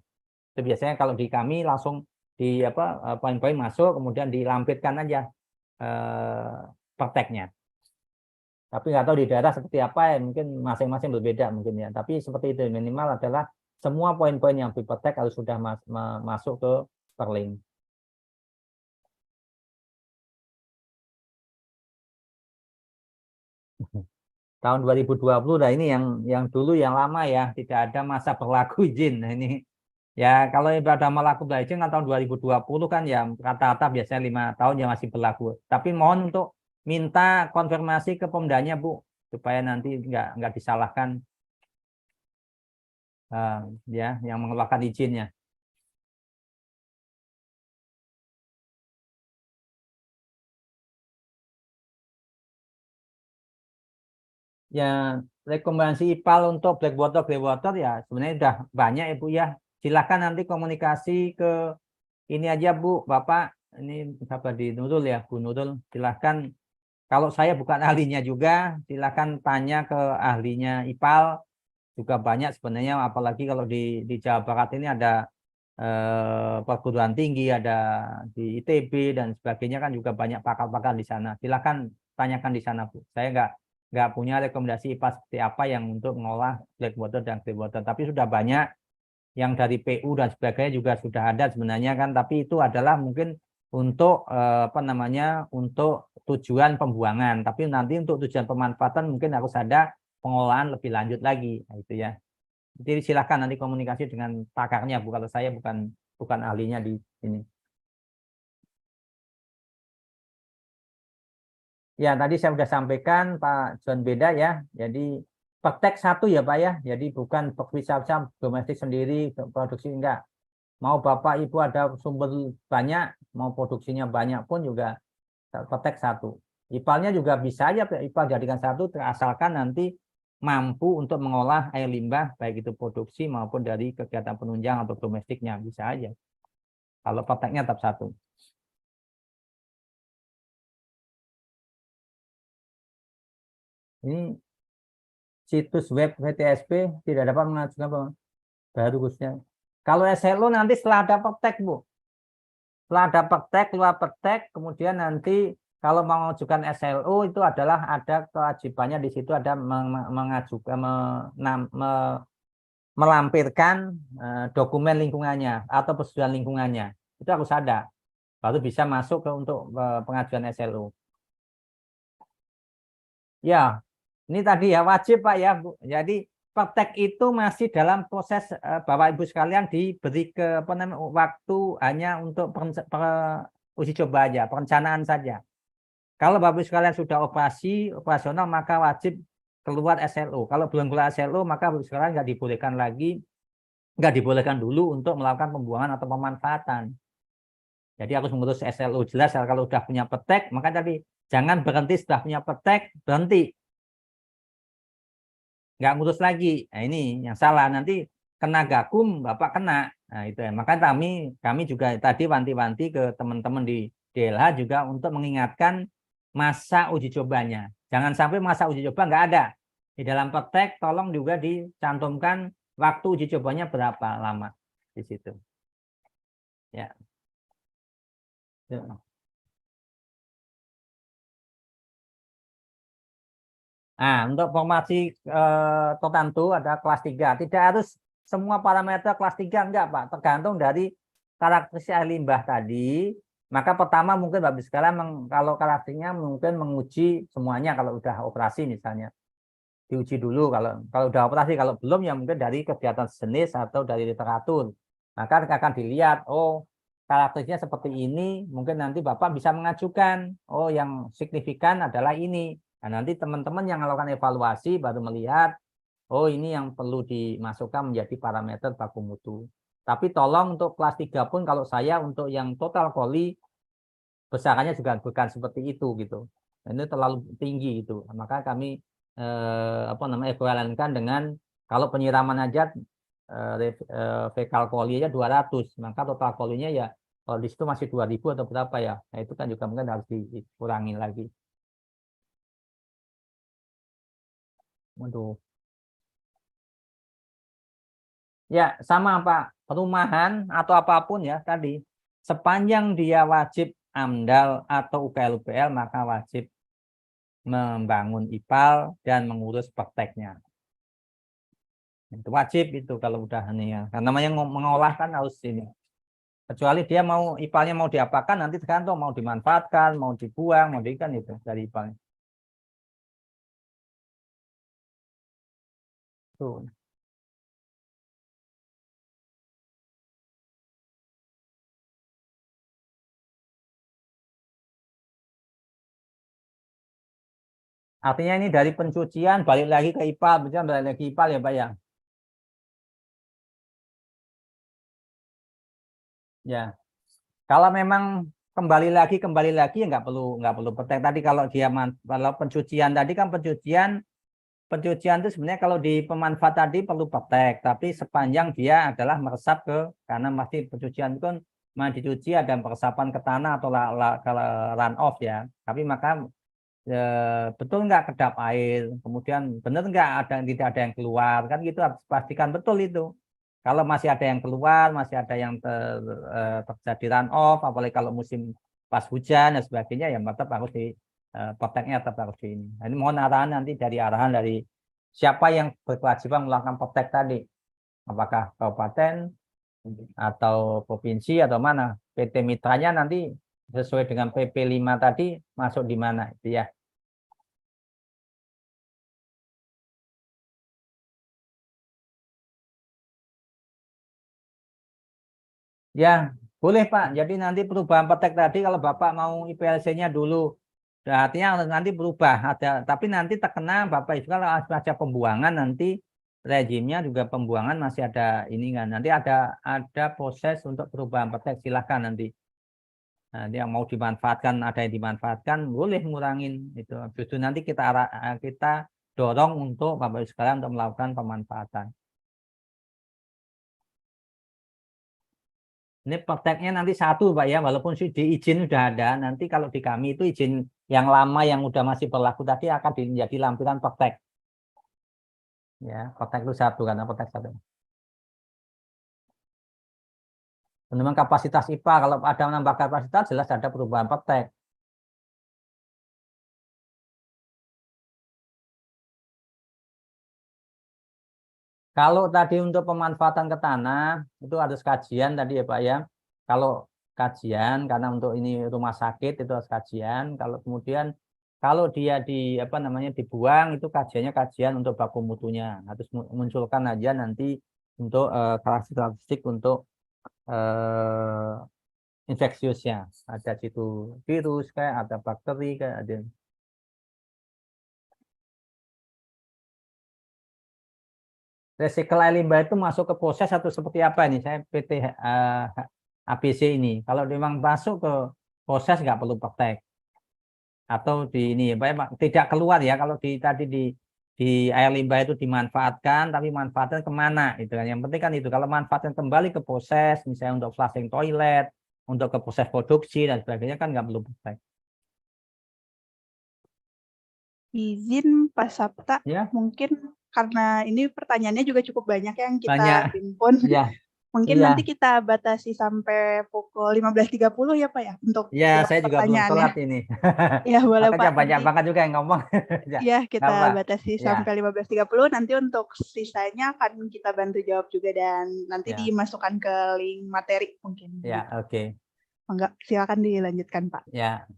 Speaker 2: Itu biasanya kalau di kami langsung di apa poin-poin masuk, kemudian dilampirkan aja prakteknya. Tapi nggak tahu di daerah seperti apa ya, mungkin masing-masing berbeda mungkin ya. Tapi seperti itu minimal adalah semua poin-poin yang dipetek harus sudah masuk ke Perlink. Tahun 2020 nah ini yang dulu yang lama ya, tidak ada masa berlaku izin. Nah, ini ya kalau ada berlaku izin kan tahun 2020 kan ya rata-rata biasanya 5 tahun yang masih berlaku. Tapi mohon untuk minta konfirmasi ke Pemdanya Bu supaya nanti nggak disalahkan ya yang mengeluarkan izinnya. Ya rekomendasi IPAL untuk Blackwater Greywater ya sebenarnya sudah banyak ya Bu ya. Silakan nanti komunikasi ke ini aja Bu, Bapak. Ini siapa di Nurul ya, Bu Nurul. Silakan. Kalau saya bukan ahlinya juga, silakan tanya ke ahlinya IPAL. Juga banyak sebenarnya, apalagi kalau di Jawa Barat ini ada perguruan tinggi, ada di ITB dan sebagainya kan juga banyak pakar-pakar di sana. Silakan tanyakan di sana Bu. Saya nggak punya rekomendasi IPA seperti apa yang untuk mengolah Blackwater dan Greywater, tapi sudah banyak yang dari PU dan sebagainya juga sudah ada sebenarnya kan, tapi itu adalah mungkin untuk apa namanya untuk tujuan pembuangan, tapi nanti untuk tujuan pemanfaatan mungkin harus ada pengolahan lebih lanjut lagi. Nah, itu ya. Jadi silakan nanti komunikasi dengan pakarnya Bu, kalau saya bukan ahlinya di sini. Ya, tadi saya sudah sampaikan Pak John beda ya. Jadi praktek satu ya Pak ya. Jadi bukan bisa domestik sendiri produksi enggak. Mau Bapak Ibu ada sumber banyak, mau produksinya banyak pun juga praktek satu. IPAL-nya juga bisa aja IPAL jadikan satu asalkan nanti mampu untuk mengolah air limbah baik itu produksi maupun dari kegiatan penunjang atau domestiknya bisa aja. Kalau prakteknya tetap satu. Ini situs web VTSP tidak dapat mengajukan baru khususnya. Kalau SLO nanti setelah ada praktek Bu. Setelah ada praktek, keluar praktek, kemudian nanti kalau mengajukan SLO itu adalah ada kewajibannya di situ ada mengajukan melampirkan dokumen lingkungannya atau persetujuan lingkungannya. Itu harus ada. Baru bisa masuk untuk pengajuan SLU. Ya, ini tadi ya wajib Pak ya, Bu. Jadi praktek itu masih dalam proses Bapak Ibu sekalian diberi ke apa namanya, waktu hanya untuk uji coba aja, perencanaan saja. Kalau Bapak Ibu sekalian sudah operasional maka wajib keluar SLU. Kalau belum keluar SLU maka Bapak Ibu sekalian nggak dibolehkan dulu untuk melakukan pembuangan atau pemanfaatan. Jadi harus mengurus SLU jelas. Kalau udah punya petek maka tadi jangan berhenti setelah punya petek berhenti. Nggak ngurus lagi. Nah, ini yang salah. Nanti kena gakum, Bapak kena. Nah, itu ya. Maka kami juga tadi wanti-wanti ke teman-teman di DLH juga untuk mengingatkan masa uji cobanya. Jangan sampai masa uji coba nggak ada. Di dalam praktek tolong juga dicantumkan waktu uji cobanya berapa lama di situ. Ya. Nah, untuk formasi tertentu ada kelas 3. Tidak harus semua parameter kelas 3 enggak, Pak. Tergantung dari karakteristik air limbah tadi. Maka pertama mungkin Bapak sekalian kalau karakternya mungkin menguji semuanya kalau udah operasi misalnya. Diuji dulu kalau udah operasi, kalau belum ya mungkin dari kegiatan sejenis atau dari literatur. Maka akan dilihat, oh karakteristiknya seperti ini, mungkin nanti Bapak bisa mengajukan, oh yang signifikan adalah ini. Nah, nanti teman-teman yang melakukan evaluasi baru melihat, oh ini yang perlu dimasukkan menjadi parameter baku mutu. Tapi tolong untuk kelas 3 pun kalau saya untuk yang total koli besarannya juga bukan seperti itu gitu. Ini terlalu tinggi itu. Maka kami apa namanya ekuivalenkan dengan kalau penyiraman aja fekal koli aja 200, maka total kolinya ya kalau di situ masih 2000 atau berapa ya. Nah, itu kan juga mungkin harus dikurangi lagi. Waduh. Ya, sama Pak. Perumahan atau apapun ya tadi, sepanjang dia wajib AMDAL atau UKL-UPL maka wajib membangun IPAL dan mengurus prakteknya. Itu wajib itu kalau udah ini ya. Karena namanya mengolah kan harus ini. Kecuali dia mau IPALnya mau diapakan nanti tergantung mau dimanfaatkan, mau dibuang, mau diikan itu dari IPALnya. Tuh. Artinya ini dari pencucian balik lagi ke IPAL, misalnya balik lagi IPAL ya Pak ya. Ya. Kalau memang kembali lagi ya nggak perlu petek tadi kalau kalau pencucian tadi kan pencucian itu sebenarnya kalau di pemanfaat tadi perlu petek tapi sepanjang dia adalah meresap karena masih pencucian itu kan dicuci ada peresapan ke tanah atau ke run off ya tapi maka betul nggak kedap air kemudian benar nggak tidak ada yang keluar kan gitu harus pastikan betul itu. Kalau masih ada yang keluar, masih ada yang terjadi run off, apalagi kalau musim pas hujan dan sebagainya, ya tetap harus di prakteknya tetap harus di ini. Nah, ini mohon arahan nanti dari arahan dari siapa yang berkewajiban melakukan praktek tadi, apakah kabupaten atau provinsi atau mana. PT mitranya nanti sesuai dengan PP 5 tadi masuk di mana, itu ya. Ya, boleh Pak. Jadi nanti perubahan petek tadi kalau Bapak mau IPLC-nya dulu, nah, artinya nanti berubah. Tapi nanti terkena Bapak itu kalau ada pembuangan nanti rezimnya juga pembuangan masih ada ini kan. Nanti ada proses untuk perubahan petek silahkan nanti. Nanti yang mau dimanfaatkan ada yang dimanfaatkan boleh ngurangin itu. Justru nanti kita dorong untuk Bapak Ibu sekalian untuk melakukan pemanfaatan. Ini prakteknya nanti satu Pak ya, walaupun di izin sudah ada, nanti kalau di kami itu izin yang lama yang udah masih berlaku tadi akan menjadi lampiran praktek. Ya, praktek itu satu karena praktek satu. Dan memang kapasitas IPA kalau ada menambah kapasitas jelas ada perubahan praktek. Kalau tadi untuk pemanfaatan ke tanah itu harus kajian tadi ya Pak ya. Kalau kajian karena untuk ini rumah sakit itu harus kajian. Kalau kemudian kalau dia di apa namanya dibuang itu kajiannya kajian untuk baku mutunya. Harus munculkan aja nanti untuk karakteristik untuk eh, infeksiusnya. Ada situ virus kayak ada bakteri kayak ada. Recycle air limbah itu masuk ke proses atau seperti apa ini? Saya PT ABC ini. Kalau memang masuk ke proses nggak perlu praktek atau di ini, Pak, tidak keluar ya. Kalau di tadi di air limbah itu dimanfaatkan, tapi manfaatnya kemana? Itu kan. Yang penting kan itu. Kalau manfaatnya kembali ke proses, misalnya untuk flushing toilet, untuk ke proses produksi dan sebagainya kan nggak perlu praktek.
Speaker 1: Izin Pak Sabta,
Speaker 2: Ya,
Speaker 1: mungkin karena ini pertanyaannya juga cukup banyak yang kita
Speaker 2: banyak.
Speaker 1: himpun.
Speaker 2: Ya,
Speaker 1: Mungkin
Speaker 2: iya.
Speaker 1: nanti kita batasi sampai pukul 15.30 ya Pak ya untuk
Speaker 2: Ya,
Speaker 1: jawab
Speaker 2: saya juga belum
Speaker 1: pertanyaannya.
Speaker 2: telat ini.
Speaker 1: Ya boleh
Speaker 2: Makanya
Speaker 1: Pak,
Speaker 2: banyak
Speaker 1: nanti
Speaker 2: banget juga yang ngomong. Ya,
Speaker 1: ya
Speaker 2: nggak
Speaker 1: kita
Speaker 2: apa.
Speaker 1: batasi
Speaker 2: Ya,
Speaker 1: sampai 15.30. Nanti untuk sisanya akan kita bantu jawab juga dan nanti
Speaker 2: ya,
Speaker 1: dimasukkan ke link materi mungkin
Speaker 2: ya,
Speaker 1: gitu.
Speaker 2: oke.
Speaker 1: Enggak, silakan dilanjutkan Pak.
Speaker 2: Ya,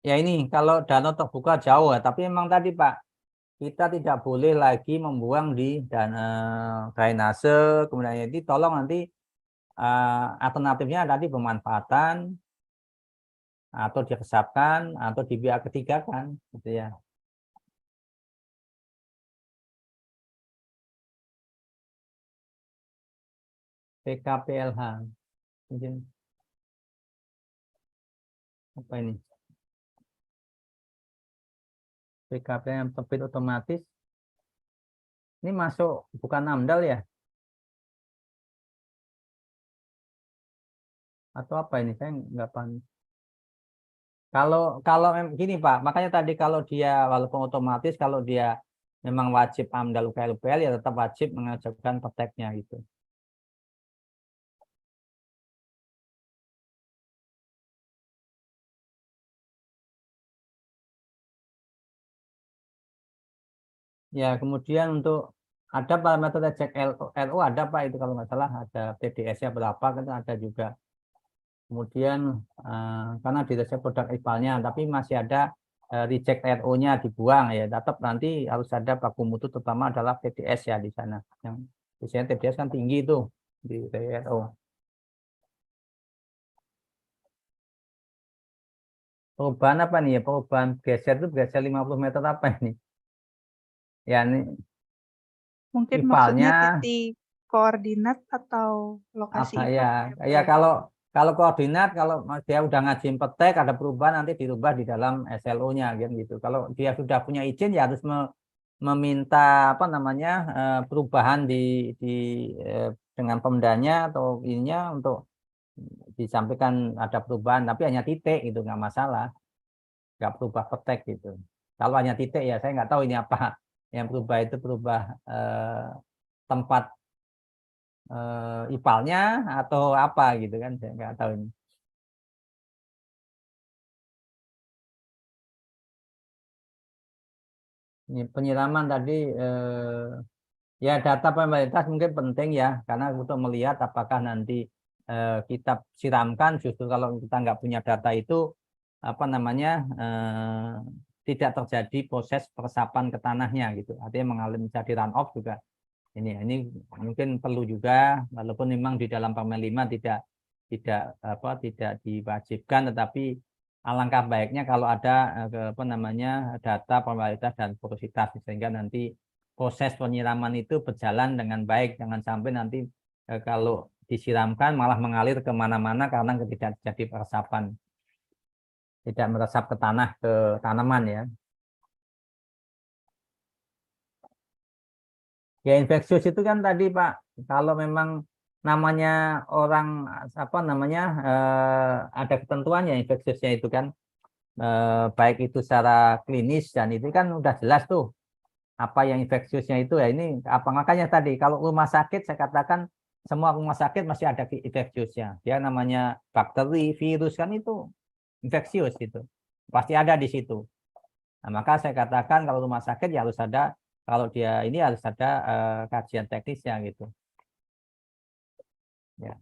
Speaker 2: ya ini kalau danau terbuka jauh, ya. Tapi memang tadi Pak, kita tidak boleh lagi membuang di drainase. Kemudian jadi tolong nanti alternatifnya tadi pemanfaatan atau diresapkan atau di pihak ketiga kan, gitu ya. PKPLH, mungkin apa ini? PKP yang terbit otomatis. Ini masuk bukan AMDAL ya? Atau apa ini? Saya nggak paham. Kalau kalau gini Pak, makanya tadi kalau dia walaupun otomatis kalau dia memang wajib AMDAL UKL ya tetap wajib mengajukan peteknya gitu. Ya kemudian untuk ada parameter cek LO ada Pak itu kalau nggak salah ada PDS-nya berapa kan ada juga. Kemudian karena di produk IPAL-nya tapi masih ada reject RO-nya dibuang ya tetap nanti harus ada baku mutu terutama adalah PDS ya di sana yang biasanya TDS kan tinggi itu di RO. Perubahan apa nih ya? Perubahan geser itu geser 50 meter apa ini? Ya ini
Speaker 1: Mungkin maksudnya
Speaker 2: IPAL-nya
Speaker 1: titik koordinat atau lokasi
Speaker 2: apa ya?
Speaker 1: IPAL ya Pak
Speaker 2: Ya
Speaker 1: ya.
Speaker 2: kalau koordinat kalau dia udah ngajin petek ada perubahan nanti dirubah di dalam SLO-nya gitu. Kalau dia sudah punya izin ya harus meminta apa namanya perubahan di dengan pemdanya atau ininya untuk disampaikan ada perubahan tapi hanya titik itu nggak masalah nggak berubah petek gitu kalau hanya titik ya saya nggak tahu ini apa yang berubah itu berubah tempat ipalnya atau apa gitu kan saya nggak tahu ini. Ini penyiraman tadi ya data pemerintah mungkin penting ya karena untuk melihat apakah nanti kita siramkan justru kalau kita nggak punya data itu apa namanya tidak terjadi proses peresapan ke tanahnya gitu artinya mengalami jadi run off juga ini mungkin perlu juga walaupun memang di dalam Permen 5 tidak diwajibkan tetapi alangkah baiknya kalau ada apa namanya data probabilitas dan porositas sehingga nanti proses penyiraman itu berjalan dengan baik jangan sampai nanti kalau disiramkan malah mengalir kemana-mana karena tidak terjadi peresapan tidak meresap ke tanah ke tanaman ya. Ya infeksius itu kan tadi Pak, kalau memang namanya orang apa namanya ada ketentuannya infeksiusnya itu kan baik itu secara klinis dan itu kan udah jelas tuh apa yang infeksiusnya itu ya ini apa makanya tadi kalau rumah sakit saya katakan semua rumah sakit masih ada infeksiusnya. Ya namanya bakteri, virus kan itu infeksius itu pasti ada di situ. Nah, maka saya katakan kalau rumah sakit ya harus ada, kalau dia ini harus ada kajian teknisnya gitu. Ya.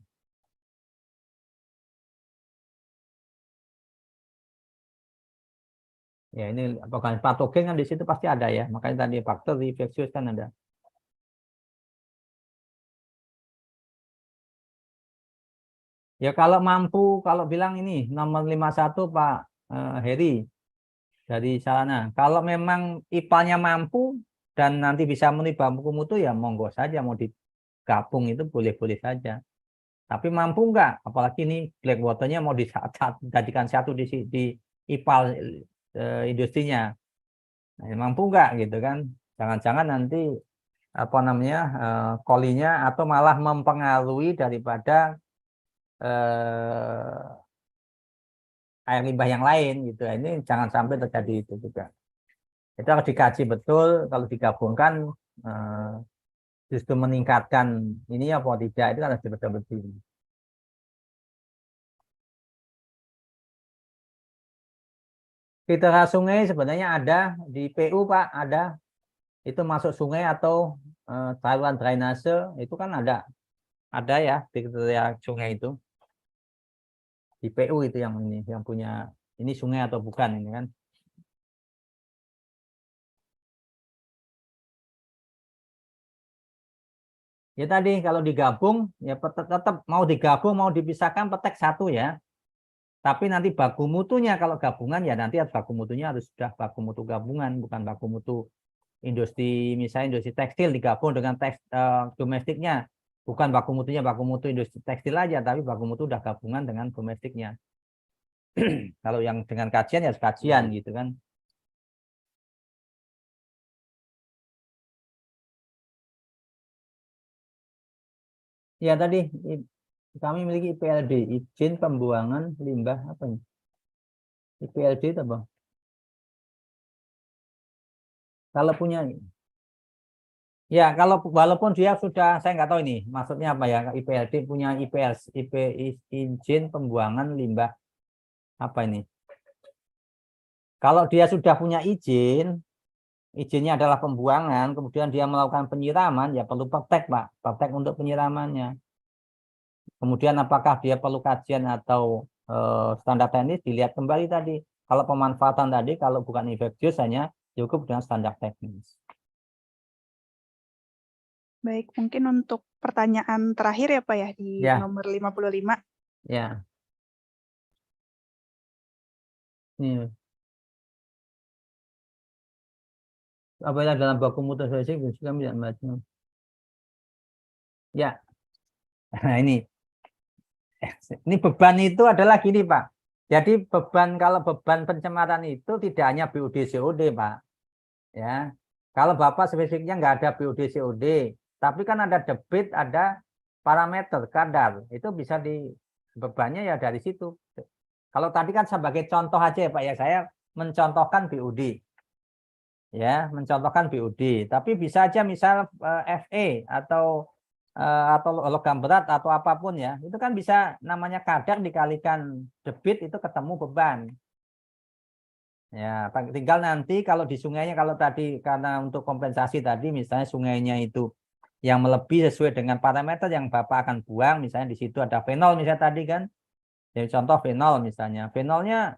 Speaker 2: Ya ini organisme patogen kan di situ pasti ada ya, makanya tadi bakteri, infeksius kan ada. Ya kalau mampu, kalau bilang ini nomor 51 Pak Heri dari sana. Kalau memang IPA-nya mampu dan nanti bisa memenuhi baku mutu ya monggo saja mau digabung itu boleh-boleh saja. Tapi mampu enggak? Apalagi ini Blackwater-nya mau dijadikan satu di IPAL industrinya. Nah, mampu enggak gitu kan? Jangan-jangan nanti apa namanya kolinya atau malah mempengaruhi daripada air limbah yang lain gitu. Ini jangan sampai terjadi itu juga. Itu harus dikaji betul kalau digabungkan justru meningkatkan ini apa tidak itu kan harus betul-betul. Filter sungai sebenarnya ada di PU Pak, ada itu masuk sungai atau saluran drainase itu kan ada ya di kriteria sungai itu di PU itu yang ini yang punya ini sungai atau bukan ini kan. Ya tadi kalau digabung ya tetap mau digabung mau dipisahkan petek satu ya. Tapi nanti baku mutunya kalau gabungan ya nanti baku mutunya harus sudah baku mutu gabungan bukan baku mutu industri misalnya industri tekstil digabung dengan domestiknya bukan baku mutunya baku mutu industri tekstil aja tapi baku mutu udah gabungan dengan domestiknya. Kalau yang dengan kajian ya kajian gitu kan. Ya tadi kami memiliki IPLD, izin pembuangan limbah apa nih? IPLD itu apa? Kalau punya, ya kalau walaupun dia sudah, saya nggak tahu ini maksudnya apa ya IPLD punya IPS, izin pembuangan limbah apa ini? Kalau dia sudah punya izin, izinnya adalah pembuangan, kemudian dia melakukan penyiraman, ya perlu praktek Pak, praktek untuk penyiramannya. Kemudian apakah dia perlu kajian atau standar teknis dilihat kembali tadi. Kalau pemanfaatan tadi, kalau bukan infeksius hanya cukup dengan standar teknis.
Speaker 1: Baik, mungkin untuk pertanyaan terakhir ya Pak ya di nomor 55.
Speaker 2: Ya. Ini. Apabila dalam baku mutu sosial kami tidak membaca. Ya. Nah ini beban itu adalah gini Pak. Jadi beban kalau beban pencemaran itu tidak hanya BOD COD Pak. Ya. Kalau Bapak spesifiknya nggak ada BOD COD, tapi kan ada debit, ada parameter kadar, itu bisa di bebannya ya dari situ. Kalau tadi kan sebagai contoh aja ya Pak ya, saya mencontohkan BOD. Ya, mencontohkan BOD, tapi bisa aja misal FE atau logam berat atau apapun ya, itu kan bisa namanya kadar dikalikan debit itu ketemu beban. Ya, tinggal nanti kalau di sungainya kalau tadi karena untuk kompensasi tadi misalnya sungainya itu yang melebihi sesuai dengan parameter yang Bapak akan buang, misalnya di situ ada fenol misalnya tadi kan. Jadi contoh fenol misalnya. Fenolnya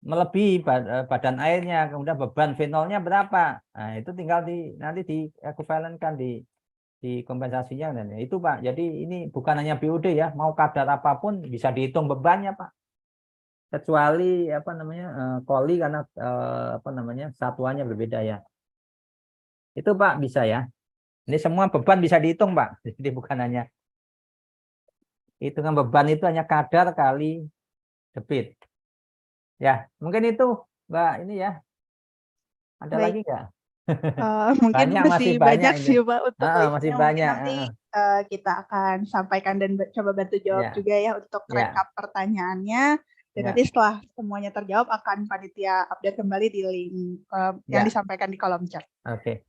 Speaker 2: melebihi badan airnya, kemudian beban fenolnya berapa? Nah, itu tinggal nanti diekuivalenkan di kompensasinya dan itu Pak. Jadi ini bukan hanya BOD ya, mau kadar apapun bisa dihitung bebannya Pak. Kecuali apa namanya koli karena apa namanya satuannya berbeda ya. Itu Pak bisa ya. Ini semua beban bisa dihitung Pak. Jadi bukan hanya hitungan beban itu hanya kadar kali debit. Ya, mungkin itu Mbak ini ya. Ada
Speaker 1: Baik.
Speaker 2: lagi nggak?
Speaker 1: Mungkin masih banyak
Speaker 2: ini.
Speaker 1: sih Pak untuk
Speaker 2: Masih
Speaker 1: mungkin
Speaker 2: banyak.
Speaker 1: nanti kita akan sampaikan dan coba bantu jawab juga ya untuk rekap pertanyaannya. Dan nanti setelah semuanya terjawab akan panitia update kembali di link yang disampaikan di kolom chat.
Speaker 2: Oke.